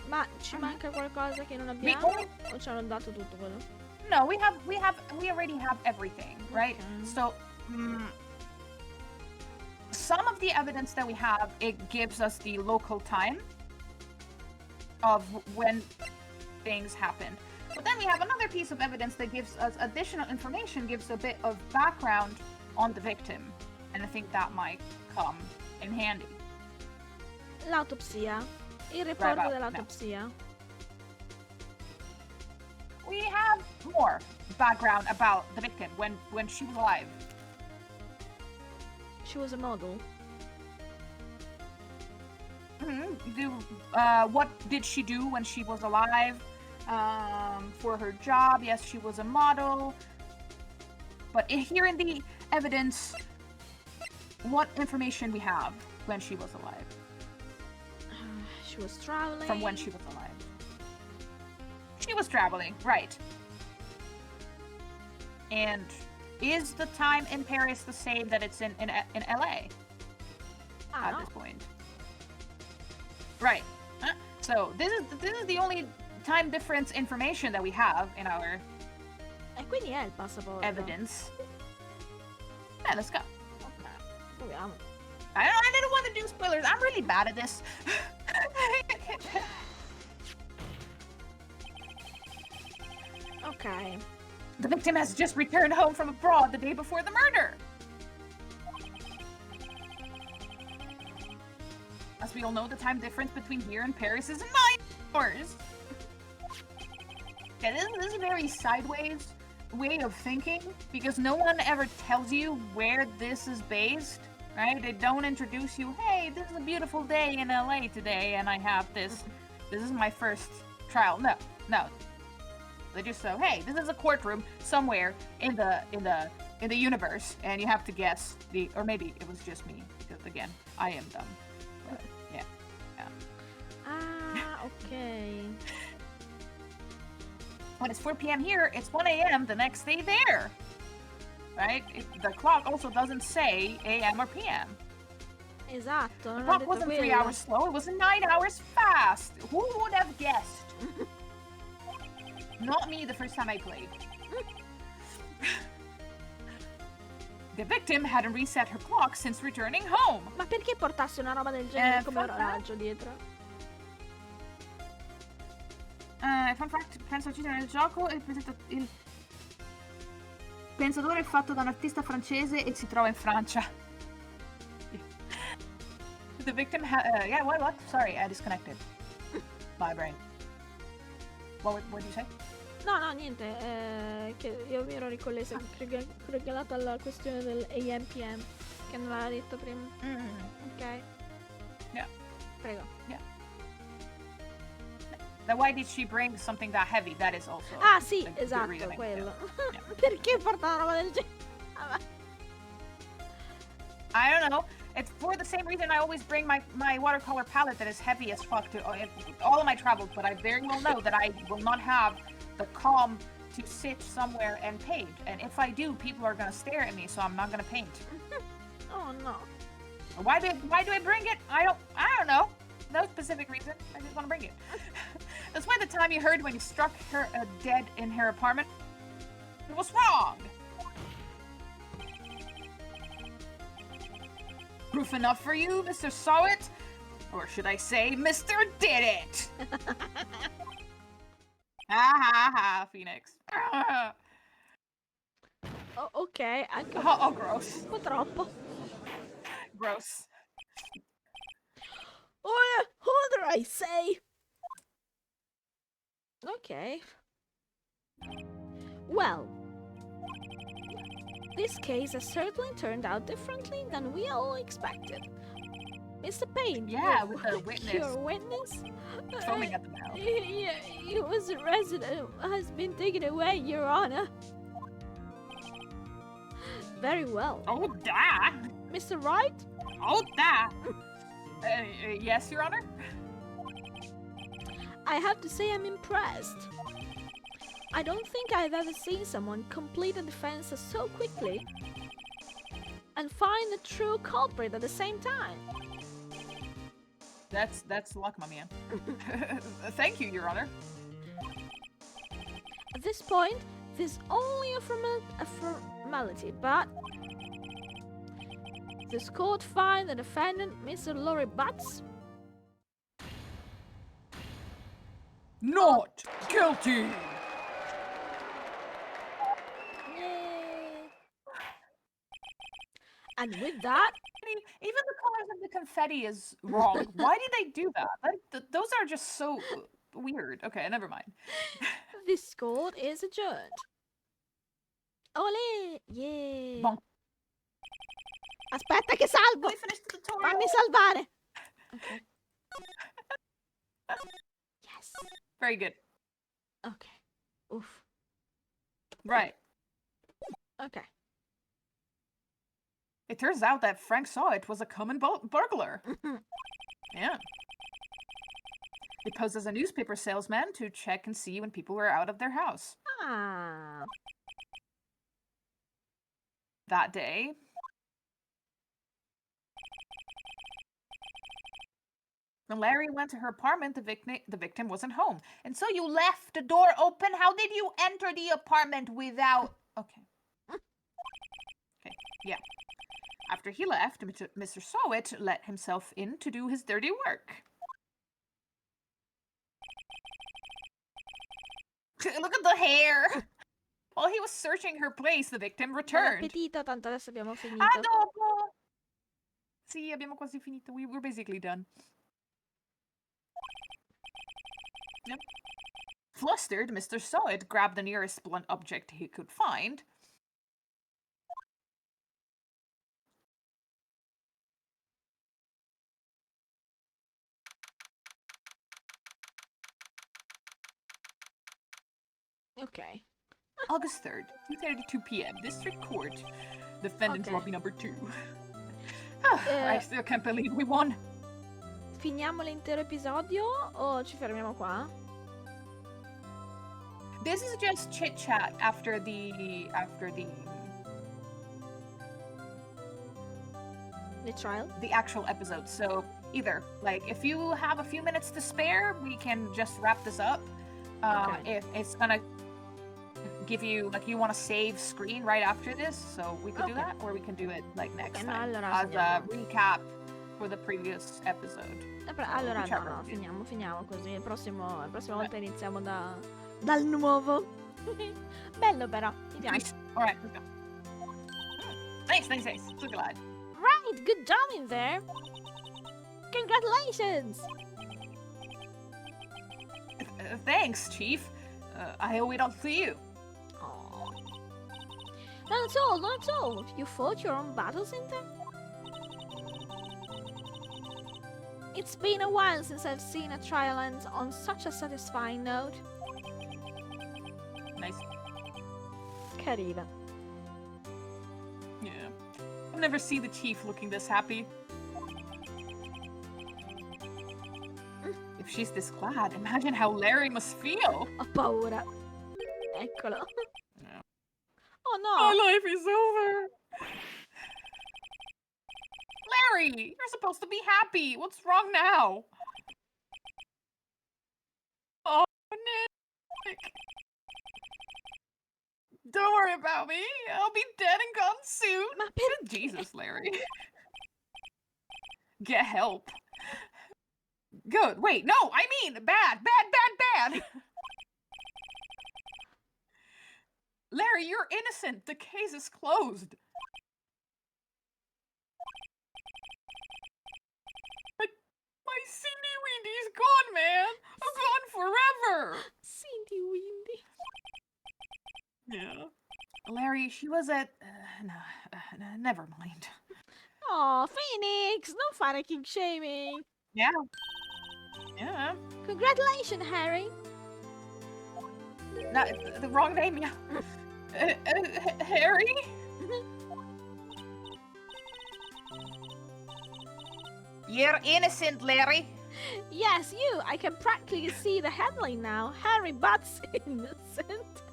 Ma ci manca qualcosa che non abbiamo? O ci hanno dato tutto quello? No, we already have everything, right? Okay. So, some of the evidence that we have, it gives us the local time of when things happened. But then we have another piece of evidence that gives us additional information, gives a bit of background on the victim. And I think that might come in handy. L'autopsia. Il riporto dell'autopsia. We have more background about the victim when she was alive. She was a model. What did she do when she was alive? For her job, yes, she was a model. But here in the evidence, what information we have when she was alive? She was traveling. From when she was alive. She was traveling, right. And is the time in Paris the same that it's in LA at this point? Right. So this is the only time difference information that we have in our E quindi è il passaporto. evidence. Let's go. Ok, proviamo. I didn't want to do spoilers. I'm really bad at this. Ok. The victim has just returned home from abroad the day before the murder. As we all know, the time difference between here and Paris is 9 hours. Yeah, this is a very sideways way of thinking, because no one ever tells you where this is based, right? They don't introduce you, hey, this is a beautiful day in LA today, and I have this. This is my first trial. No. They just say, hey, this is a courtroom somewhere in the universe, and you have to guess the, or maybe it was just me, because again, I am dumb. But, yeah. Ah, okay. When it's 4 p.m. here, it's 1 a.m. the next day there. Right? The clock also doesn't say a.m. or p.m. Esatto, The non ha clock detto wasn't 3 quello. hours slow, it was 9 hours fast. Who would have guessed? Not me the first time I played. The victim hadn't reset her clock since returning home. Ma perché portassi una roba del genere come fun fact. orologio dietro? Fun fact, penso ci sia nel gioco il pensatore è fatto da un artista francese e si trova in Francia. The victim yeah, what? Sorry, I disconnected. My brain. What did you say? No, niente, che io mi ero ricollegata alla questione del AM PM, che non l'aveva detto prima. Ok. Yeah. Prego. Yeah. Then why did she bring something that heavy? That is also Ah, sì, a good esatto, reasoning. quello. Yeah. Perché porta una roba del genere? Vabbè. I don't know. It's for the same reason I always bring my watercolor palette that is heavy as fuck to all of my travels, but I very well know that I will not have the calm to sit somewhere and paint. And if I do, people are gonna stare at me, so I'm not gonna paint. Oh no. Why do I bring it? I don't know. No specific reason. I just want to bring it. That's why the time you heard when you struck her dead in her apartment, it was wrong. Proof enough for you, Mr. Saw It? Or should I say, Mr. Did It? Ha, Phoenix. Oh, ok, anche Oh, gross. un po' troppo. Gross. Who do I say? Okay. Well, this case has certainly turned out differently than we all expected. Mr. Payne, Yeah, with the witness. your witness? Foaming at the mouth. He was arrested and has been taken away, Your Honor. Very well. Oh, da. Mr. Wright? Oh, da. Yes, Your Honor? I have to say I'm impressed. I don't think I've ever seen someone complete a defense so quickly and find the true culprit at the same time. That's luck, my man. Thank you, Your Honor. At this point, there's only a formality, but this court find the defendant, Mr. Laurie Butts, Not guilty. Yay. And with that, Even the colors of the confetti is wrong. Why did they do that? Those are just so weird. Okay, never mind. this court is adjourned. Ole! Yay! Bonk. Aspetta che salvo! We finished the tutorial. Fammi salvare! Okay. Yes. Very good. Okay. Oof. Right. Okay. It turns out that Frank Saw It was a common burglar. Yeah. He posed as a newspaper salesman to check and see when people were out of their house. Ah. That day, when Larry went to her apartment, the victim wasn't home. And so you left the door open? How did you enter the apartment without... Okay. Okay, yeah. After he left, Mr. Saw It let himself in to do his dirty work. Look at the hair! While he was searching her place, the victim Buon returned. appetito, tanto adesso abbiamo finito. A dopo! Sì, abbiamo quasi finito. We're basically done. Yep. Flustered, Mr. Solid grabbed the nearest blunt object he could find. Ok. August 3rd, 2:32 p.m. District Court. Defendant's Ok. lobby number 2. I still can't believe we won. Finiamo l'intero episodio o ci fermiamo qua? This is just chit chat after the The trial? the actual episode. So either like if you have a few minutes to spare, we can just wrap this up. Okay. If it's gonna give you like you want to save screen right after this, so we could do Okay. that, or we can do it like next no, time allora as a finiamo. recap for the previous episode. Allora Whichever. no, finiamo così. La prossima volta iniziamo dal nuovo. Bello però, mi piace. Nice. All right, let's go. Nice. So glad. Right, good job in there. Congratulations. Thanks, Chief. I owe it all to you. Aw. Not at all. You fought your own battles in there? It's been a while since I've seen a trial end on such a satisfying note. Nice. Carina. Yeah. I've never seen the Chief looking this happy. If she's this glad, imagine how Larry must feel. Ho paura. Eccolo. Yeah. Oh My no! life is over. Larry, you're supposed to be happy. What's wrong now? Oh, Nick. Don't worry about me. I'll be dead and gone soon. Ma perché? Jesus, Larry. Get help. Good. Wait, no, I mean bad. Larry, you're innocent. The case is closed. My Cindy Windy's gone, man. I'm gone forever. Cindy Windy. Yeah. Larry, she was at... never mind. Oh, Phoenix! Non fare king shaming. Yeah. Congratulations, Harry. Not the wrong name, yeah. Harry? You're innocent, Larry. Yes, you. I can practically see the headline now. Harry Butt's innocent.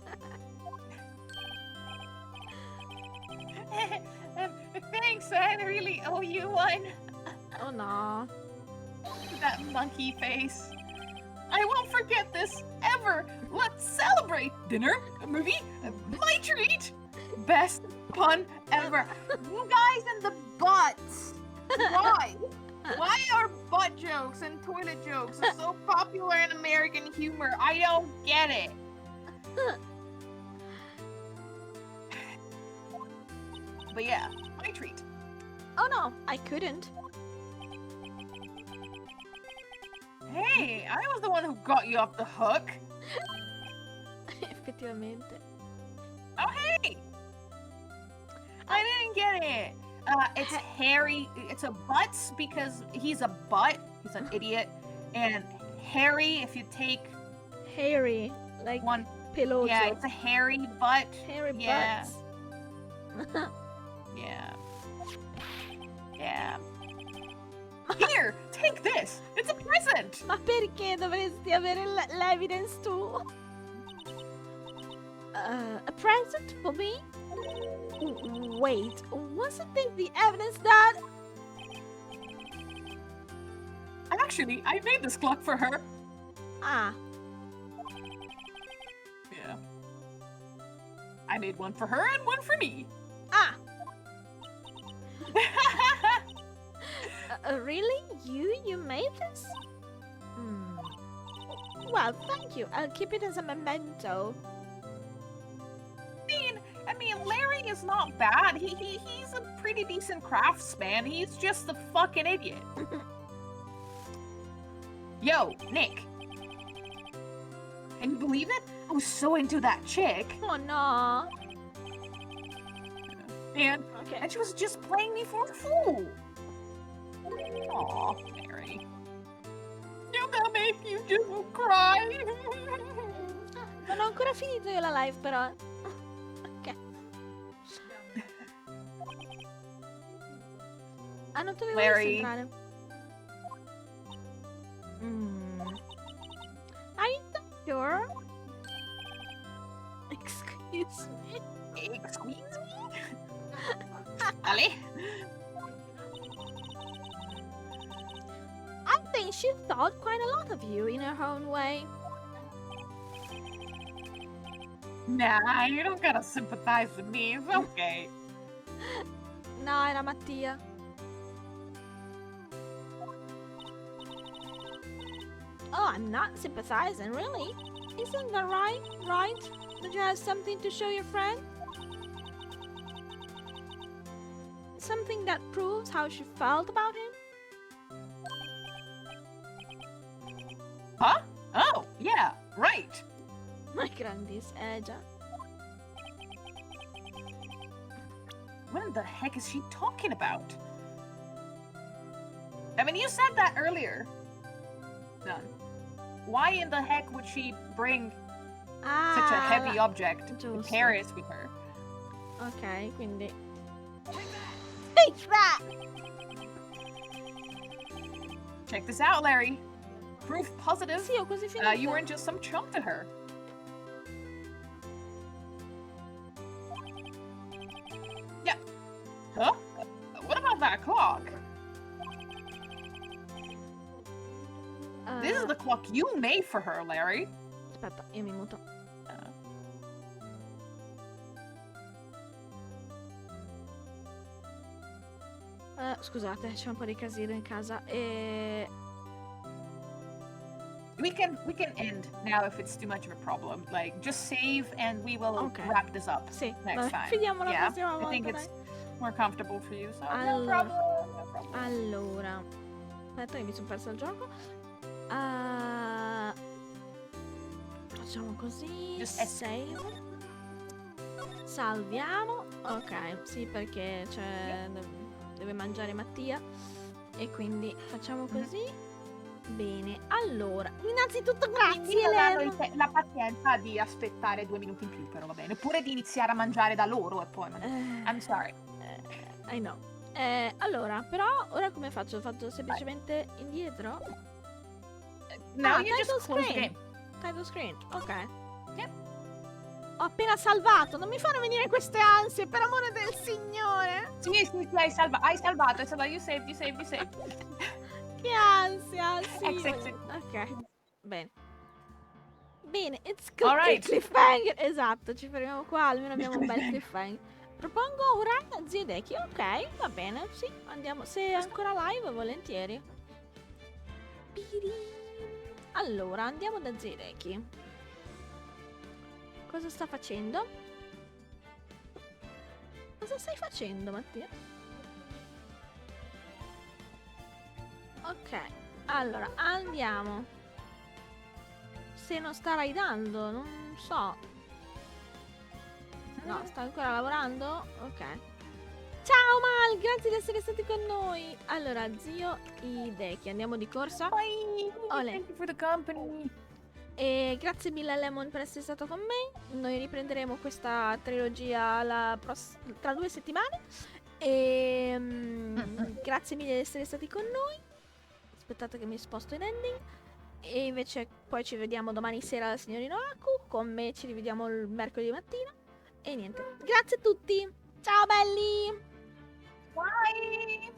Thanks, I really owe you one. Oh no. That monkey face. I won't forget this, ever. Let's celebrate. Dinner, a movie, my treat. Best pun ever. You guys in the butts. Why? Why are butt jokes and toilet jokes so popular in American humor? I don't get it. But yeah, my treat. Oh no, I couldn't. Hey, I was the one who got you off the hook. Effettivamente. Oh, hey! I didn't get it. It's Harry. It's a butts because he's a butt. He's an idiot. And Harry, if you take Harry, like one, peloso. yeah, it's a hairy butt. Harry Yeah. Butts. Yeah. Here, take this. It's a present. Ma perché dovresti avere l'evidence tu? A present for me? Wait, wasn't this the evidence that... Actually, I made this clock for her. Ah, Yeah. I made one for her and one for me. ah, really? You made this? Hmm. Well, thank you. I'll keep it as a memento. is not bad. He's a pretty decent craftsman. He's just a fucking idiot. Yo, Nick. Can you believe it? I was so into that chick. Oh no. And Okay. she was just playing me for a fool. Aw, Mary. You're gonna make you just cry. Non ho ancora finito io la live però. Ok. Ah, non dovevo Larry. entrare. Are you sure? Excuse me. Excuse me? Ale? I think she thought quite a lot of you in her own way. Nah, you don't gotta sympathize with me. It's okay. No, era Mattia. Oh, I'm not sympathizing, really. Isn't that right? Right? That you have something to show your friend? Something that proves how she felt about him? Huh? Oh, yeah, right. My grandis, già. What the heck is she talking about? I mean, you said that earlier. None. Why in the heck would she bring such a heavy object to giusto. Paris with her? Ok, quindi... Take that! Check this out, Larry. Proof positive. Sì, ho quasi finito. You weren't just some chump to her. Yeah. Huh? What about that clock? This is the clock you made for her, Larry. Aspetta, io mi muto. Scusate, c'è un po' di casino in casa e... We can end now if it's too much of a problem. Like, just save and we will Okay. wrap this up Sì, next vabbè, time. finiamo la Yeah, prossima volta, I think dai. it's more comfortable for you, so no Allora. problem, no problem. Allora, aspetta che mi sono persa il gioco. Facciamo così. Just Save. Salviamo. Ok, sì, perché deve mangiare Mattia. E quindi facciamo così. Bene, allora, innanzitutto Quindi grazie non hanno Elena. la pazienza di aspettare 2 minuti in più, però va bene. Oppure di iniziare a mangiare da loro e poi... I'm sorry. I know. Allora, però, ora come faccio? Faccio semplicemente indietro? No, you title just close the screen. game. Title screen, ok. Yep. Ho appena salvato, non mi fanno venire queste ansie, per amore del Signore. Sì, hai salvato. You saved. Che ansia, sì. Exit. Ok, bene. Bene, it's good. Alright. Cliffhanger, esatto, ci fermiamo qua, almeno abbiamo un bel cliffhanger. Propongo ora zio Deki, ok, va bene, sì, andiamo, se è ancora live, volentieri. Allora, andiamo da zio Deki. Cosa sta facendo? Cosa stai facendo, Mattia? Ok, allora, andiamo. Se non sta raidando, non so. No, sta ancora lavorando? Ok. Ciao Mal, grazie di essere stati con noi. Allora, zio Hideki, andiamo di corsa. Bye. Olè. Thank you for the company. E grazie mille a Lemon per essere stato con me. Noi riprenderemo questa trilogia tra 2 settimane. E grazie mille di essere stati con noi. Aspettate che mi sposto in ending. E invece poi ci vediamo domani sera alla signorina Aku. Con me ci rivediamo il mercoledì mattina. E niente. Grazie a tutti. Ciao belli. Bye.